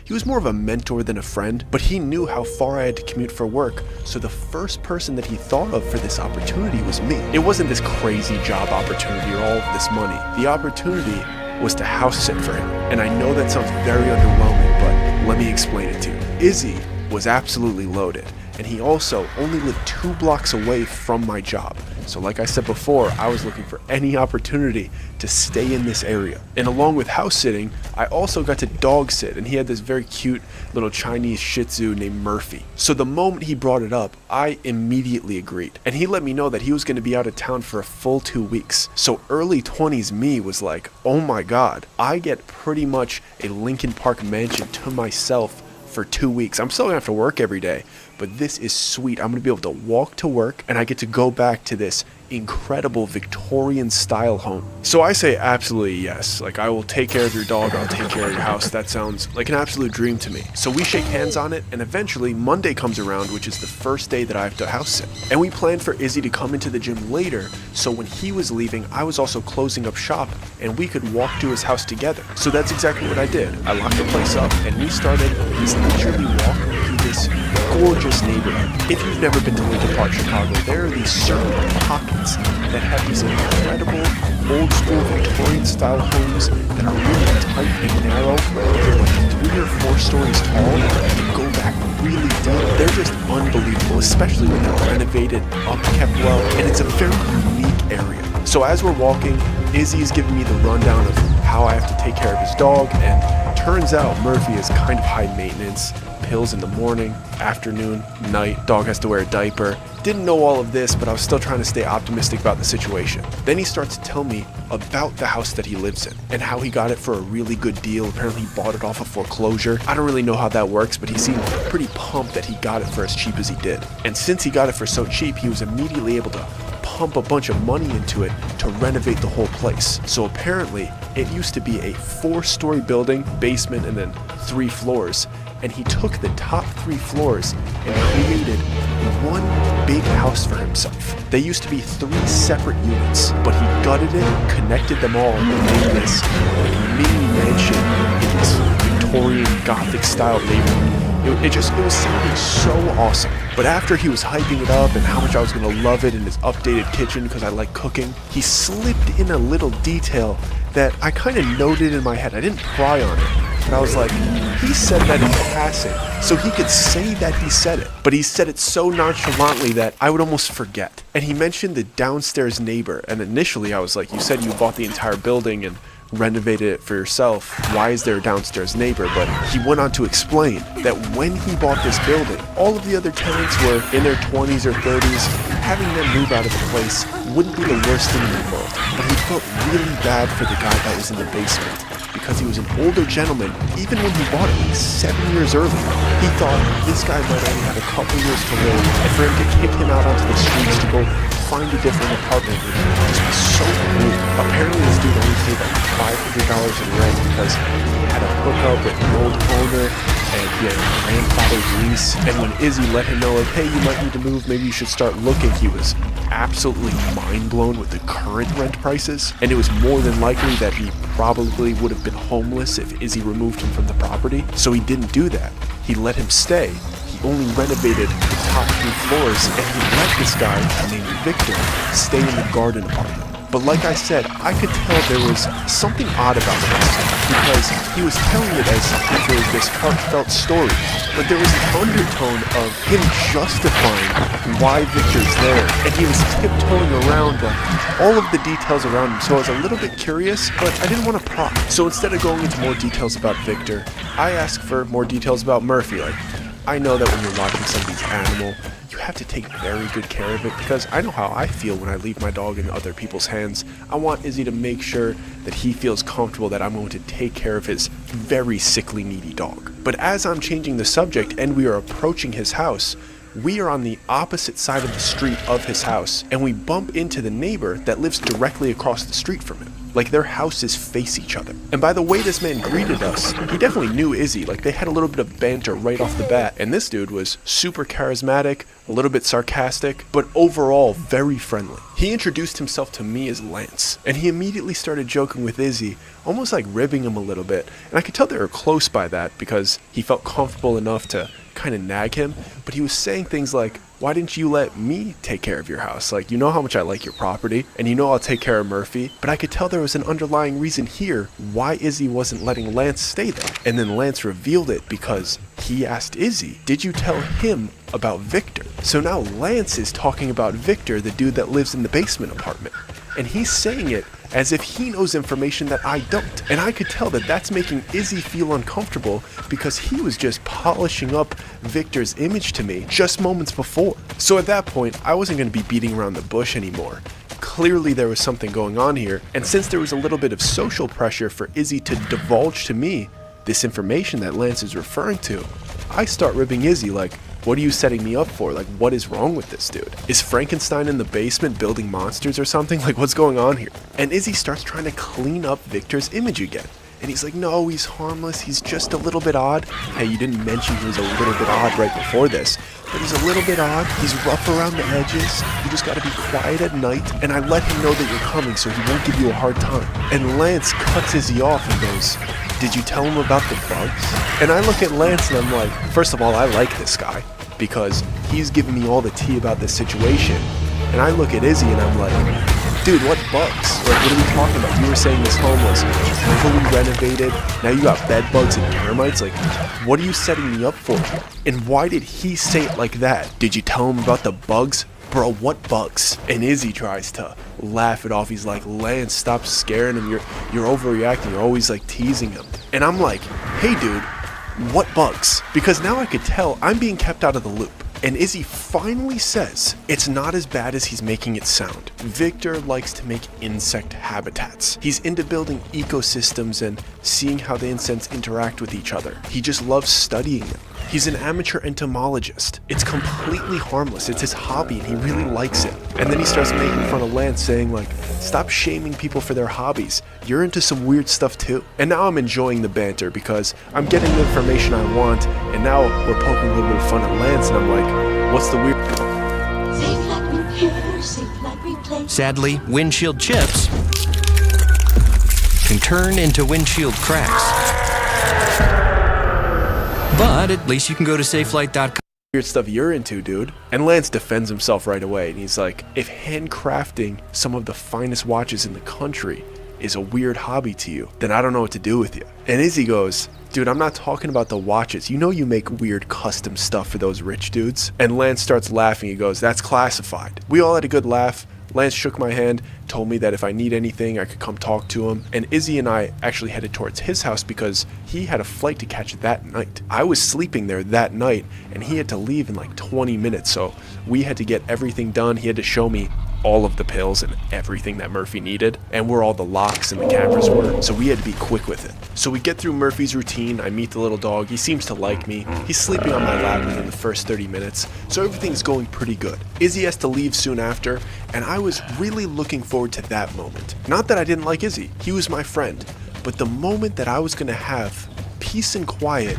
He was more of a mentor than a friend, but he knew how far I had to commute for work, so the first person that he thought of for this opportunity was me. It wasn't this crazy job opportunity or all of this money. The opportunity was to house sit for him. And I know that sounds very underwhelming, but let me explain it to you. Izzy was absolutely loaded, and he also only lived 2 blocks away from my job. So like I said before, I was looking for any opportunity to stay in this area. And along with house sitting, I also got to dog sit, and he had this very cute little Chinese Shih Tzu named Murphy. So the moment he brought it up, I immediately agreed. And he let me know that he was going to be out of town for a full 2 weeks. So early 20s me was like, oh my God, I get pretty much a Lincoln Park mansion to myself for 2 weeks. I'm still gonna have to work every day, but this is sweet. I'm gonna be able to walk to work, and I get to go back to this incredible Victorian style home. So I say absolutely yes. Like, I will take care of your dog, I'll take care of your house. That sounds like an absolute dream to me. So we shake hands on it, and eventually Monday comes around, which is the first day that I have to house sit. And we planned for Izzy to come into the gym later, so when he was leaving, I was also closing up shop, and we could walk to his house together. So that's exactly what I did. I locked the place up, and we started this leisurely walk through this gorgeous neighborhood. If you've never been to Lincoln Park, Chicago, there are these certain pockets that have these incredible old school Victorian style homes that are really tight and narrow. They're like 3 or 4 stories tall. They go back really deep. They're just unbelievable, especially when they're renovated, upkept well, and it's a very unique area. So as we're walking, Izzy's giving me the rundown of how I have to take care of his dog, and turns out Murphy is kind of high maintenance. Pills in the morning, afternoon, night, dog has to wear a diaper. Didn't know all of this, but I was still trying to stay optimistic about the situation. Then he starts to tell me about the house that he lives in and how he got it for a really good deal. Apparently he bought it off of foreclosure. I don't really know how that works, but he seemed pretty pumped that he got it for as cheap as he did. And since he got it for so cheap, he was immediately able to pump a bunch of money into it to renovate the whole place. So apparently it used to be a 4-story building, basement, and then 3 floors. And he took the top 3 floors and created one big house for himself. They used to be 3 separate units, but he gutted it, connected them all, and made this like mini mansion in this Victorian Gothic style neighborhood. It was sounding so awesome. But after he was hyping it up and how much I was gonna love it in his updated kitchen because I like cooking, he slipped in a little detail that I kind of noted in my head. I didn't pry on it, but I was like, he said that in passing, so he could say that he said it. But he said it so nonchalantly that I would almost forget. And he mentioned the downstairs neighbor, and initially I was like, you said you bought the entire building and renovated it for yourself. Why is there a downstairs neighbor? But he went on to explain that when he bought this building, all of the other tenants were in their 20s or 30s. Having them move out of the place wouldn't be the worst thing in the world. But he felt really bad for the guy that was in the basement, because he was an older gentleman. Even when he bought it, like 7 years earlier, he thought this guy might only have a couple years to live, and for him to kick him out onto the streets to go find a different apartment would just be so rude. Apparently this dude only paid like $500 in rent because he had a hookup with the old owner and he had a grandfather's lease. And when Izzy let him know, like, hey, you might need to move, maybe you should start looking, he was absolutely mind blown with the current rent prices. And it was more than likely that he probably would have been homeless if Izzy removed him from the property. So he didn't do that. He let him stay. Only renovated the top 3 floors, and he let this guy named Victor stay in the garden apartment. But like I said, I could tell there was something odd about this, because he was telling it as if it was this heartfelt story, but there was an undertone of him justifying why Victor's there, and he was tiptoeing around all of the details around him. So I was a little bit curious, but I didn't want to pry. So instead of going into more details about Victor, I asked for more details about Murphy. Like, I know that when you're watching somebody's animal, you have to take very good care of it, because I know how I feel when I leave my dog in other people's hands. I want Izzy to make sure that he feels comfortable that I'm going to take care of his very sickly, needy dog. But as I'm changing the subject and we are approaching his house, we are on the opposite side of the street of his house, and we bump into the neighbor that lives directly across the street from him. Like, their houses face each other. And by the way this man greeted us, he definitely knew Izzy. Like, they had a little bit of banter right off the bat. And this dude was super charismatic, a little bit sarcastic, but overall very friendly. He introduced himself to me as Lance, and he immediately started joking with Izzy, almost like ribbing him a little bit. And I could tell they were close by that, because he felt comfortable enough to kind of nag him. But he was saying things like, why didn't you let me take care of your house? Like, you know how much I like your property, and you know I'll take care of Murphy. But I could tell there was an underlying reason here why Izzy wasn't letting Lance stay there. And then Lance revealed it because he asked Izzy, did you tell him about Victor? So now Lance is talking about Victor, the dude that lives in the basement apartment. And he's saying it as if he knows information that I don't. And I could tell that that's making Izzy feel uncomfortable, because he was just polishing up Victor's image to me just moments before. So at that point, I wasn't going to be beating around the bush anymore. Clearly there was something going on here, and since there was a little bit of social pressure for Izzy to divulge to me this information that Lance is referring to, I start ribbing Izzy like, what are you setting me up for? Like, what is wrong with this dude? Is Frankenstein in the basement building monsters or something? Like, what's going on here? And Izzy starts trying to clean up Victor's image again. And he's like, no, he's harmless. He's just a little bit odd. Hey, you didn't mention he was a little bit odd right before this, but he's a little bit odd. He's rough around the edges. You just gotta be quiet at night. And I let him know that you're coming so he won't give you a hard time. And Lance cuts Izzy off and goes, did you tell him about the bugs? And I look at Lance and I'm like, first of all, I like this guy because he's giving me all the tea about this situation. And I look at Izzy and I'm like, dude, what bugs? Like, what are we talking about? You were saying this home was fully renovated. Now you got bed bugs and termites. Like, what are you setting me up for? And why did he say it like that? Did you tell him about the bugs? Bro, what bugs? And Izzy tries to laugh it off. He's like, Lance, stop scaring him. You're overreacting. You're always like teasing him. And I'm like, hey dude, what bugs? Because now I could tell I'm being kept out of the loop. And Izzy finally says it's not as bad as he's making it sound. Victor likes to make insect habitats. He's into building ecosystems and seeing how the insects interact with each other. He just loves studying them. He's an amateur entomologist. It's completely harmless. It's his hobby and he really likes it. And then he starts making fun of Lance, saying like, stop shaming people for their hobbies. You're into some weird stuff too. And now I'm enjoying the banter because I'm getting the information I want, and now we're poking a little bit of fun at Lance, and I'm like, what's the weird...
Sadly, windshield chips can turn into windshield cracks. But at least you can go to safelight.com.
Weird stuff you're into, dude. And Lance defends himself right away, and he's like, if handcrafting some of the finest watches in the country is a weird hobby to you, then I don't know what to do with you. And Izzy goes, dude, I'm not talking about the watches. You know you make weird custom stuff for those rich dudes. And Lance starts laughing. He goes, that's classified. We all had a good laugh. Lance shook my hand, told me that if I need anything, I could come talk to him. And Izzy and I actually headed towards his house because he had a flight to catch that night. I was sleeping there that night, and he had to leave in like 20 minutes. So we had to get everything done. He had to show me all of the pills and everything that Murphy needed, and where all the locks and the cameras were, so we had to be quick with it. So we get through Murphy's routine. I meet the little dog. He seems to like me. He's sleeping on my lap within the first 30 minutes, so everything's going pretty good. Izzy has to leave soon after, and I was really looking forward to that moment. Not that I didn't like Izzy, he was my friend, but the moment that I was gonna have peace and quiet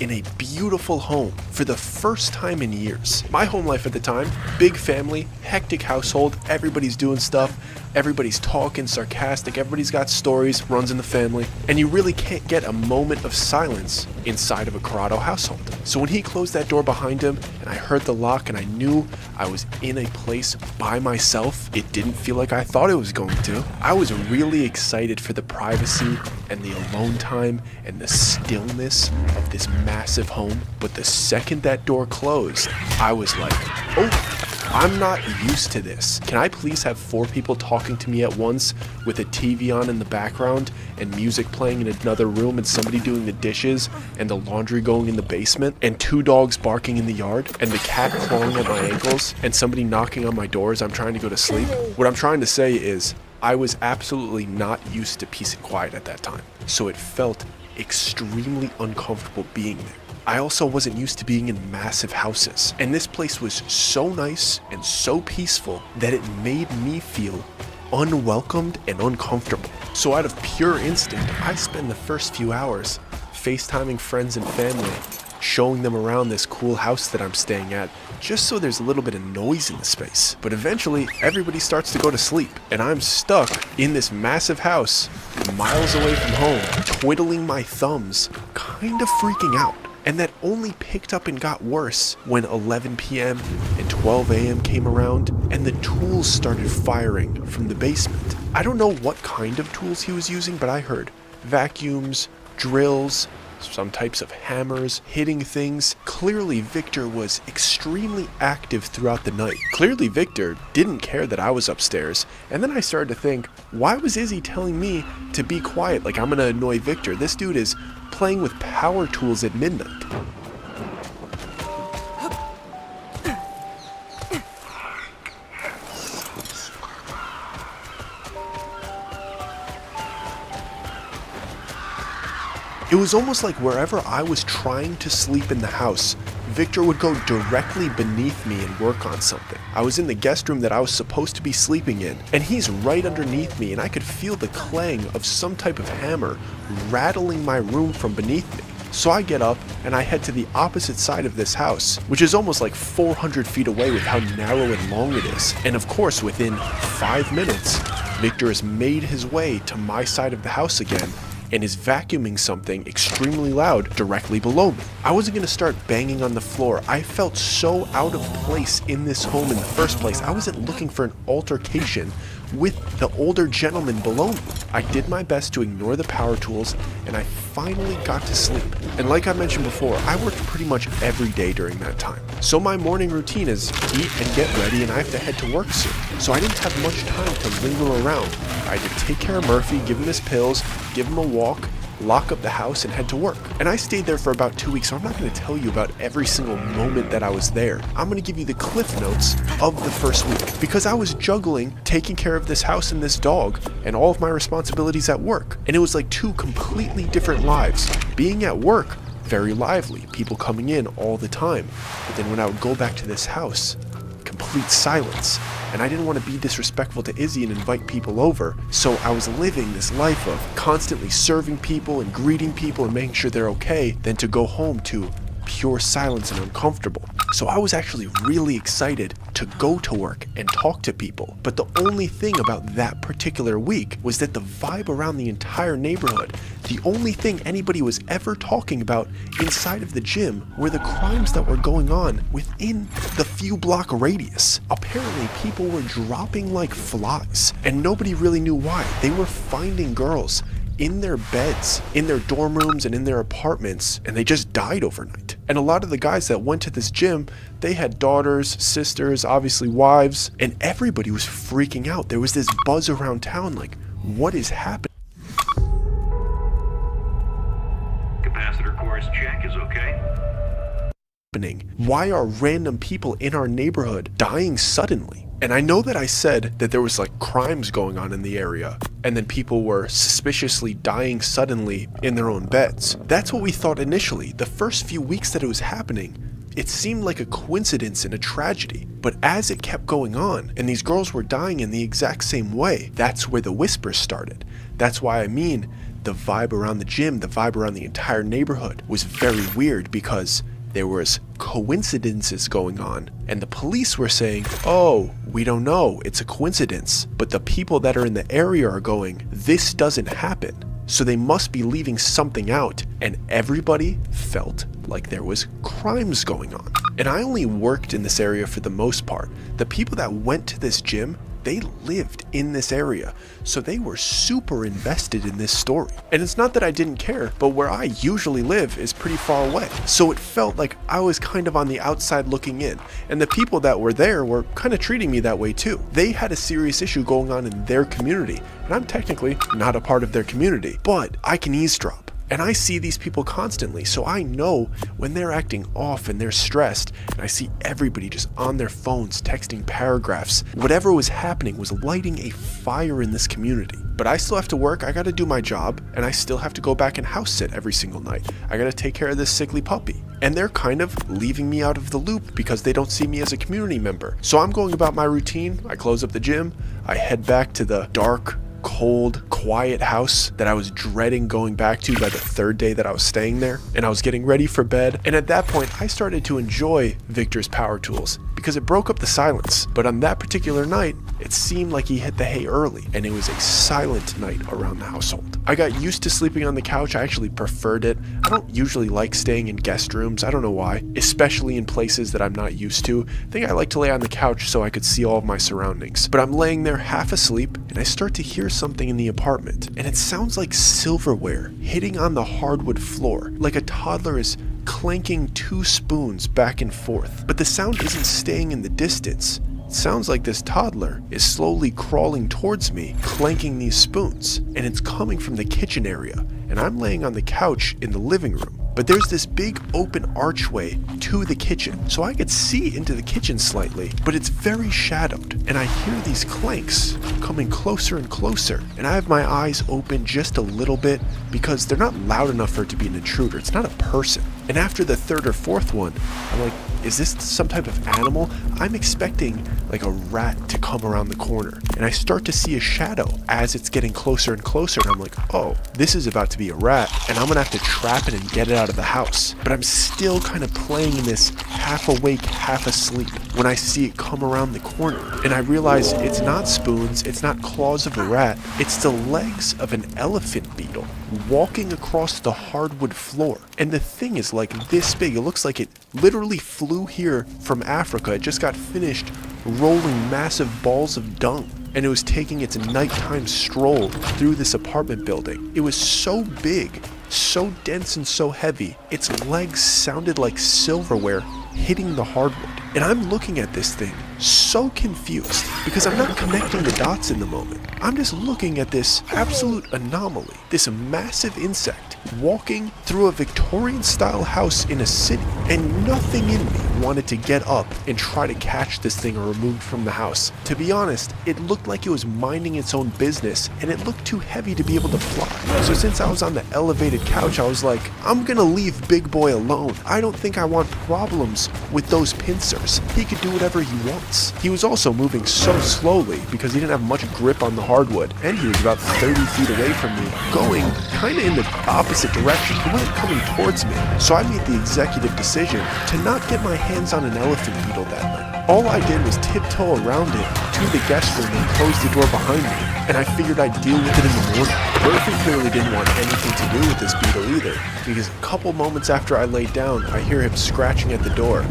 in a beautiful home for the first time in years. My home life at the time, big family, hectic household, everybody's doing stuff, everybody's talking, sarcastic, everybody's got stories, runs in the family, and you really can't get a moment of silence inside of a Corrado household. So when he closed that door behind him and I heard the lock and I knew I was in a place by myself, it didn't feel like I thought it was going to. I was really excited for the privacy and the alone time and the stillness of this massive home. But the second that door closed, I was like, oh, I'm not used to this. Can I please have 4 people talking to me at once with a TV on in the background and music playing in another room and somebody doing the dishes and the laundry going in the basement and 2 dogs barking in the yard and the cat clawing at my ankles and somebody knocking on my door as I'm trying to go to sleep? What I'm trying to say is I was absolutely not used to peace and quiet at that time. So it felt extremely uncomfortable being there. I also wasn't used to being in massive houses, and this place was so nice and so peaceful that it made me feel unwelcomed and uncomfortable. So out of pure instinct, I spend the first few hours FaceTiming friends and family, showing them around this cool house that I'm staying at, just so there's a little bit of noise in the space. But eventually, everybody starts to go to sleep, and I'm stuck in this massive house, miles away from home, twiddling my thumbs, kind of freaking out. And that only picked up and got worse when 11 p.m. and 12 a.m. came around and the tools started firing from the basement. I don't know what kind of tools he was using, but I heard vacuums, drills, some types of hammers, hitting things. Clearly Victor was extremely active throughout the night. Clearly Victor didn't care that I was upstairs. And then I started to think, why was Izzy telling me to be quiet like I'm gonna annoy Victor? This dude is playing with power tools at midnight. It was almost like wherever I was trying to sleep in the house, Victor would go directly beneath me and work on something. I was in the guest room that I was supposed to be sleeping in, and he's right underneath me, and I could feel the clang of some type of hammer rattling my room from beneath me. So I get up and I head to the opposite side of this house, which is almost like 400 feet away with how narrow and long it is. And of course, within 5 minutes, Victor has made his way to my side of the house again and is vacuuming something extremely loud directly below me. I wasn't going to start banging on the floor. I felt so out of place in this home in the first place. I wasn't looking for an altercation with the older gentleman below me. I did my best to ignore the power tools, and I finally got to sleep. And like I mentioned before, I worked pretty much every day during that time. So my morning routine is eat and get ready, and I have to head to work soon. So I didn't have much time to linger around. I had to take care of Murphy, give him his pills, give him a walk, lock up the house, and head to work. And I stayed there for about 2 weeks, so I'm not going to tell you about every single moment that I was there. I'm going to give you the cliff notes of the first week, because I was juggling taking care of this house and this dog and all of my responsibilities at work. And it was like 2 completely different lives. Being at work, very lively, people coming in all the time. But then when I would go back to this house, complete silence. And I didn't want to be disrespectful to Izzy and invite people over, so I was living this life of constantly serving people and greeting people and making sure they're okay, then to go home to pure silence and uncomfortable. So I was actually really excited to go to work and talk to people. But the only thing about that particular week was that the vibe around the entire neighborhood, the only thing anybody was ever talking about inside of the gym were the crimes that were going on within the few block radius. Apparently people were dropping like flies and nobody really knew why. They were finding girls in their beds, in their dorm rooms and in their apartments, and they just died overnight. And a lot of the guys that went to this gym, they had daughters, sisters, obviously wives, and everybody was freaking out. There was this buzz around town like, what is happening?
Capacitor course check is okay.
Why are random people in our neighborhood dying suddenly? And I know that I said that there was like crimes going on in the area and then people were suspiciously dying suddenly in their own beds. That's what we thought initially. The first few weeks that it was happening, it seemed like a coincidence and a tragedy. But as it kept going on and these girls were dying in the exact same way, that's where the whispers started. That's why I mean the vibe around the gym, the vibe around the entire neighborhood was very weird because there was coincidences going on and the police were saying, oh, we don't know, it's a coincidence. But the people that are in the area are going, this doesn't happen. So they must be leaving something out, and everybody felt like there was crimes going on. And I only worked in this area for the most part. The people that went to this gym, they lived in this area, so they were super invested in this story. And it's not that I didn't care, but where I usually live is pretty far away. So it felt like I was kind of on the outside looking in, and the people that were there were kind of treating me that way too. They had a serious issue going on in their community, and I'm technically not a part of their community, but I can eavesdrop. And I see these people constantly, so I know when they're acting off and they're stressed, and I see everybody just on their phones texting paragraphs. Whatever was happening was lighting a fire in this community. But I still have to work, I gotta do my job, and I still have to go back and house sit every single night. I gotta take care of this sickly puppy. And they're kind of leaving me out of the loop because they don't see me as a community member. So I'm going about my routine, I close up the gym, I head back to the dark, cold, quiet house that I was dreading going back to by the third day that I was staying there, and I was getting ready for bed. And at that point I started to enjoy Victor's power tools because it broke up the silence. But on that particular night it seemed like he hit the hay early, and it was a silent night around the household. I got used to sleeping on the couch. I actually preferred it. I don't usually like staying in guest rooms. I don't know why, especially in places that I'm not used to. I think I like to lay on the couch so I could see all of my surroundings. But I'm laying there half asleep and I start to hear something in the apartment, and it sounds like silverware hitting on the hardwood floor, like a toddler is clanking 2 spoons back and forth. But the sound isn't staying in the distance. It sounds like this toddler is slowly crawling towards me, clanking these spoons, and it's coming from the kitchen area, and I'm laying on the couch in the living room. But there's this big open archway to the kitchen, so I could see into the kitchen slightly, but it's very shadowed, and I hear these clanks coming closer and closer, and I have my eyes open just a little bit because they're not loud enough for it to be an intruder. It's not a person. And after the third or fourth one, I'm like, is this some type of animal? I'm expecting like a rat to come around the corner, and I start to see a shadow as it's getting closer and closer, and I'm like, oh, this is about to be a rat, and I'm gonna have to trap it and get it out of the house. But I'm still kind of playing in this half awake, half asleep when I see it come around the corner, and I realize it's not spoons, it's not claws of a rat, it's the legs of an elephant beetle walking across the hardwood floor. And the thing is like this big. It looks like it literally flew here from Africa. It just got finished rolling massive balls of dung, and it was taking its nighttime stroll through this apartment building. It was so big, so dense and so heavy, its legs sounded like silverware hitting the hardwood. And I'm looking at this thing so confused because I'm not connecting the dots in the moment. I'm just looking at this absolute anomaly, this massive insect walking through a Victorian style house in a city, and nothing in me wanted to get up and try to catch this thing or remove it from the house. To be honest, it looked like it was minding its own business, and it looked too heavy to be able to fly. So since I was on the elevated couch, I was like, I'm gonna leave Big Boy alone. I don't think I want problems with those pincers. He could do whatever he wants. He was also moving so slowly because he didn't have much grip on the hardwood, and he was about 30 feet away from me, going kind of in the opposite direction. He wasn't coming towards me. So I made the executive decision decision to not get my hands on an elephant beetle that night. All I did was tiptoe around it to the guest room and close the door behind me, and I figured I'd deal with it in the morning. Murphy clearly didn't want anything to do with this beetle either, because a couple moments after I laid down, I hear him scratching at the door.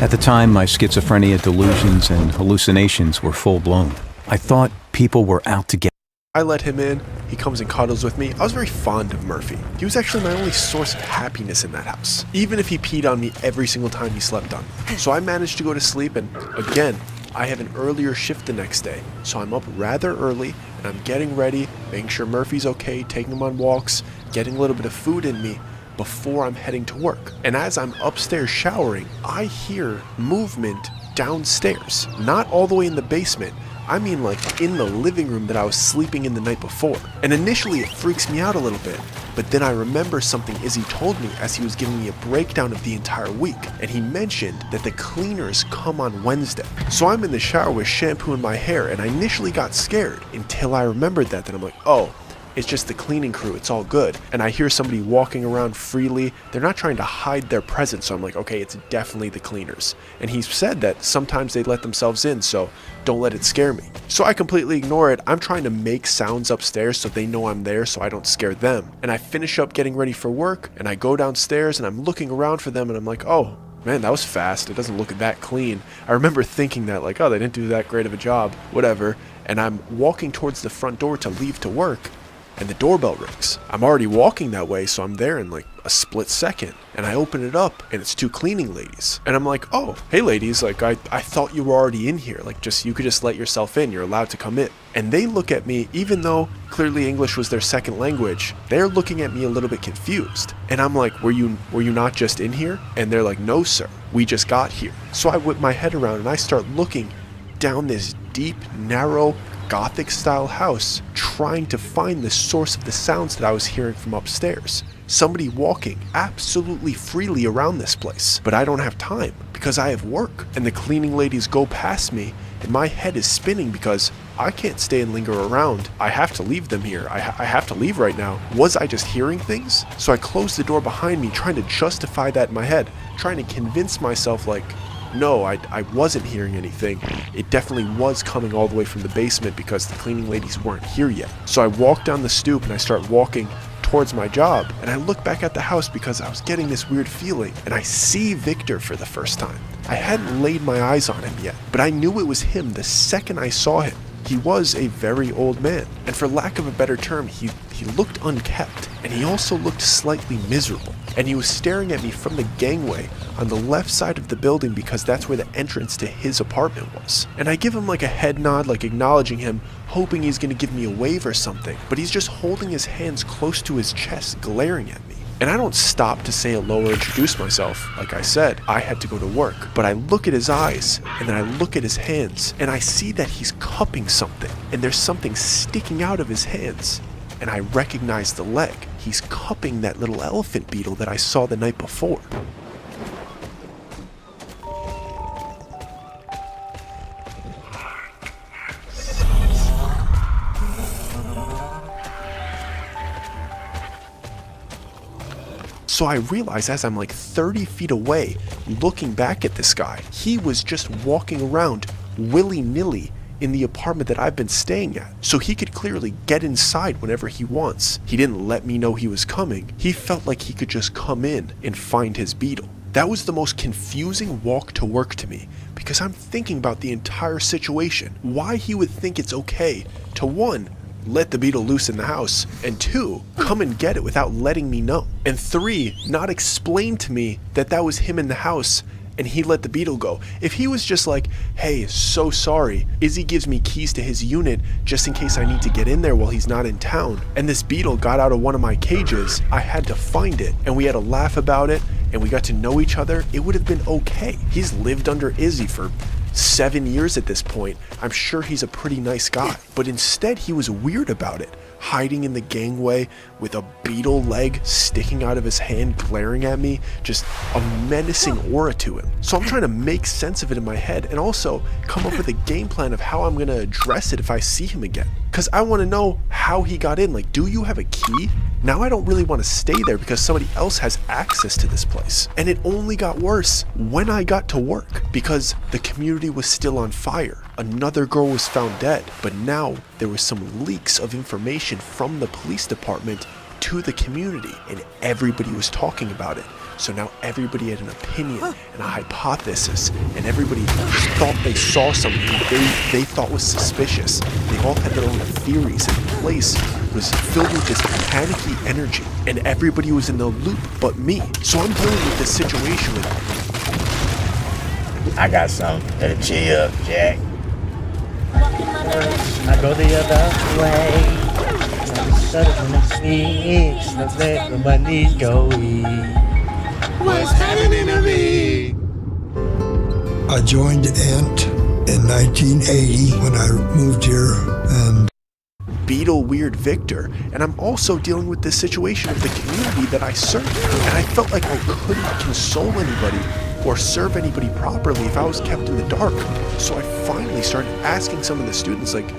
At the time, my schizophrenia delusions and hallucinations were full-blown. I thought people were out to get.
I let him in, he comes and cuddles with me. I was very fond of Murphy. He was actually my only source of happiness in that house, even if he peed on me every single time he slept on me. So I managed to go to sleep, and again, I have an earlier shift the next day, so I'm up rather early, and I'm getting ready, making sure Murphy's okay, taking him on walks, getting a little bit of food in me before I'm heading to work. And as I'm upstairs showering, I hear movement downstairs, not all the way in the basement, I mean like in the living room that I was sleeping in the night before. And initially it freaks me out a little bit, but then I remember something Izzy told me as he was giving me a breakdown of the entire week, and he mentioned that the cleaners come on Wednesday. So I'm in the shower with shampoo in my hair, and I initially got scared until I remembered that I'm like, oh, it's just the cleaning crew, it's all good. And I hear somebody walking around freely. They're not trying to hide their presence, so I'm like, okay, it's definitely the cleaners. And he said that sometimes they let themselves in, so don't let it scare me. So I completely ignore it. I'm trying to make sounds upstairs so they know I'm there so I don't scare them. And I finish up getting ready for work, and I go downstairs and I'm looking around for them, and I'm like, oh, man, that was fast. It doesn't look that clean. I remember thinking that, like, oh, they didn't do that great of a job, whatever. And I'm walking towards the front door to leave to work, and the doorbell rings. I'm already walking that way, so I'm there in like a split second, and I open it up, and it's two cleaning ladies. And I'm like, oh, hey ladies, like I thought you were already in here, like you could just let yourself in, you're allowed to come in. And they look at me, even though clearly English was their second language, they're looking at me a little bit confused. And I'm like, were you not just in here? And they're like, no sir, we just got here. So I whip my head around and I start looking down this deep, narrow, Gothic style house, trying to find the source of the sounds that I was hearing from upstairs. Somebody walking absolutely freely around this place. But I don't have time because I have work. And the cleaning ladies go past me, and my head is spinning because I can't stay and linger around. I have to leave them here. I have to leave right now. Was I just hearing things? So I closed the door behind me, trying to justify that in my head, trying to convince myself like, no, I wasn't hearing anything. It definitely was coming all the way from the basement because the cleaning ladies weren't here yet. So I walk down the stoop and I start walking towards my job, and I look back at the house because I was getting this weird feeling, and I see Victor for the first time. I hadn't laid my eyes on him yet, but I knew it was him the second I saw him. He was a very old man, and for lack of a better term, he looked unkempt, and he also looked slightly miserable. And he was staring at me from the gangway on the left side of the building because that's where the entrance to his apartment was. And I give him like a head nod, like acknowledging him, hoping he's gonna give me a wave or something, but he's just holding his hands close to his chest, glaring at me. And I don't stop to say hello or introduce myself. Like I said, I had to go to work. But I look at his eyes, and then I look at his hands, and I see that he's cupping something, and there's something sticking out of his hands. And I recognize the leg. He's cupping that little elephant beetle that I saw the night before. So I realize as I'm like 30 feet away, looking back at this guy, he was just walking around willy-nilly in the apartment that I've been staying at. So he could clearly get inside whenever he wants. He didn't let me know he was coming. He felt like he could just come in and find his beetle. That was the most confusing walk to work to me, because I'm thinking about the entire situation. Why he would think it's okay to, one, let the beetle loose in the house, and two, come and get it without letting me know, and three, not explain to me that that was him in the house and he let the beetle go. If he was just like, hey, so sorry, Izzy gives me keys to his unit just in case I need to get in there while he's not in town, and this beetle got out of one of my cages, I had to find it, and we had a laugh about it, and we got to know each other, it would have been okay. He's lived under Izzy for 7 years at this point. I'm sure he's a pretty nice guy, but instead he was weird about it. hiding in the gangway with a beetle leg sticking out of his hand glaring at me, just a menacing aura to him. So I'm trying to make sense of it in my head and also come up with a game plan of how I'm going to address it if I see him again. Because I want to know how he got in. Like, do you have a key? Now I don't really want to stay there because somebody else has access to this place. And it only got worse when I got to work because the community was still on fire. Another girl was found dead, but now there was some leaks of information from the police department to the community and everybody was talking about it. So now everybody had an opinion and a hypothesis, and everybody thought they saw something they thought was suspicious. They all had their own theories, and the place was filled with this panicky energy, and everybody was in the loop but me. So I'm dealing with this situation with...
I got something that'll cheer you up, Jack. I go the other way. Let my knees go eat. What's happening to me?
I joined ANT in 1980 when I moved here and
Beetle Weird Victor, and I'm also dealing with this situation of the community that I serve, and I felt like I couldn't console anybody or serve anybody properly if I was kept in the dark. So I finally started asking some of the students, like,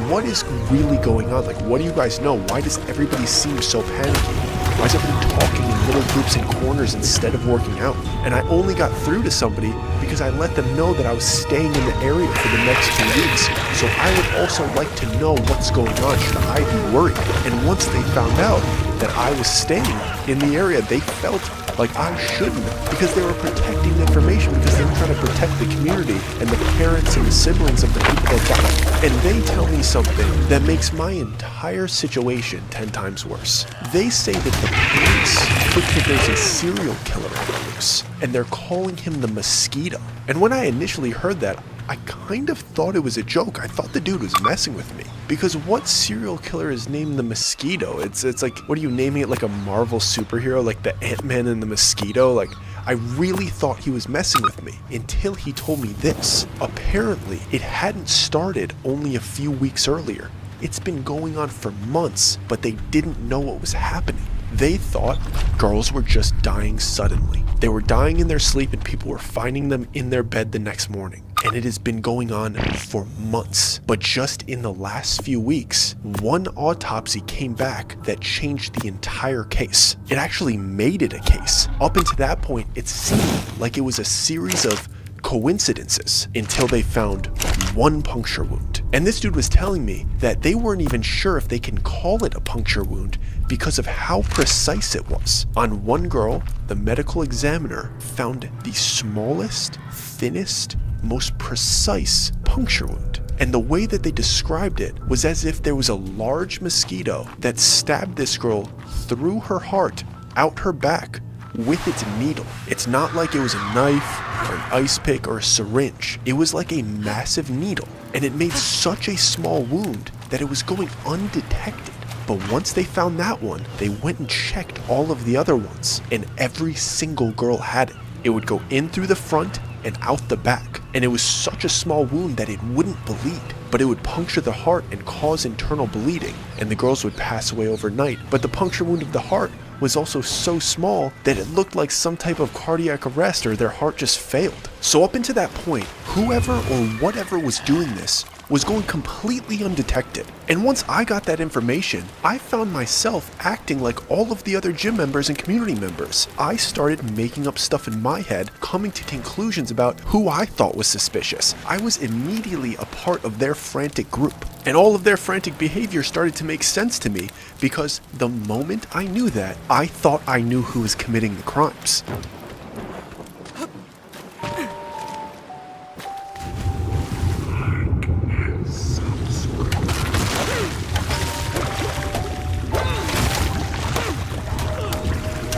what is really going on? Like, what do you guys know? Why does everybody seem so panicky? Why is everybody talking in little groups and corners instead of working out? And I only got through to somebody because I let them know that I was staying in the area for the next 2 weeks. So I would also like to know what's going on. Should I be worried? And once they found out that I was staying in the area, they felt like I shouldn't, because they were protecting the information, because they were trying to protect the community and the parents and the siblings of the people that died. And they tell me something that makes my entire situation 10 times worse. They say that the police think that there's a serial killer on the loose, and they're calling him the Mosquito. And when I initially heard that, I kind of thought it was a joke. I thought the dude was messing with me. Because what serial killer is named the Mosquito? It's like, what are you naming it, like a Marvel superhero, like the Ant-Man and the Mosquito? Like, I really thought he was messing with me until he told me this. Apparently, it hadn't started only a few weeks earlier. It's been going on for months, but they didn't know what was happening. They thought girls were just dying suddenly. They were dying in their sleep and people were finding them in their bed the next morning. And it has been going on for months. But just in the last few weeks, one autopsy came back that changed the entire case. It actually made it a case. Up until that point, it seemed like it was a series of coincidences until they found one puncture wound. And this dude was telling me that they weren't even sure if they can call it a puncture wound because of how precise it was. On one girl, the medical examiner found the smallest, thinnest, most precise puncture wound. And the way that they described it was as if there was a large mosquito that stabbed this girl through her heart, out her back, with its needle. It's not like it was a knife or an ice pick or a syringe. It was like a massive needle, and it made such a small wound that it was going undetected. But once they found that one, they went and checked all of the other ones, and every single girl had it. It would go in through the front and out the back, and it was such a small wound that it wouldn't bleed, but it would puncture the heart and cause internal bleeding, and the girls would pass away overnight. But the puncture wound of the heart was also so small that it looked like some type of cardiac arrest or their heart just failed. So up until that point, whoever or whatever was doing this was going completely undetected. And once I got that information, I found myself acting like all of the other gym members and community members. I started making up stuff in my head, coming to conclusions about who I thought was suspicious. I was immediately a part of their frantic group. And all of their frantic behavior started to make sense to me because the moment I knew that, I thought I knew who was committing the crimes.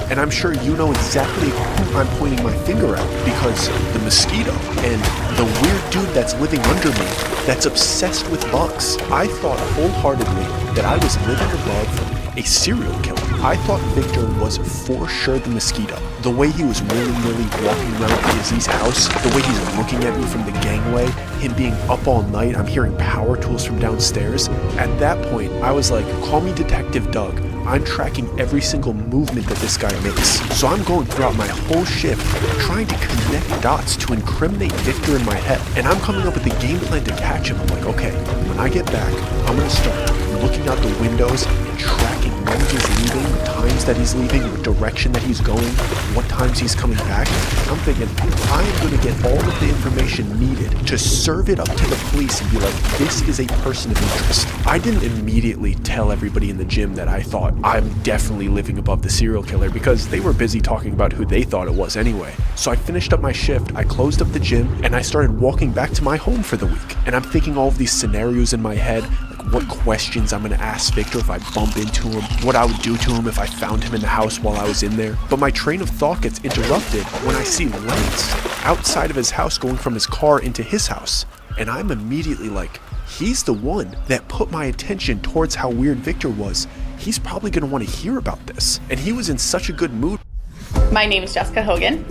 And I'm sure you know exactly who I'm pointing my finger at, because the mosquito and the weird dude that's living under me that's obsessed with bugs. I thought wholeheartedly that I was living above a serial killer. I thought Victor was for sure the mosquito. The way he was willy-nilly walking around Izzy's house, the way he's looking at me from the gangway, him being up all night, I'm hearing power tools from downstairs. At that point, I was like, call me Detective Doug. I'm tracking every single movement that this guy makes. So I'm going throughout my whole shift trying to connect dots to incriminate Victor in my head. And I'm coming up with a game plan to catch him. I'm like, okay, when I get back, I'm gonna start looking out the windows and tracking when he's leaving, the times that he's leaving, the direction that he's going, what times he's coming back. I'm thinking, I am going to get all of the information needed to serve it up to the police and be like, this is a person of interest. I didn't immediately tell everybody in the gym that I thought I'm definitely living above the serial killer because they were busy talking about who they thought it was anyway. So I finished up my shift, I closed up the gym, and I started walking back to my home for the week. And I'm thinking all of these scenarios in my head, what questions I'm gonna ask Victor if I bump into him, what I would do to him if I found him in the house while I was in there. But my train of thought gets interrupted when I see Lance outside of his house going from his car into his house. And I'm immediately like, he's the one that put my attention towards how weird Victor was. He's probably gonna wanna hear about this. And he was in such a good mood.
My name is Jessica Hogan.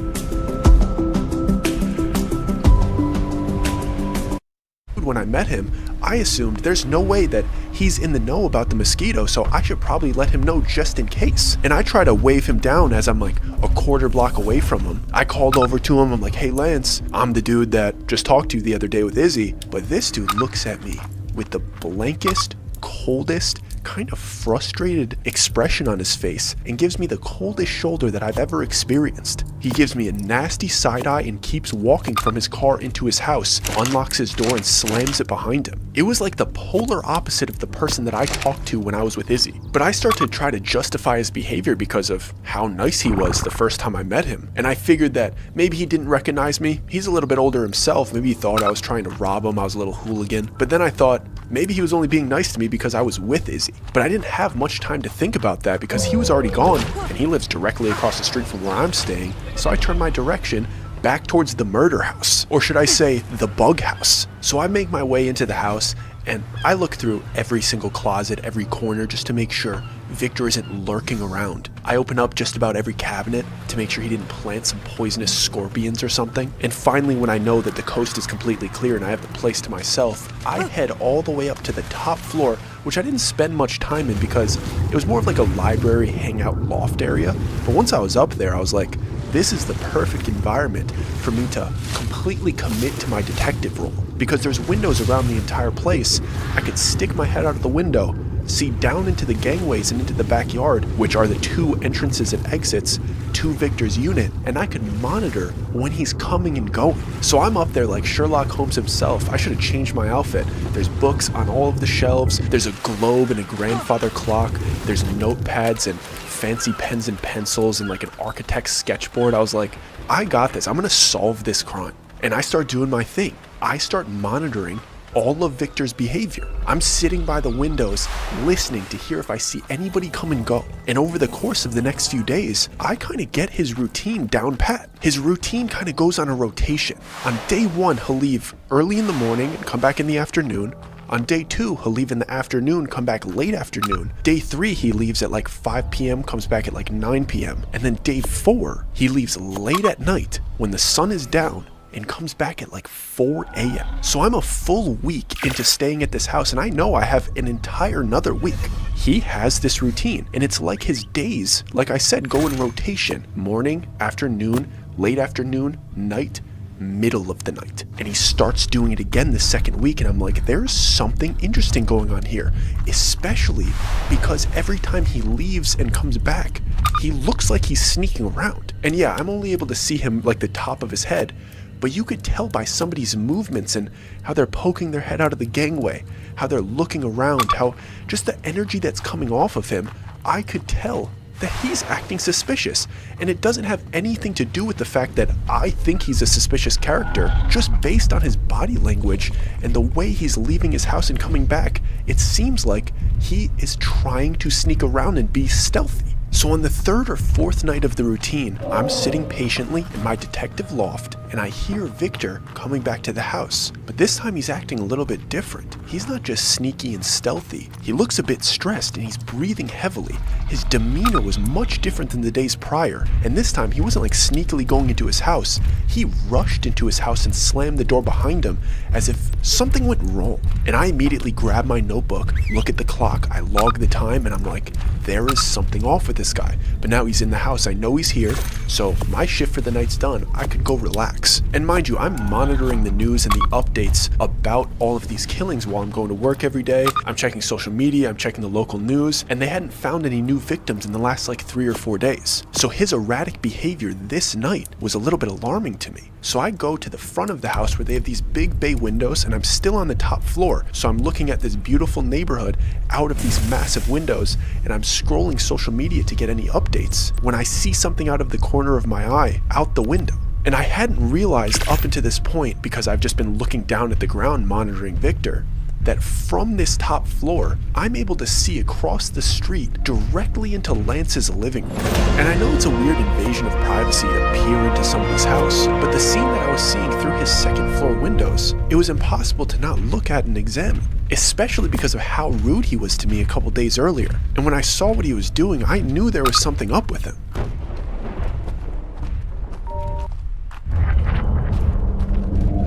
When I met him, I assumed there's no way that he's in the know about the mosquito, so I should probably let him know just in case. And I try to wave him down as I'm like a quarter block away from him. I called over to him, I'm like, hey Lance, I'm the dude that just talked to you the other day with Izzy. But this dude looks at me with the blankest, coldest, kind of frustrated expression on his face and gives me the coldest shoulder that I've ever experienced. He gives me a nasty side eye and keeps walking from his car into his house, unlocks his door and slams it behind him. It was like the polar opposite of the person that I talked to when I was with Izzy. But I start to try to justify his behavior because of how nice he was the first time I met him. And I figured that maybe he didn't recognize me. He's a little bit older himself. Maybe he thought I was trying to rob him. I was a little hooligan. But then I thought maybe he was only being nice to me because I was with Izzy. But I didn't have much time to think about that because he was already gone and he lives directly across the street from where I'm staying. So I turned my direction back towards the murder house, or should I say the bug house. So I make my way into the house and I look through every single closet, every corner, just to make sure Victor isn't lurking around. I open up just about every cabinet to make sure he didn't plant some poisonous scorpions or something. And finally, when I know that the coast is completely clear and I have the place to myself, I head all the way up to the top floor, which I didn't spend much time in because it was more of like a library hangout loft area. But once I was up there, I was like, this is the perfect environment for me to completely commit to my detective role. Because there's windows around the entire place. I could stick my head out of the window, see down into the gangways and into the backyard, which are the two entrances and exits to Victor's unit, and I could monitor when he's coming and going. So I'm up there like Sherlock Holmes himself. I should have changed my outfit. There's books on all of the shelves. There's a globe and a grandfather clock. There's notepads and fancy pens and pencils and like an architect's sketchboard. I was like, I got this. I'm gonna solve this crime. And I start doing my thing. I start monitoring all of Victor's behavior. I'm sitting by the windows listening to hear if I see anybody come and go. And over the course of the next few days, I kind of get his routine down pat. His routine kind of goes on a rotation. On day one, he'll leave early in the morning and come back in the afternoon. On day 2, he'll leave in the afternoon, come back late afternoon. Day 3, he leaves at like 5 p.m., comes back at like 9 p.m. And then day 4, he leaves late at night when the sun is down and comes back at like 4 a.m. So I'm a full week into staying at this house and I know I have an entire another week. He has this routine and it's like his days, like I said, go in rotation. Morning, afternoon, late afternoon, night, middle of the night. And he starts doing it again the second week and I'm like, there's something interesting going on here, especially because every time he leaves and comes back, he looks like he's sneaking around. And yeah, I'm only able to see him like the top of his head, but you could tell by somebody's movements and how they're poking their head out of the gangway, how they're looking around, how just the energy that's coming off of him, I could tell that he's acting suspicious. And it doesn't have anything to do with the fact that I think he's a suspicious character. Just based on his body language and the way he's leaving his house and coming back, it seems like he is trying to sneak around and be stealthy. So on the 3rd or 4th night of the routine, I'm sitting patiently in my detective loft and I hear Victor coming back to the house. But this time he's acting a little bit different. He's not just sneaky and stealthy. He looks a bit stressed and he's breathing heavily. His demeanor was much different than the days prior, and this time he wasn't like sneakily going into his house. He rushed into his house and slammed the door behind him as if something went wrong. And I immediately grab my notebook, look at the clock, I log the time, and I'm like, there is something off with this guy. But now he's in the house, I know he's here, so my shift for the night's done, I could go relax. And mind you, I'm monitoring the news and the updates about all of these killings while I'm going to work every day. I'm checking social media, I'm checking the local news, and they hadn't found any new victims in the last like 3 or 4 days. So his erratic behavior this night was a little bit alarming to me. So I go to the front of the house where they have these big bay windows, and I'm still on the top floor. So I'm looking at this beautiful neighborhood out of these massive windows, and I'm scrolling social media to get any updates when I see something out of the corner of my eye out the window. And I hadn't realized up until this point, because I've just been looking down at the ground monitoring Victor, that from this top floor, I'm able to see across the street directly into Lance's living room. And I know it's a weird invasion of privacy to peer into somebody's house, but the scene that I was seeing through his second floor windows, it was impossible to not look at and examine, especially because of how rude he was to me a couple days earlier. And when I saw what he was doing, I knew there was something up with him.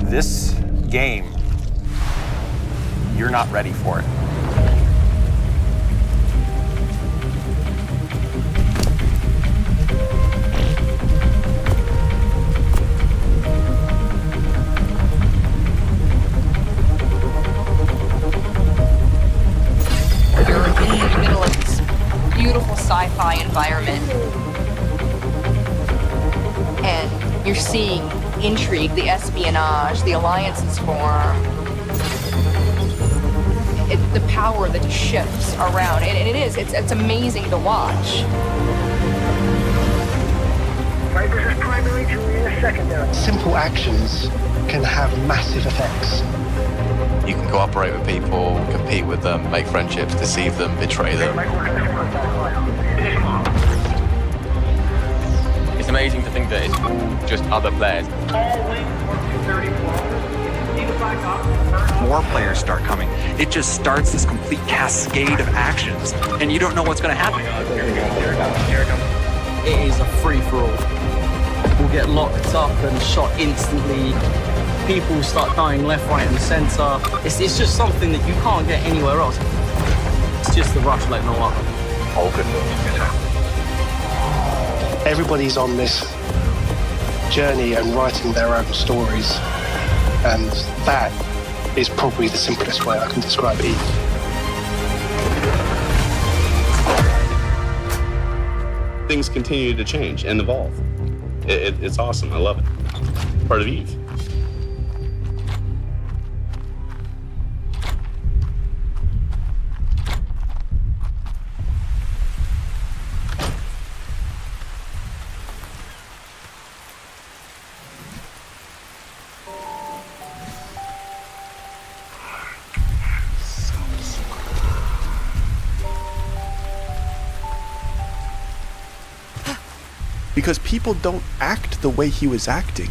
This game, you're not ready for it.
You're in the middle of this beautiful sci-fi environment, and you're seeing intrigue, the espionage, the alliances form, the power that just shifts around, and it's amazing to watch.
Simple actions can have massive effects.
You can cooperate with people, compete with them, make friendships, deceive them, betray them.
It's amazing to think that it's all just other players.
More players start coming. It just starts this complete cascade of actions, and you don't know what's going to happen.
It is a free-for-all. We'll get locked up and shot instantly. People start dying left, right, and center. It's just something that you can't get anywhere else. It's just the rush like no other.
All good. Everybody's on this journey and writing their own stories, and that is probably the simplest way I can describe Eve.
Things continue to change and evolve. It's awesome. I love it. Part of Eve.
Because people don't act the way he was acting,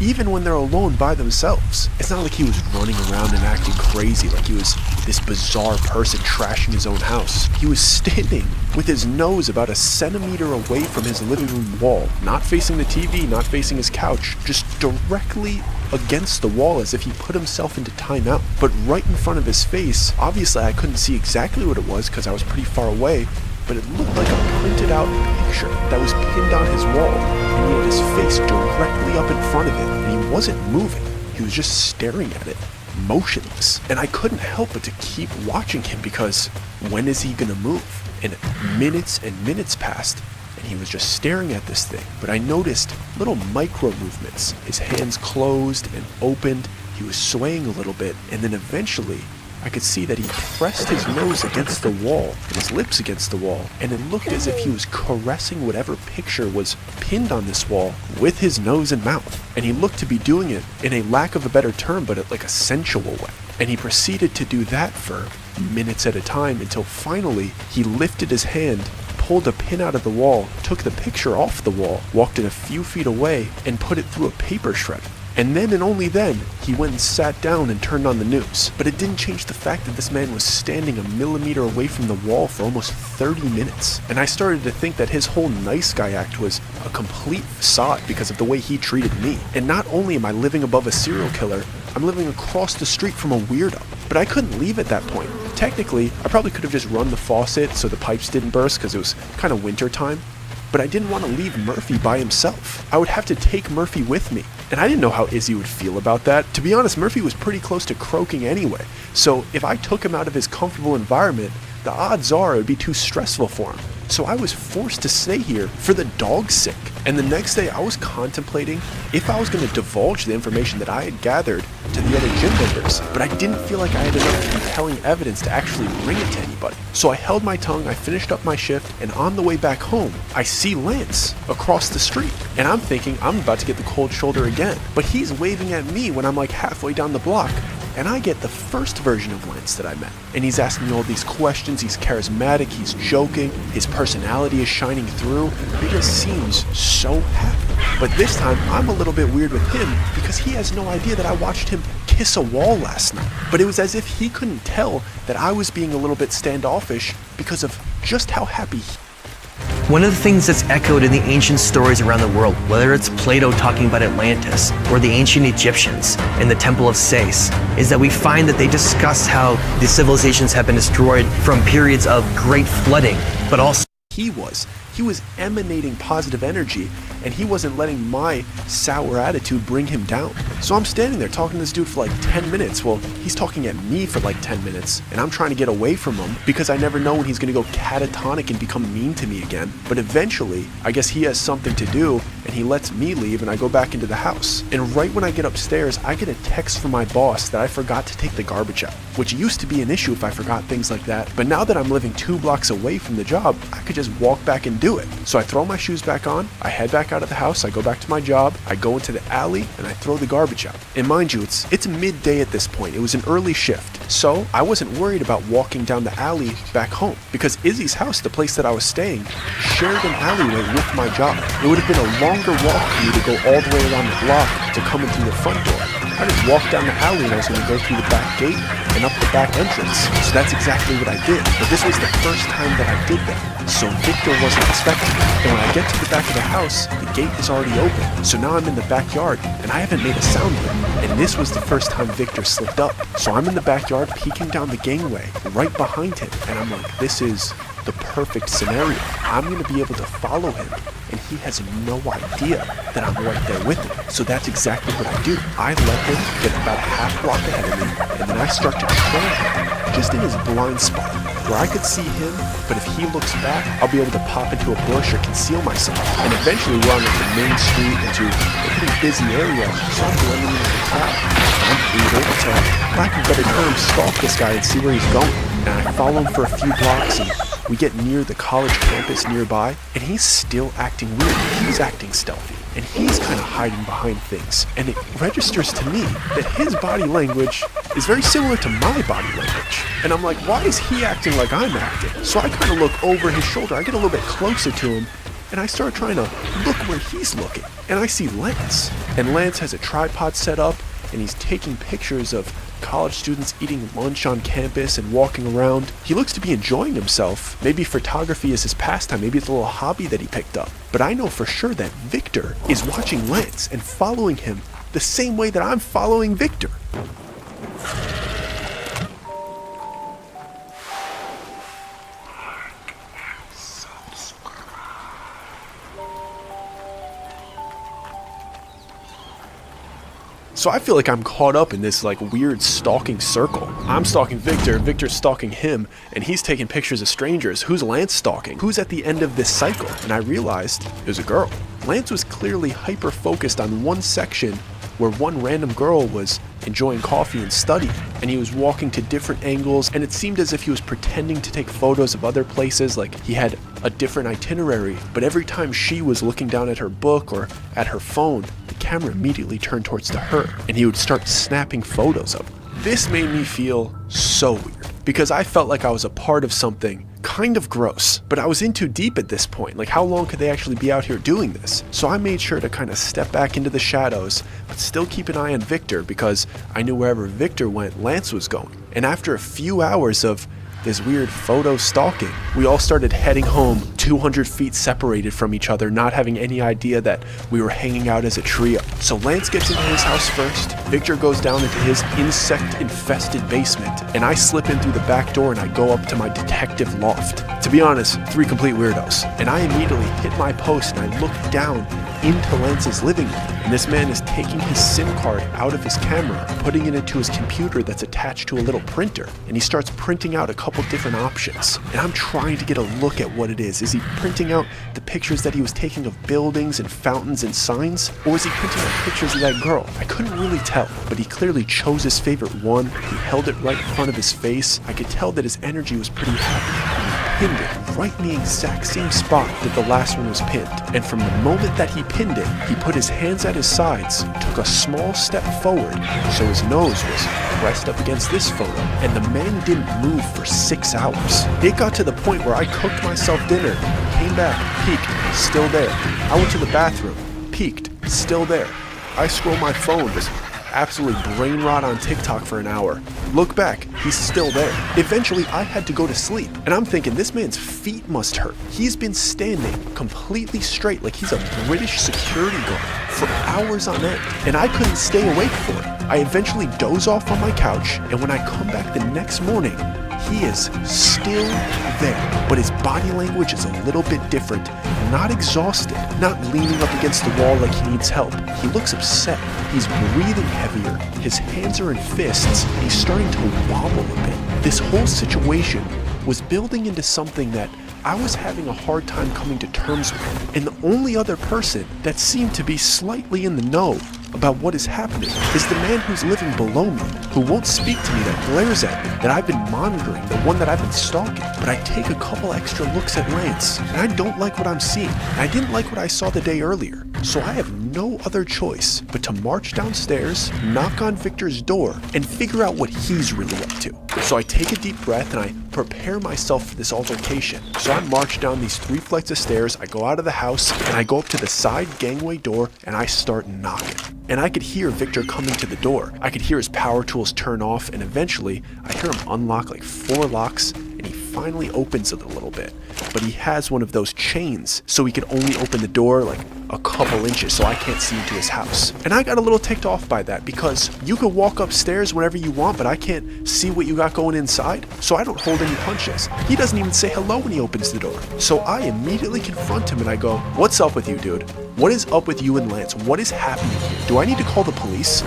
even when they're alone by themselves. It's not like he was running around and acting crazy, like he was this bizarre person trashing his own house. He was standing with his nose about a centimeter away from his living room wall, not facing the TV, not facing his couch, just directly against the wall as if he put himself into timeout. But right in front of his face, obviously I couldn't see exactly what it was because I was pretty far away, but it looked like a printed out picture that was pinned on his wall, and he had his face directly up in front of it, and he wasn't moving. He was just staring at it, motionless. And I couldn't help but to keep watching him because when is he gonna move? And minutes and minutes passed, and he was just staring at this thing. But I noticed little micro movements. His hands closed and opened, he was swaying a little bit, and then eventually I could see that he pressed his nose against the wall and his lips against the wall, and it looked as if he was caressing whatever picture was pinned on this wall with his nose and mouth. And he looked to be doing it, in a lack of a better term, but like a sensual way. And he proceeded to do that for minutes at a time until finally he lifted his hand, pulled a pin out of the wall, took the picture off the wall, walked it a few feet away, and put it through a paper shredder. And then and only then, he went and sat down and turned on the news. But it didn't change the fact that this man was standing a millimeter away from the wall for almost 30 minutes. And I started to think that his whole nice guy act was a complete facade because of the way he treated me. And not only am I living above a serial killer, I'm living across the street from a weirdo. But I couldn't leave at that point. Technically, I probably could have just run the faucet so the pipes didn't burst because it was kind of winter time. But I didn't want to leave Murphy by himself. I would have to take Murphy with me. And I didn't know how Izzy would feel about that. To be honest, Murphy was pretty close to croaking anyway. So if I took him out of his comfortable environment, the odds are it would be too stressful for him. So I was forced to stay here for the dog's sake. And the next day I was contemplating if I was going to divulge the information that I had gathered to the other gym members, but I didn't feel like I had enough compelling evidence to actually bring it to anybody. So I held my tongue, I finished up my shift, and on the way back home, I see Lance across the street. And I'm thinking I'm about to get the cold shoulder again. But he's waving at me when I'm like halfway down the block. And I get the first version of Lance that I met. And he's asking me all these questions, he's charismatic, he's joking, his personality is shining through. He just seems so happy. But this time, I'm a little bit weird with him because he has no idea that I watched him kiss a wall last night. But it was as if he couldn't tell that I was being a little bit standoffish because of just how happy he.
One of the things that's echoed in the ancient stories around the world, whether it's Plato talking about Atlantis or the ancient Egyptians in the Temple of Sais, is that we find that they discuss how the civilizations have been destroyed from periods of great flooding, but also
He was emanating positive energy, and he wasn't letting my sour attitude bring him down. So I'm standing there talking to this dude for like 10 minutes. Well, he's talking at me for like 10 minutes, and I'm trying to get away from him because I never know when he's gonna go catatonic and become mean to me again. But eventually, I guess he has something to do, and he lets me leave, and I go back into the house. And right when I get upstairs, I get a text from my boss that I forgot to take the garbage out, which used to be an issue if I forgot things like that. But now that I'm living 2 blocks away from the job, I could just walk back and do it. So I throw my shoes back on, I head back out of the house, I go back to my job, I go into the alley, and I throw the garbage out. And mind you, it's midday at this point. It was an early shift. So I wasn't worried about walking down the alley back home because Izzy's house, the place that I was staying, shared an alleyway with my job. It would have been a longer walk for me to go all the way around the block to come in through the front door. I just walked down the alley and I was going to go through the back gate and up the back entrance. So that's exactly what I did. But this was the first time that I did that. So Victor wasn't expecting me. And when I get to the back of the house, the gate is already open. So now I'm in the backyard and I haven't made a sound yet. And this was the first time Victor slipped up. So I'm in the backyard peeking down the gangway right behind him. And I'm like, this is the perfect scenario. I'm going to be able to follow him, and he has no idea that I'm right there with him. So that's exactly what I do. I let him get about a half block ahead of me, and then I start to trail him just in his blind spot, where I could see him, but if he looks back, I'll be able to pop into a bush or conceal myself. And eventually we're on like the main street into a pretty busy area, so I'm blending into the crowd. I'm able to, for lack of a better term, stalk this guy and see where he's going. And I follow him for a few blocks, and we get near the college campus nearby, and he's still acting weird. He's acting stealthy, and he's kind of hiding behind things. And it registers to me that his body language is very similar to my body language. And I'm like, why is he acting like I'm acting? So I kind of look over his shoulder. I get a little bit closer to him, and I start trying to look where he's looking. And I see Lance. And Lance has a tripod set up, and he's taking pictures of college students eating lunch on campus and walking around. He looks to be enjoying himself. Maybe photography is his pastime. Maybe it's a little hobby that he picked up. But I know for sure that Victor is watching Lance and following him the same way that I'm following Victor. So I feel like I'm caught up in this like weird stalking circle. I'm stalking Victor, Victor's stalking him, and he's taking pictures of strangers. Who's Lance stalking? Who's at the end of this cycle? And I realized it was a girl. Lance was clearly hyper-focused on one section where one random girl was enjoying coffee and studying, and he was walking to different angles, and it seemed as if he was pretending to take photos of other places, like he had a different itinerary, but every time she was looking down at her book or at her phone, the camera immediately turned towards to her, and he would start snapping photos of her. This made me feel so weird, because I felt like I was a part of something kind of gross, but I was in too deep at this point. Like, how long could they actually be out here doing this? So I made sure to kind of step back into the shadows, but still keep an eye on Victor, because I knew wherever Victor went, Lance was going. And after a few hours of this weird photo stalking, we all started heading home 200 feet separated from each other, not having any idea that we were hanging out as a trio. So Lance gets into his house first, Victor goes down into his insect-infested basement, and I slip in through the back door and I go up to my detective loft. To be honest, 3 complete weirdos. And I immediately hit my post and I look down into Lance's living room, and this man is taking his SIM card out of his camera, putting it into his computer that's attached to a little printer, and he starts printing out a couple different options. And I'm trying to get a look at what it is. Is he printing out the pictures that he was taking of buildings and fountains and signs, or is he printing out pictures of that girl? I couldn't really tell, but he clearly chose his favorite one. He held it right in front of his face. I could tell that his energy was pretty happy. Pinned it right in the exact same spot that the last one was pinned. And from the moment that he pinned it, he put his hands at his sides, took a small step forward, so his nose was pressed up against this photo, and the man didn't move for 6 hours. It got to the point where I cooked myself dinner, came back, peeked, still there. I went to the bathroom, peeked, still there. I scroll my phone, just absolutely brain rot on TikTok for an hour. Look back, he's still there. Eventually, I had to go to sleep, and I'm thinking this man's feet must hurt. He's been standing completely straight like he's a British security guard for hours on end, and I couldn't stay awake for it. I eventually doze off on my couch, and when I come back the next morning, he is still there, but his body language is a little bit different. Not exhausted, not leaning up against the wall like he needs help. He looks upset. He's breathing heavier. His hands are in fists. He's starting to wobble a bit. This whole situation was building into something that I was having a hard time coming to terms with. And the only other person that seemed to be slightly in the know about what is happening is the man who's living below me, who won't speak to me, that glares at me, that I've been monitoring, the one that I've been stalking. But I take a couple extra looks at Lance, and I don't like what I'm seeing. I didn't like what I saw the day earlier. So I have no other choice but to march downstairs, knock on Victor's door, and figure out what he's really up to. So I take a deep breath and I prepare myself for this altercation. So I march down these 3 flights of stairs, I go out of the house, and I go up to the side gangway door, and I start knocking. And I could hear Victor coming to the door. I could hear his power tools turn off, and eventually I hear him unlock like 4 locks, and he finally opens it a little bit. But he has one of those chains, so he could only open the door like a couple inches, so I can't see into his house. And I got a little ticked off by that, because you can walk upstairs whenever you want, but I can't see what you got going inside, so I don't hold any punches. He doesn't even say hello when he opens the door. So I immediately confront him and I go, "What's up with you, dude? What is up with you and Lance? What is happening here? Do I need to call the police?"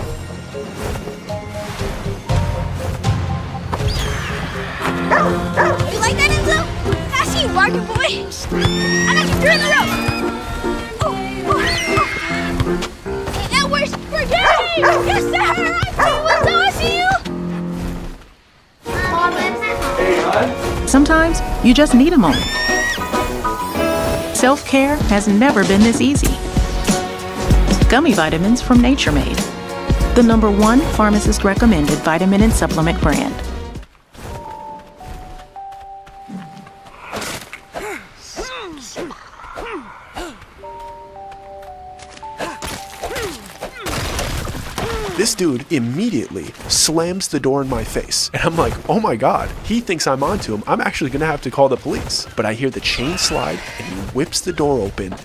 You like that, Enzo? I see you, barking boy. I got you. You're in the road. It works for Gary! Yes, sir! I see you, Enzo.
Sometimes you just need a moment. Self-care has never been this easy. Gummy vitamins from Nature Made, the #1 pharmacist recommended vitamin and supplement brand.
This dude immediately slams the door in my face. And I'm like, oh my God, he thinks I'm onto him. I'm actually gonna have to call the police. But I hear the chain slide and he whips the door open,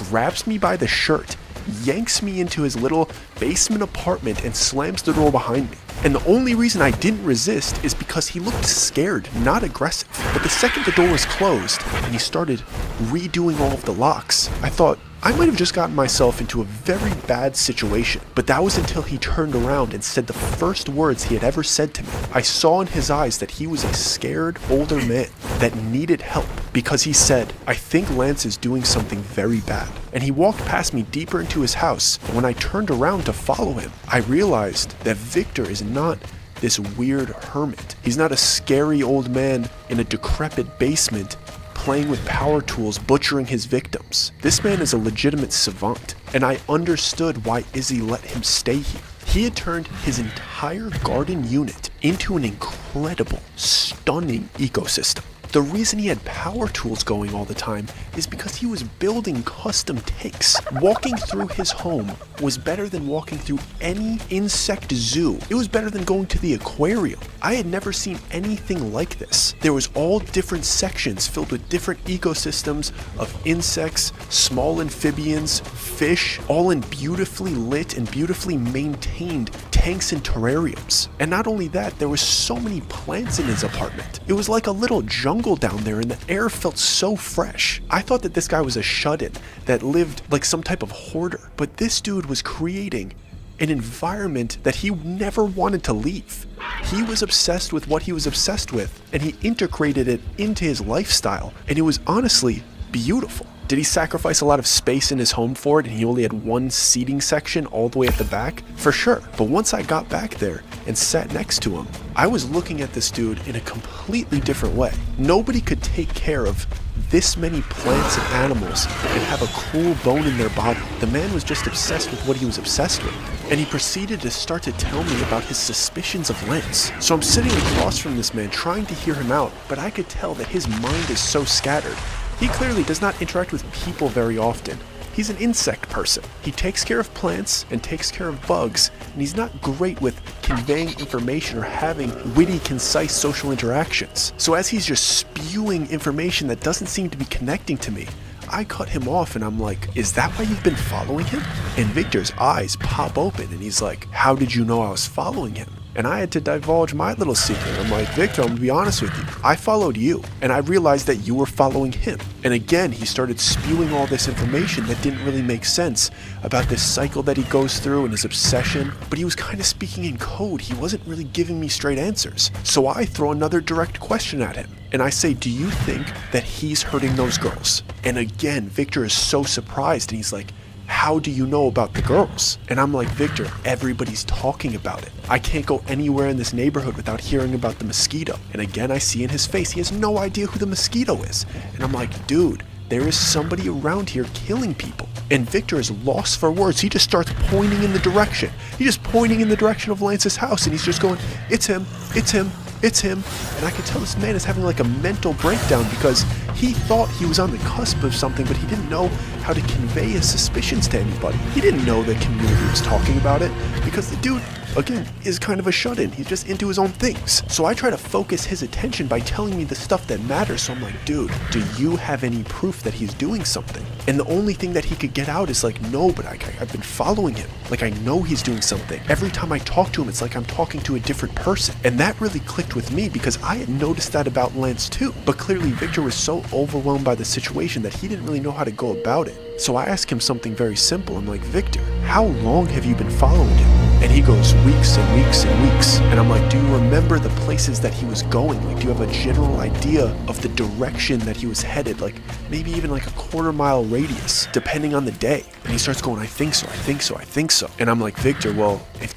grabs me by the shirt, yanks me into his little basement apartment and slams the door behind me. And the only reason I didn't resist is because he looked scared, not aggressive. But the second the door was closed and he started redoing all of the locks, I thought, I might have just gotten myself into a very bad situation. But that was until he turned around and said the first words he had ever said to me. I saw in his eyes that he was a scared older man that needed help, because he said, "I think Lance is doing something very bad." And he walked past me deeper into his house, and when I turned around to follow him, I realized that Victor is not this weird hermit. He's not a scary old man in a decrepit basement playing with power tools, butchering his victims. This man is a legitimate savant, and I understood why Izzy let him stay here. He had turned his entire garden unit into an incredible, stunning ecosystem. The reason he had power tools going all the time is because he was building custom takes. Walking through his home was better than walking through any insect zoo. It was better than going to the aquarium. I had never seen anything like this. There was all different sections filled with different ecosystems of insects, small amphibians, fish, all in beautifully lit and beautifully maintained tanks and terrariums. And not only that, there were so many plants in his apartment. It was like a little jungle down there and the air felt so fresh. I thought that this guy was a shut-in that lived like some type of hoarder, but this dude was creating an environment that he never wanted to leave. He was obsessed with what he was obsessed with, and he integrated it into his lifestyle, and it was honestly beautiful. Did he sacrifice a lot of space in his home for it and he only had one seating section all the way at the back? For sure. But once I got back there and sat next to him, I was looking at this dude in a completely different way. Nobody could take care of this many plants and animals and have a cool bone in their body. The man was just obsessed with what he was obsessed with. And he proceeded to start to tell me about his suspicions of Lance. So I'm sitting across from this man trying to hear him out, but I could tell that his mind is so scattered. He clearly does not interact with people very often. He's an insect person. He takes care of plants and takes care of bugs, and he's not great with conveying information or having witty, concise social interactions. So as he's just spewing information that doesn't seem to be connecting to me, I cut him off and I'm like, is that why you've been following him? And Victor's eyes pop open and he's like, how did you know I was following him? And I had to divulge my little secret. I'm like, Victor, I'm gonna be honest with you. I followed you, and I realized that you were following him. And again, he started spewing all this information that didn't really make sense about this cycle that he goes through and his obsession, but he was kind of speaking in code. He wasn't really giving me straight answers. So I throw another direct question at him, and I say, do you think that he's hurting those girls? And again, Victor is so surprised, and he's like, how do you know about the girls? And I'm like, Victor, everybody's talking about it. I can't go anywhere in this neighborhood without hearing about the mosquito. And again, I see in his face, he has no idea who the mosquito is. And I'm like, dude, there is somebody around here killing people. And Victor is lost for words. He just starts pointing in the direction. He's just pointing in the direction of Lance's house, and he's just going, it's him, it's him, it's him. And I could tell this man is having like a mental breakdown because he thought he was on the cusp of something, but he didn't know how to convey his suspicions to anybody. He didn't know the community was talking about it because the dude, again, is kind of a shut-in. He's just into his own things. So I try to focus his attention by telling me the stuff that matters. So I'm like, dude, do you have any proof that he's doing something? And the only thing that he could get out is like, no, but I've been following him. Like, I know he's doing something. Every time I talk to him, it's like I'm talking to a different person. And that really clicked with me because I had noticed that about Lance too. But clearly Victor was so overwhelmed by the situation that he didn't really know how to go about it. So I asked him something very simple. I'm like, Victor, how long have you been following him? And he goes, weeks and weeks and weeks. And I'm like, do you remember the places that he was going? Like, do you have a general idea of the direction that he was headed? Like, maybe even like a quarter-mile radius, depending on the day. And he starts going, I think so, I think so, I think so. And I'm like, Victor, well, if...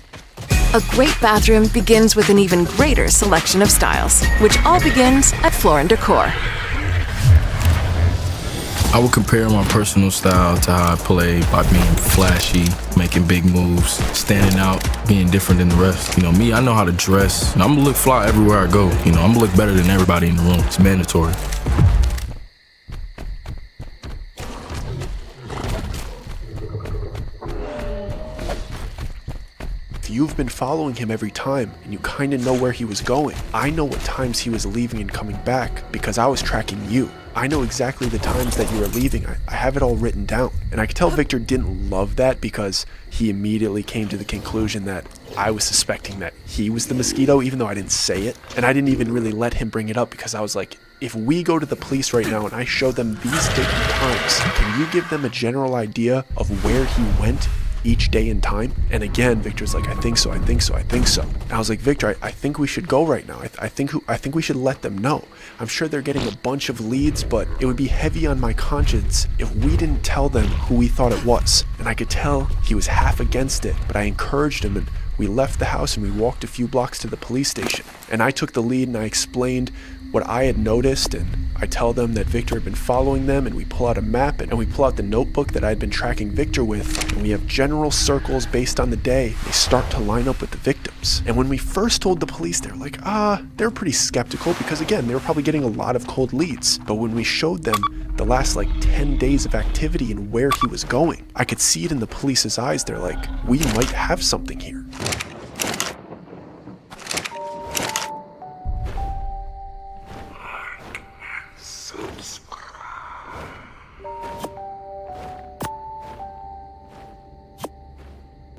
A great bathroom begins with an even greater selection of styles, which all begins at Floor & Decor.
I would compare my personal style to how I play by being flashy, making big moves, standing out, being different than the rest. You know, me, I know how to dress. I'm gonna look fly everywhere I go. You know, I'm gonna look better than everybody in the room. It's mandatory.
You've been following him every time and you kind of know where he was going. I know what times he was leaving and coming back because I was tracking you. I know exactly the times that you were leaving. I have it all written down. And I could tell Victor didn't love that because he immediately came to the conclusion that I was suspecting that he was the mosquito, even though I didn't say it. And I didn't even really let him bring it up because I was like, if we go to the police right now and I show them these dates and times, can you give them a general idea of where he went each day and time? And again, Victor's like, I think so, I think so, I think so. And I was like, Victor, I think we should go right now. I think we should let them know. I'm sure they're getting a bunch of leads, but it would be heavy on my conscience if we didn't tell them who we thought it was. And I could tell he was half against it, but I encouraged him and we left the house and we walked a few blocks to the police station. And I took the lead and I explained what I had noticed, and I tell them that Victor had been following them, and we pull out a map and we pull out the notebook that I'd been tracking Victor with, and we have general circles based on the day. They start to line up with the victims. And when we first told the police, they were like, they were pretty skeptical because, again, they were probably getting a lot of cold leads. But when we showed them the last 10 days of activity and where he was going, I could see it in the police's eyes. They're like, we might have something here.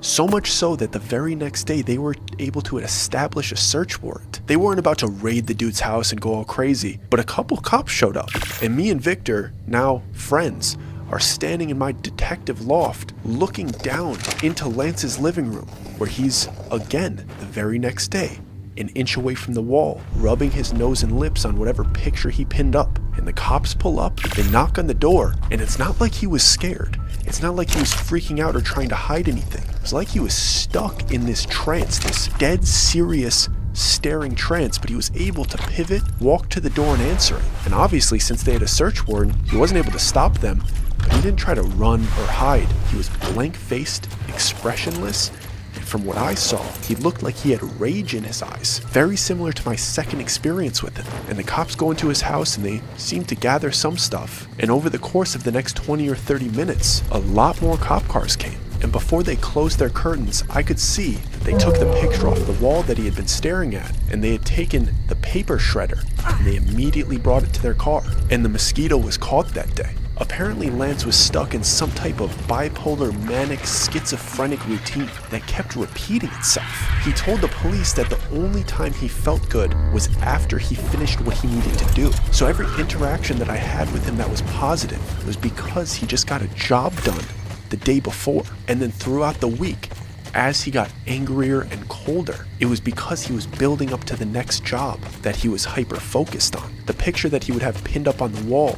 So much so that the very next day they were able to establish a search warrant. They weren't about to raid the dude's house and go all crazy, but a couple cops showed up, and me and Victor, now friends, are standing in my detective loft looking down into Lance's living room, where he's, again, the very next day, an inch away from the wall, rubbing his nose and lips on whatever picture he pinned up. And the cops pull up, they knock on the door, and it's not like he was scared. It's not like he was freaking out or trying to hide anything. It's like he was stuck in this trance, this dead serious staring trance, but he was able to pivot, walk to the door and answer it. And obviously, since they had a search warrant, he wasn't able to stop them, but he didn't try to run or hide. He was blank-faced, expressionless, and from what I saw, he looked like he had rage in his eyes, very similar to my second experience with him. And the cops go into his house and they seem to gather some stuff, and over the course of the next 20 or 30 minutes, a lot more cop cars came. And before they closed their curtains, I could see that they took the picture off the wall that he had been staring at, and they had taken the paper shredder, and they immediately brought it to their car. And the mosquito was caught that day. Apparently, Lance was stuck in some type of bipolar, manic, schizophrenic routine that kept repeating itself. He told the police that the only time he felt good was after he finished what he needed to do. So every interaction that I had with him that was positive was because he just got a job done the day before. And then throughout the week, as he got angrier and colder, it was because he was building up to the next job that he was hyper-focused on. The picture that he would have pinned up on the wall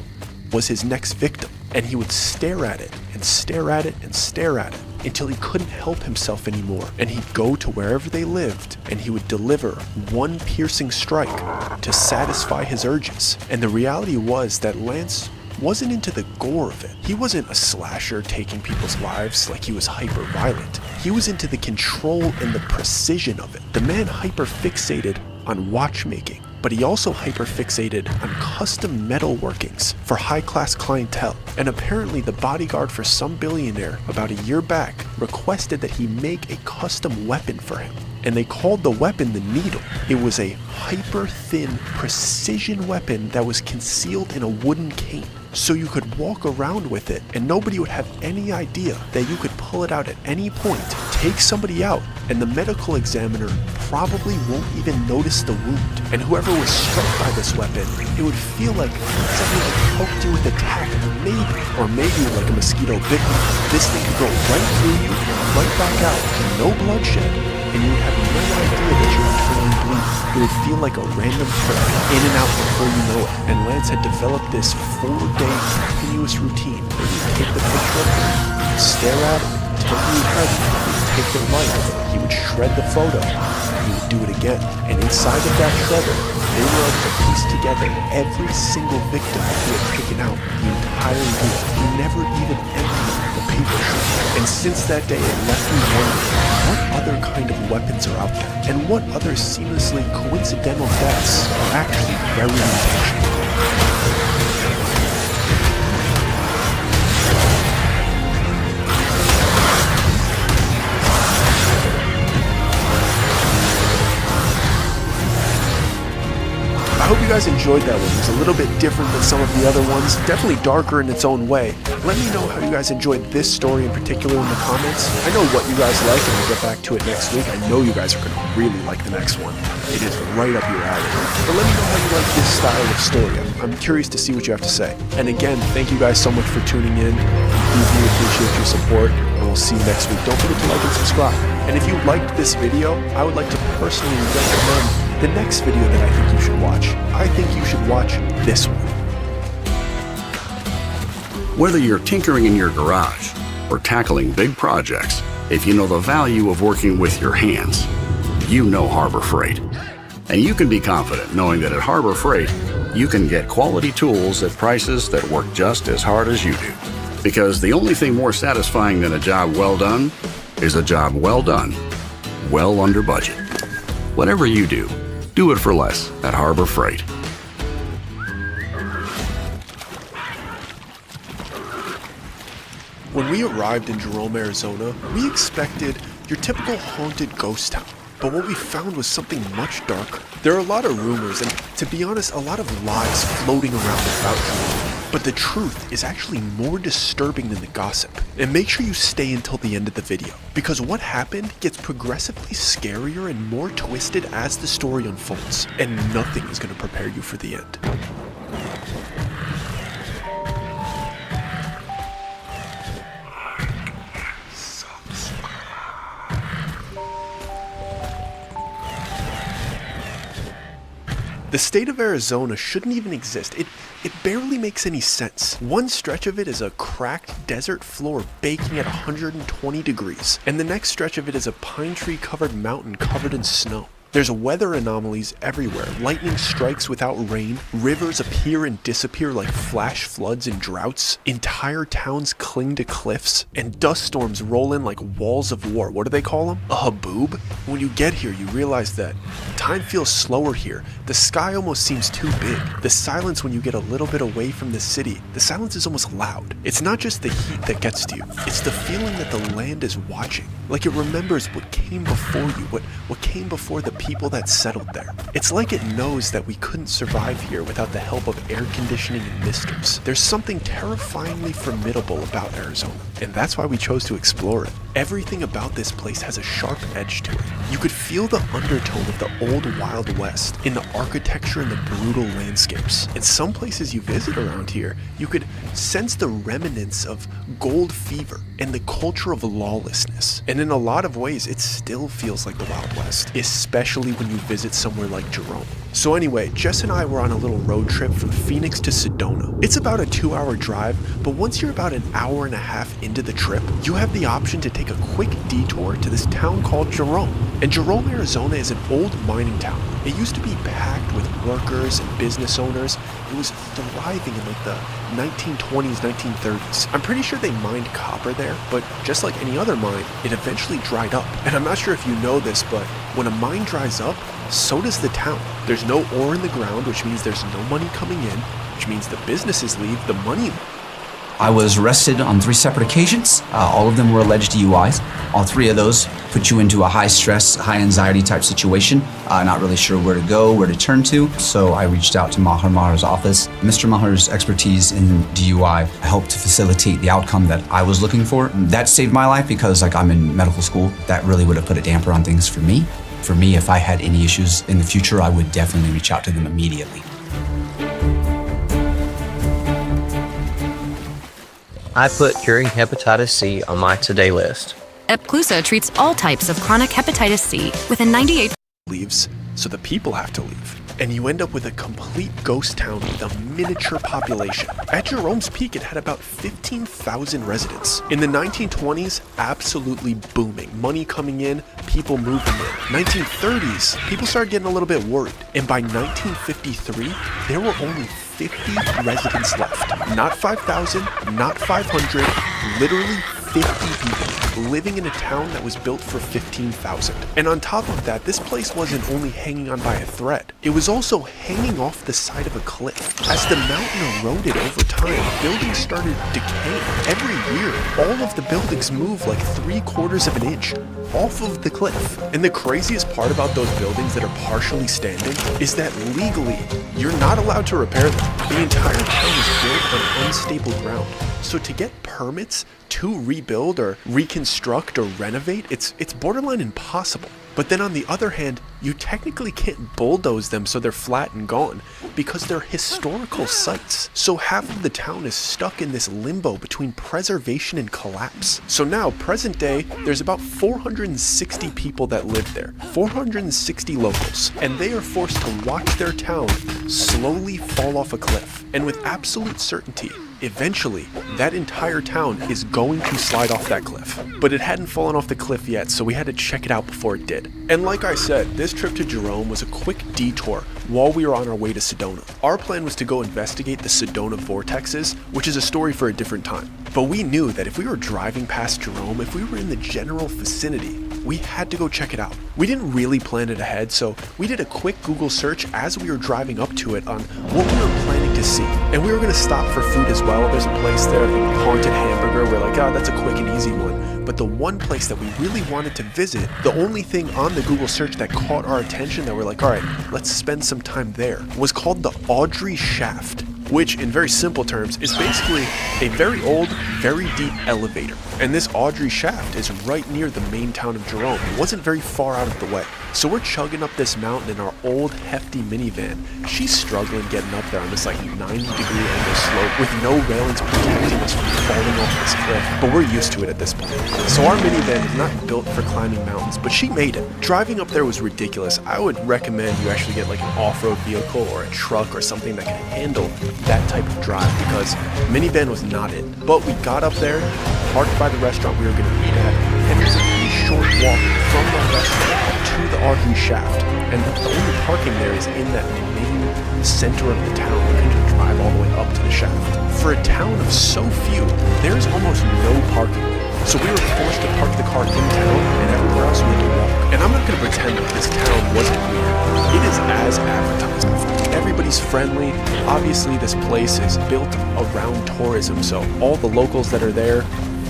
was his next victim, and he would stare at it and stare at it and stare at it until he couldn't help himself anymore, and he'd go to wherever they lived and he would deliver one piercing strike to satisfy his urges. And the reality was that Lance wasn't into the gore of it. He wasn't a slasher taking people's lives like he was hyper violent. He was into the control and the precision of it. The man hyper fixated on watchmaking, but he also hyper-fixated on custom metal workings for high-class clientele. And apparently the bodyguard for some billionaire about a year back requested that he make a custom weapon for him. And they called the weapon the Needle. It was a hyper-thin precision weapon that was concealed in a wooden cane. So you could walk around with it and nobody would have any idea that you could pull it out at any point, take somebody out, and the medical examiner probably won't even notice the wound. And whoever was struck by this weapon, it would feel like somebody had poked you with a tack, maybe like a mosquito bit you. This thing could go right through you, right back out, no bloodshed, and you would have no idea that you were turning blue. It would feel like a random prick, in and out before you know it. And Lance had developed this 4-day continuous routine where he would take the picture of him, stare at it, until he was ready, he would take the light, he would shred the photo, and he would do it again. And inside of that shredder, they were able to piece together every single victim that he had taken out the entire year. He never even emptied the paper shredder. And since that day, it left me wondering, what other kind of weapons are out there? And what other seamlessly coincidental deaths are actually very intentional? I hope you guys enjoyed that one. It was a little bit different than some of the other ones, definitely darker in its own way. Let me know how you guys enjoyed this story in particular in the comments. I know what you guys like, and we'll get back to it next week. I know you guys are going to really like the next one. It is right up your alley. But let me know how you like this style of story. I'm curious to see what you have to say. And again, thank you guys so much for tuning in. We really appreciate your support, and we'll see you next week. Don't forget to like and subscribe. And if you liked this video, I would like to personally recommend the next video that I think you should watch. I think you should watch this one.
Whether you're tinkering in your garage or tackling big projects, if you know the value of working with your hands, you know Harbor Freight. And you can be confident knowing that at Harbor Freight, you can get quality tools at prices that work just as hard as you do. Because the only thing more satisfying than a job well done is a job well done, well under budget. Whatever you do it for less at Harbor Freight.
When we arrived in Jerome, Arizona, we expected your typical haunted ghost town. But what we found was something much darker. There are a lot of rumors and, to be honest, a lot of lies floating around about Jerome. But the truth is actually more disturbing than the gossip. And make sure you stay until the end of the video, because what happened gets progressively scarier and more twisted as the story unfolds, and nothing is going to prepare you for the end. The state of Arizona shouldn't even exist. It barely makes any sense. One stretch of it is a cracked desert floor baking at 120 degrees, and the next stretch of it is a pine tree covered mountain covered in snow. There's weather anomalies everywhere. Lightning strikes without rain. Rivers appear and disappear like flash floods and droughts. Entire towns cling to cliffs. And dust storms roll in like walls of war. What do they call them? A haboob? When you get here, you realize that time feels slower here. The sky almost seems too big. The silence when you get a little bit away from the city, the silence is almost loud. It's not just the heat that gets to you. It's the feeling that the land is watching. Like it remembers what came before you, what came before the people that settled there. It's like it knows that we couldn't survive here without the help of air conditioning and misters. There's something terrifyingly formidable about Arizona, and that's why we chose to explore it. Everything about this place has a sharp edge to it. You could feel the undertone of the old Wild West in the architecture and the brutal landscapes. In some places you visit around here, you could sense the remnants of gold fever and the culture of lawlessness. And in a lot of ways, it still feels like the Wild West, especially when you visit somewhere like Jerome. So anyway, Jess and I were on a little road trip from Phoenix to Sedona. It's about a 2-hour drive, but once you're about an hour and a half into the trip, you have the option to take a quick detour to this town called Jerome. And Jerome, Arizona is an old mining town. It used to be packed with workers and business owners. It was thriving in like the 1920s, 1930s. I'm pretty sure they mined copper there, but just like any other mine, it eventually dried up. And I'm not sure if you know this, but when a mine dries up, so does the town. There's no ore in the ground, which means there's no money coming in, which means the businesses leave, the money leaves.
I was arrested on 3 separate occasions. All of them were alleged DUIs. All 3 of those put you into a high stress, high anxiety type situation. Not really sure where to go, where to turn to. So I reached out to Mahar's office. Mr. Mahar's expertise in DUI helped to facilitate the outcome that I was looking for. That saved my life because I'm in medical school. That really would have put a damper on things for me. For me, if I had any issues in the future, I would definitely reach out to them immediately.
I put curing hepatitis C on my today list.
Epclusa treats all types of chronic hepatitis C with a 98
leaves, so the people have to leave. And you end up with a complete ghost town with a miniature population. At Jerome's peak, it had about 15,000 residents. In the 1920s, absolutely booming. Money coming in, people moving in. 1930s, people started getting a little bit worried. And by 1953, there were only 50 residents left. Not 5,000, not 500, literally 50 people living in a town that was built for 15,000. And on top of that, this place wasn't only hanging on by a thread, it was also hanging off the side of a cliff. As the mountain eroded over time, buildings started decaying. Every year, all of the buildings moved like 3/4 of an inch off of the cliff. And the craziest part about those buildings that are partially standing is that legally, you're not allowed to repair them. The entire town is built on unstable ground. So to get permits to rebuild or reconstruct or renovate, it's borderline impossible. But then on the other hand, you technically can't bulldoze them so they're flat and gone because they're historical sites. So half of the town is stuck in this limbo between preservation and collapse. So now, present day, there's about 460 people that live there, 460 locals, and they are forced to watch their town slowly fall off a cliff. And with absolute certainty, eventually, that entire town is going to slide off that cliff. But it hadn't fallen off the cliff yet, so we had to check it out before it did. And like I said, this trip to Jerome was a quick detour while we were on our way to Sedona. Our plan was to go investigate the Sedona vortexes, which is a story for a different time. But we knew that if we were driving past Jerome, if we were in the general vicinity, we had to go check it out. We didn't really plan it ahead, so we did a quick Google search as we were driving up to it on what we were planning to see. And we were gonna stop for food as well. There's a place there, the Haunted Hamburger. We're like, oh, that's a quick and easy one. But the one place that we really wanted to visit, the only thing on the Google search that caught our attention that we're like, all right, let's spend some time there, was called the Audrey Shaft, which in very simple terms is basically a very old, very deep elevator. And this Audrey Shaft is right near the main town of Jerome. It wasn't very far out of the way. So we're chugging up this mountain in our old hefty minivan. She's struggling getting up there on this like 90-degree angle slope with no railings protecting us from falling off this cliff. But we're used to it at this point. So our minivan is not built for climbing mountains, but she made it. Driving up there was ridiculous. I would recommend you actually get like an off-road vehicle or a truck or something that can handle that type of drive, because minivan was not it. But we got up there, parked by the restaurant we were going to eat at, and there's a pretty short walk from the restaurant to the Audrey Shaft. And the only parking there is in that main center of the town. You can just drive all the way up to the shaft. For a town of so few, there's almost no parking. So we were forced to park the car in town, and everywhere else we had to walk. And I'm not going to pretend that this town wasn't weird. It is as advertised. Everybody's friendly. Obviously, this place is built around tourism, so all the locals that are there,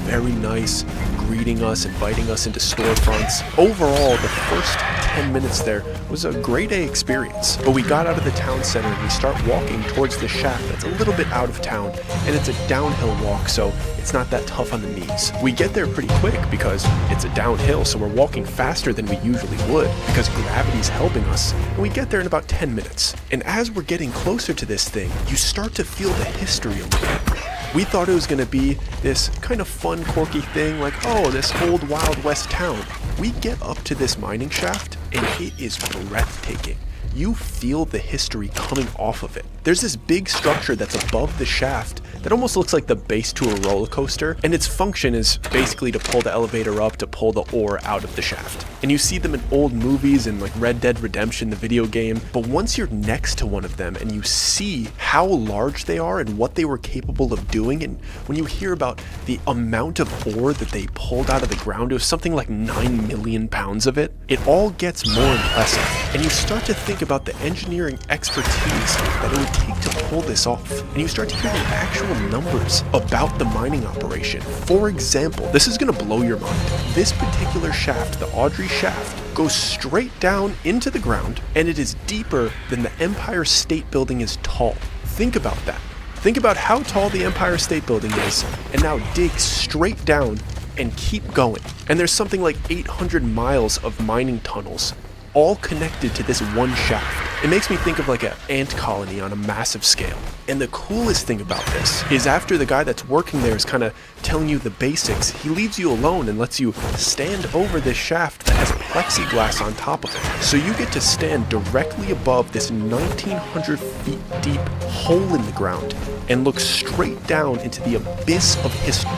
very nice, greeting us, inviting us into storefronts. Overall, the first 10 minutes there was a grade A experience. But we got out of the town center and we start walking towards the shaft that's a little bit out of town, and it's a downhill walk, so it's not that tough on the knees. We get there pretty quick because it's a downhill, so we're walking faster than we usually would because gravity's helping us, and we get there in about 10 minutes. And as we're getting closer to this thing, you start to feel the history a little bit. We thought it was going to be this kind of fun, quirky thing like, oh, this old Wild West town. We get up to this mining shaft, and it is breathtaking. You feel the history coming off of it. There's this big structure that's above the shaft that almost looks like the base to a roller coaster, and its function is basically to pull the elevator up to pull the ore out of the shaft. And you see them in old movies and like Red Dead Redemption, the video game, but once you're next to one of them and you see how large they are and what they were capable of doing, and when you hear about the amount of ore that they pulled out of the ground, it was something like 9 million pounds of it, it all gets more impressive. And you start to think about the engineering expertise that it would take to pull this off. And you start to hear the actual numbers about the mining operation. For example, this is going to blow your mind. This particular shaft, the Audrey Shaft, goes straight down into the ground, and it is deeper than the Empire State Building is tall. Think about that. Think about how tall the Empire State Building is, and now dig straight down and keep going. And there's something like 800 miles of mining tunnels, all connected to this one shaft. It makes me think of like an ant colony on a massive scale. And the coolest thing about this is after the guy that's working there is kind of telling you the basics, he leaves you alone and lets you stand over this shaft that has plexiglass on top of it. So you get to stand directly above this 1,900 feet deep hole in the ground and look straight down into the abyss of history.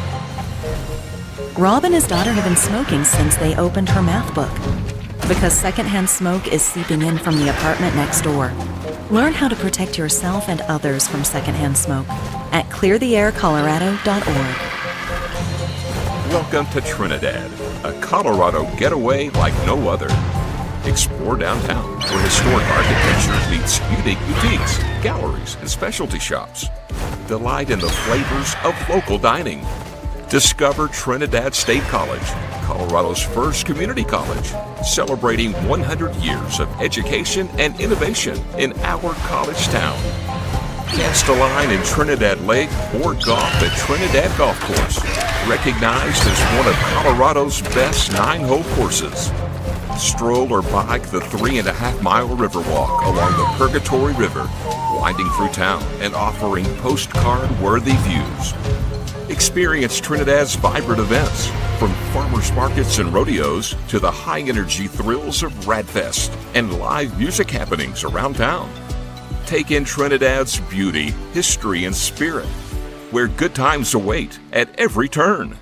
Rob and his daughter have been smoking since they opened her math book, because secondhand smoke is seeping in from the apartment next door. Learn how to protect yourself and others from secondhand smoke at cleartheaircolorado.org.
Welcome to Trinidad, a Colorado getaway like no other. Explore downtown, where historic architecture meets unique boutiques, galleries, and specialty shops. Delight in the flavors of local dining. Discover Trinidad State College, Colorado's first community college, celebrating 100 years of education and innovation in our college town. Cast a line in Trinidad Lake or golf at Trinidad Golf Course, recognized as one of Colorado's best 9-hole courses. Stroll or bike the 3.5-mile river walk along the Purgatory River, winding through town and offering postcard-worthy views. Experience Trinidad's vibrant events, from farmers markets and rodeos to the high-energy thrills of Radfest and live music happenings around town. Take in Trinidad's beauty, history, and spirit, where good times await at every turn.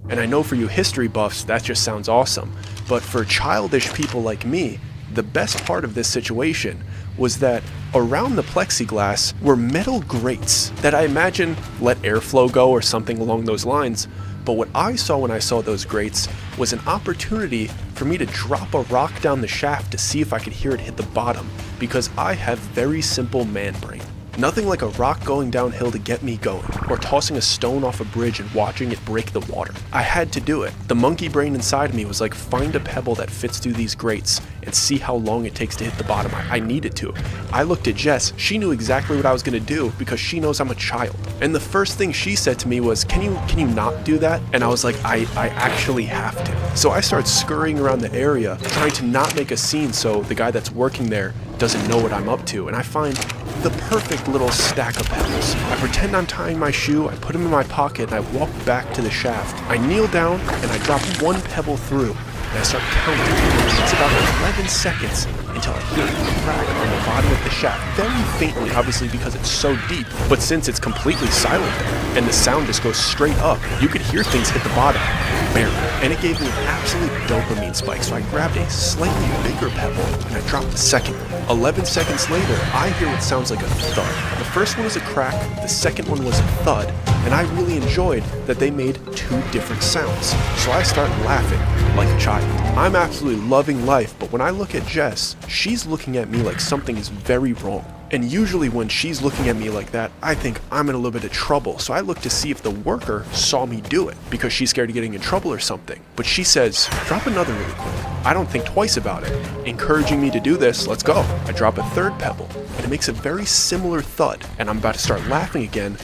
And I know for you history buffs, that just sounds awesome. But for childish people like me, the best part of this situation was that around the plexiglass were metal grates that I imagine let airflow go or something along those lines. But what I saw when I saw those grates was an opportunity for me to drop a rock down the shaft to see if I could hear it hit the bottom, because I have very simple man brain. Nothing like a rock going downhill to get me going, or tossing a stone off a bridge and watching it break the water. I had to do it. The monkey brain inside of me was like, find a pebble that fits through these grates and see how long it takes to hit the bottom. I needed to. I looked at Jess. She knew exactly what I was going to do because she knows I'm a child. And the first thing she said to me was, can you not do that? And I was like, I actually have to. So I started scurrying around the area, trying to not make a scene so the guy that's working there doesn't know what I'm up to. And I find the perfect little stack of pebbles. I pretend I'm tying my shoe, I put them in my pocket, and I walk back to the shaft. I kneel down and I drop one pebble through, and I start counting. It's about 11 seconds until I hear a crack on the bottom of the shaft, very faintly, obviously because it's so deep, but since it's completely silent there, and the sound just goes straight up, you could hear things hit the bottom, barely, and it gave me an absolute dopamine spike, so I grabbed a slightly bigger pebble, and I dropped the second one. 11 seconds later, I hear what sounds like a thud. The first one was a crack, the second one was a thud, and I really enjoyed that they made two different sounds, so I start laughing like a child. I'm absolutely loving life, but when I look at Jess, she's looking at me like something is very wrong. And usually when she's looking at me like that, I think I'm in a little bit of trouble. So I look to see if the worker saw me do it because she's scared of getting in trouble or something. But she says, drop another really quick. I don't think twice about it. Encouraging me to do this, let's go. I drop a third pebble and it makes a very similar thud. And I'm about to start laughing again,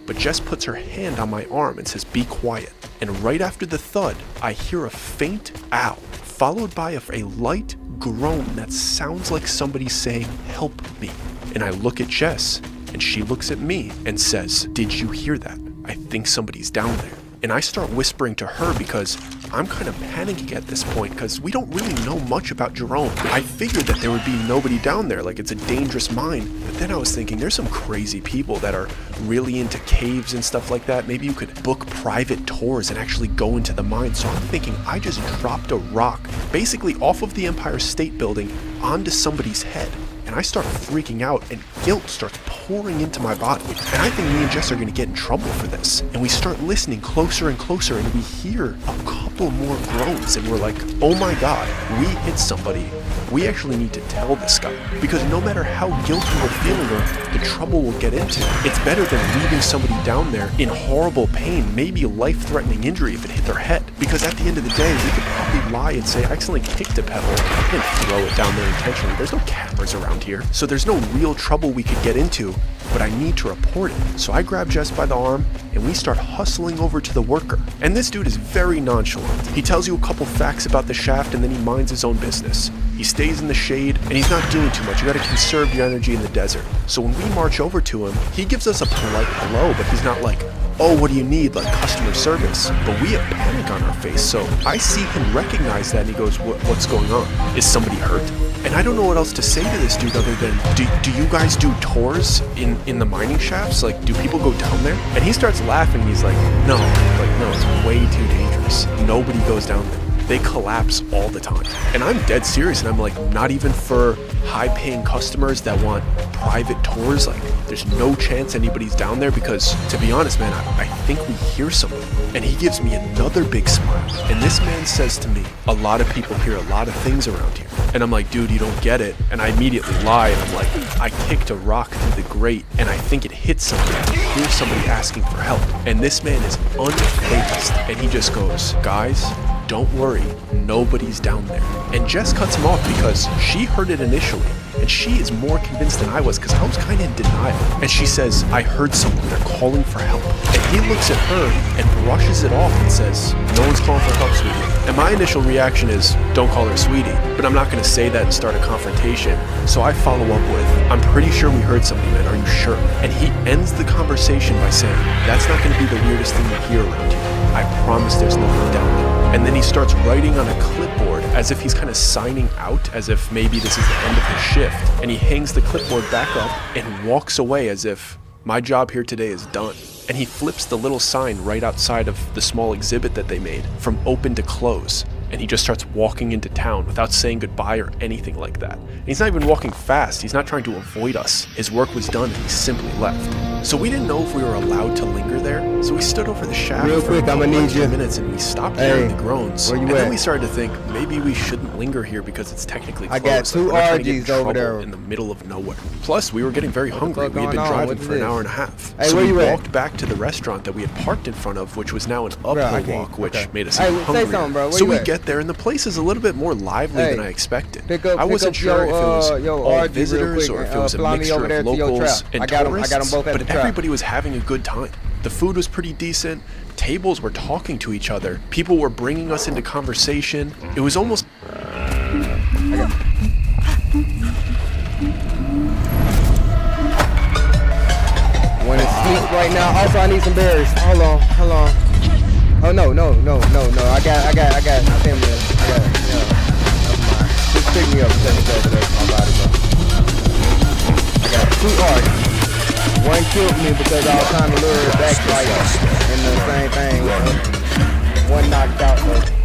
but Jess puts her hand on my arm and says, be quiet. And right after the thud, I hear a faint ow, followed by a light groan that sounds like somebody saying, help me. And I look at Jess, and she looks at me and says, did you hear that? I think somebody's down there. And I start whispering to her because I'm kind of panicking at this point because we don't really know much about Jerome. I figured that there would be nobody down there, like it's a dangerous mine. But then I was thinking there's some crazy people that are really into caves and stuff like that. Maybe you could book private tours and actually go into the mine. So I'm thinking I just dropped a rock basically off of the Empire State Building onto somebody's head. And I start freaking out and guilt starts pouring into my body. And I think me and Jess are going to get in trouble for this. And we start listening closer and closer and we hear a couple more groans and we're like, oh my God, we hit somebody. We actually need to tell this guy because no matter how guilty we're feeling or the trouble we'll get into, it's better than leaving somebody down there in horrible pain, maybe a life-threatening injury if it hit their head. Because at the end of the day, we could probably lie and say, I accidentally kicked a pebble. I didn't throw it down there intentionally. There's no cameras around here. So there's no real trouble we could get into, but I need to report it. So I grab Jess by the arm and we start hustling over to the worker. And this dude is very nonchalant. He tells you a couple facts about the shaft and then he minds his own business. He stays in the shade and he's not doing too much. You gotta conserve your energy in the desert. So when we march over to him, he gives us a polite hello, but he's not like, oh, what do you need, like customer service? But we have panic on our face, so I see him recognize that and he goes, what's going on? Is somebody hurt? And I don't know what else to say to this dude other than, do you guys do tours in the mining shafts? Like, do people go down there? And he starts laughing. He's like, no, it's way too dangerous. Nobody goes down there. They collapse all the time. And I'm dead serious. And I'm like, not even for high-paying customers that want private tours. Like, there's no chance anybody's down there because, to be honest, man, I think we hear somebody. And he gives me another big smile. And this man says to me, a lot of people hear a lot of things around here. And I'm like, dude, you don't get it. And I immediately lie. And I'm like, I kicked a rock through the grate and I think it hit somebody. I hear somebody asking for help. And this man is unfazed. And he just goes, guys, don't worry, nobody's down there. And Jess cuts him off because she heard it initially. And she is more convinced than I was because I was kind of in denial. And she says, I heard someone, they're calling for help. And he looks at her and brushes it off and says, no one's calling for help, sweetie. And my initial reaction is, don't call her sweetie. But I'm not going to say that and start a confrontation. So I follow up with, I'm pretty sure we heard something, man, are you sure? And he ends the conversation by saying, that's not going to be the weirdest thing you hear around here. I promise there's nobody down there. And then he starts writing on a clipboard as if he's kind of signing out, as if maybe this is the end of his shift. And he hangs the clipboard back up and walks away as if my job here today is done. And he flips the little sign right outside of the small exhibit that they made from open to close. and he just starts walking into town without saying goodbye or anything like that. And he's not even walking fast, he's not trying to avoid us. His work was done and he simply left. So we didn't know if we were allowed to linger there, so we stood over the shaft
Real
for
quick,
a couple
I'ma need
extra minutes and we stopped hearing the groans.
where you
and
at?
then we started to think maybe we shouldn't linger here because it's technically closed.
I got two
Like, we're not trying to get in
RGs over
trouble
there.
in the middle of nowhere. Plus, we were getting very hungry.
fuck
We had been
going on?
driving
What
for
is
an hour
this?
and a half.
Hey,
So
where
we
you at?
walked back to the restaurant that we had parked in front of, which was now an uphill
I can't-
walk, which
okay.
made us
Hey,
even
say
hungrier.
something, bro. Where
So
you
we
at?
get there, and the place is a little bit more lively
Hey,
than I expected.
pick up
I wasn't sure if it was
your
all
RG real
visitors
quick
or if
and,
it was a
fly me
mixture
over there
of
to your
locals
trap.
and
I got 'em
tourists,
both at
but
the trap.
everybody was having a good time. The food was pretty decent. Tables were talking to each other. People were bringing us into conversation. It was almost...
When it's sleep right now. Also, I need some berries. Hold on. Oh no. I got 10 minutes. Never mind. Just pick me up. Send it over there to my body, bro. I got 2 arcs. One killed me because I was trying to lure it back like in the same thing. One knocked out though.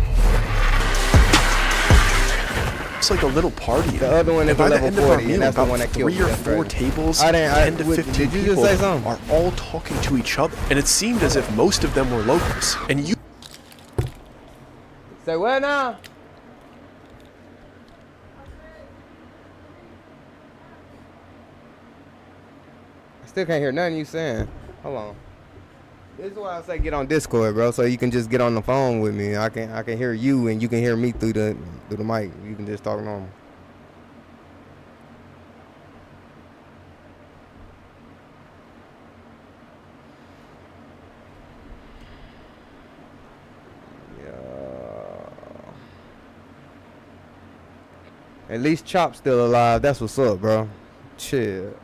It's like a little party.
The other one is
and by
a
the
level
end of our
40, and
meal,
that's the
about
one that killed
3
me.
or
That's
4
crazy.
tables,
I didn't-
10 to
did
15
you just
people
say something?
are all talking to each other. And it seemed as if most of them were locals. And you...
Say what now? I still can't hear nothing you saying. Hold on. This is why I say get on Discord, bro, so you can just get on the phone with me. I can hear you and you can hear me through the mic. You can just talk normal. At least Chop's still alive. That's what's up, bro. Chill.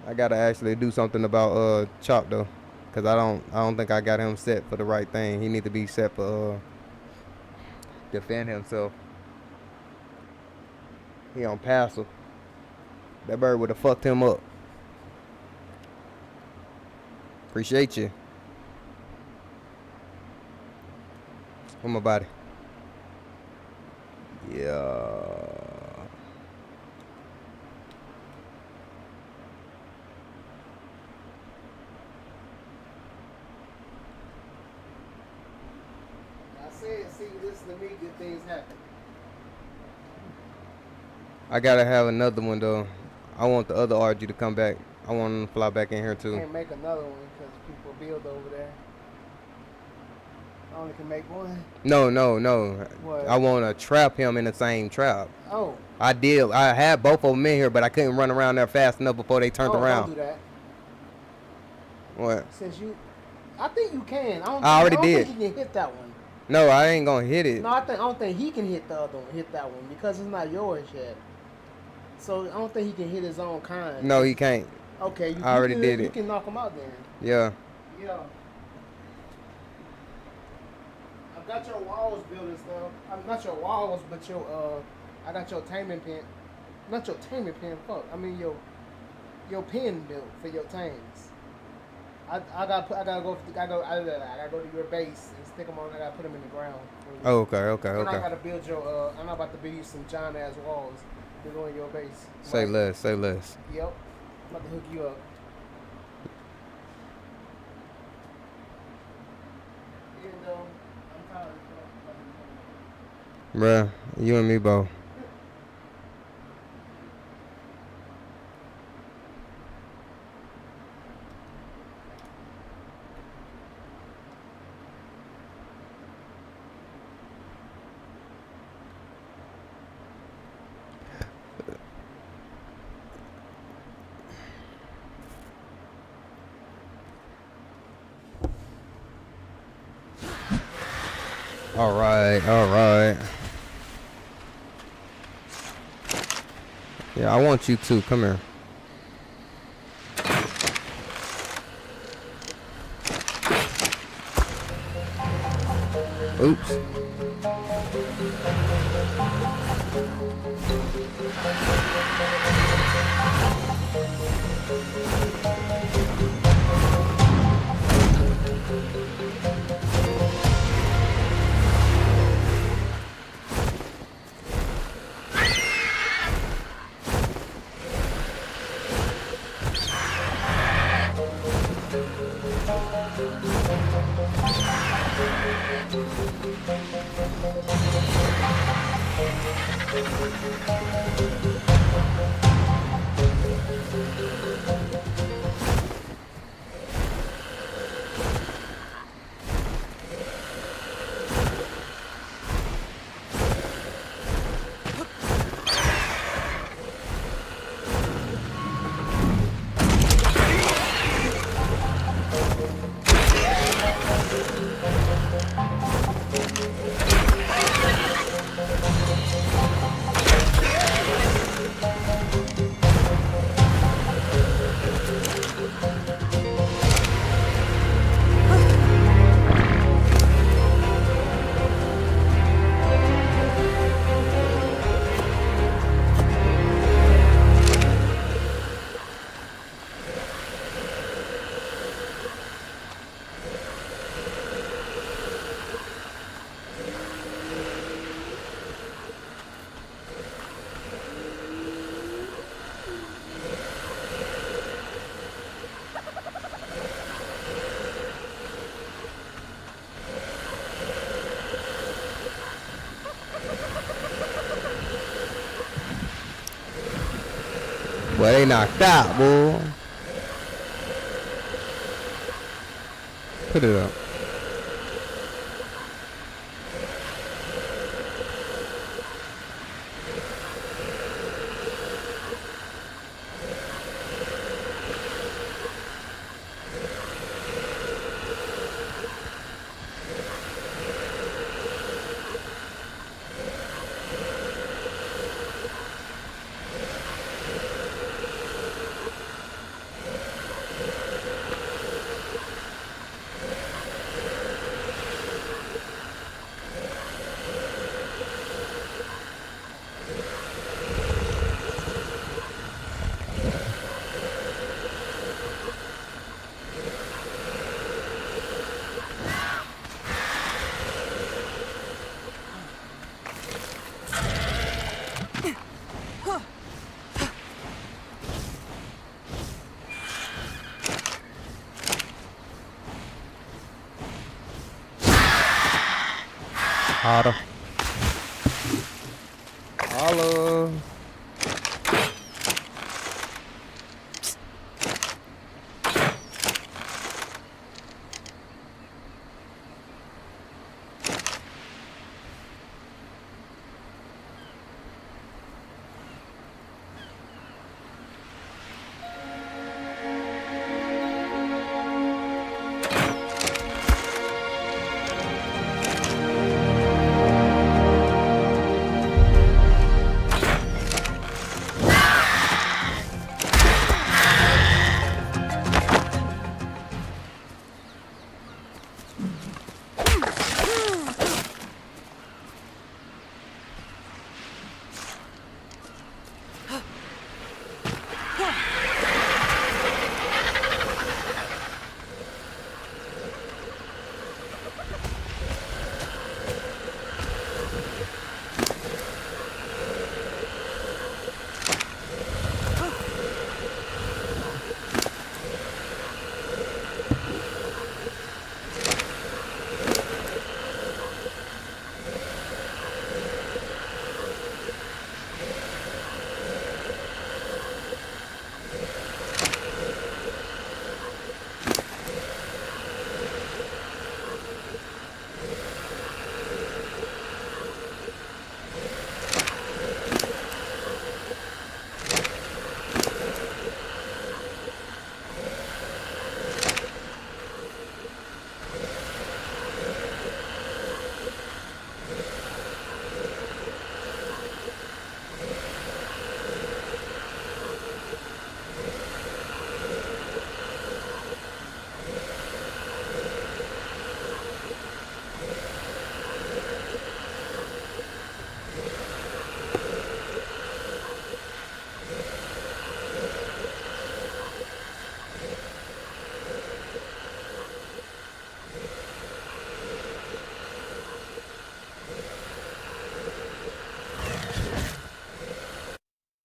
I gotta actually do something about Chop though, cause I don't think I got him set for the right thing. He need to be set for defend himself. He on passive. That bird would have fucked him up. Appreciate you. Where my body? Yeah. See, this is the immediate things happen. I gotta have another one though. I want the other RG to come back. I want him to fly back in here too.
Can't make another one because people build over there. I only can make one.
No.
What?
I want to trap him in the same trap.
Oh.
I did. I had both of them in here, but I couldn't run around there fast enough before they turned around.
Don't do that.
What?
Since you, I think you can.
I already did.
Think you can hit that one.
No, I ain't gonna hit it.
No, I don't think he can hit the other one. Hit that one because it's not yours yet. So I don't think he can hit his own kind.
No, he can't.
Okay,
I already did
You
it.
can knock him out then.
Yeah.
Yeah. I've got your walls built and stuff. I'm not your walls, but your I got your taming pen. Not your taming pen. Fuck. I mean your pen built for your tames. I gotta go to your base and stick them on. I gotta put them in the ground.
Oh, okay.
And I gotta build your. I'm about to build you some giant ass walls to go in your base.
Say
Right?
less. Say less.
Yep. I'm about to hook you up. Even though I'm tired of
Bruh, you and me both. All right. Yeah, I want you too. Come here. Oops. Boy, they knocked out, boy. Put it up. Harder. Hello.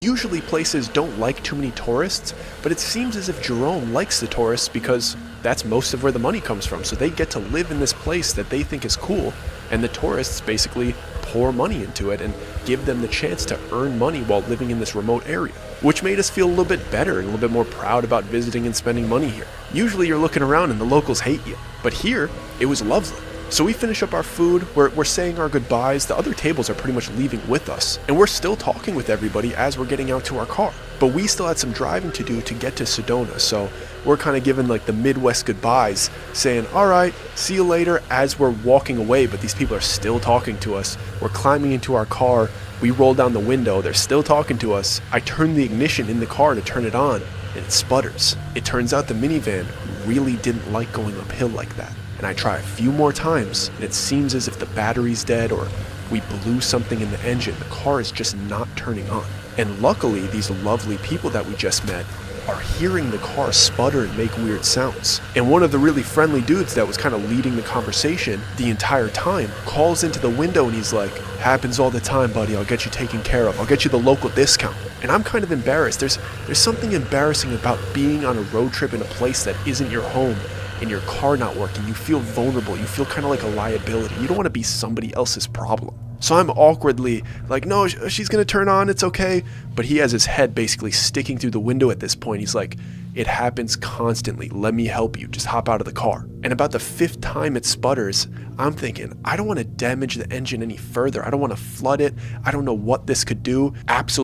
Usually places don't like too many tourists, but it seems as if Jerome likes the tourists because that's most of where the money comes from. So they get to live in this place that they think is cool, and the tourists basically pour money into it and give them the chance to earn money while living in this remote area, which made us feel a little bit better and a little bit more proud about visiting and spending money here. Usually you're looking around and the locals hate you, but here it was lovely. So we finish up our food, we're saying our goodbyes, the other tables are pretty much leaving with us, and we're still talking with everybody as we're getting out to our car. But we still had some driving to do to get to Sedona, so we're kind of giving like the Midwest goodbyes, saying, alright, see you later, as we're walking away, but these people are still talking to us. We're climbing into our car, we roll down the window, they're still talking to us. I turn the ignition in the car to turn it on, and it sputters. It turns out the minivan really didn't like going uphill like that. And I try a few more times, and it seems as if the battery's dead or we blew something in the engine. The car is just not turning on. And luckily, these lovely people that we just met are hearing the car sputter and make weird sounds. And one of the really friendly dudes that was kind of leading the conversation the entire time calls into the window and he's like, happens all the time, buddy, I'll get you taken care of. I'll get you the local discount. And I'm kind of embarrassed. There's something embarrassing about being on a road trip in a place that isn't your home and your car not working. You feel vulnerable. You feel kind of like a liability. You don't want to be somebody else's problem. So I'm awkwardly like, no, she's going to turn on. It's okay. But he has his head basically sticking through the window at this point. He's like, it happens constantly. Let me help you. Just hop out of the car. And about the 5th time it sputters, I'm thinking, I don't want to damage the engine any further. I don't want to flood it. I don't know what this could do. Absolutely.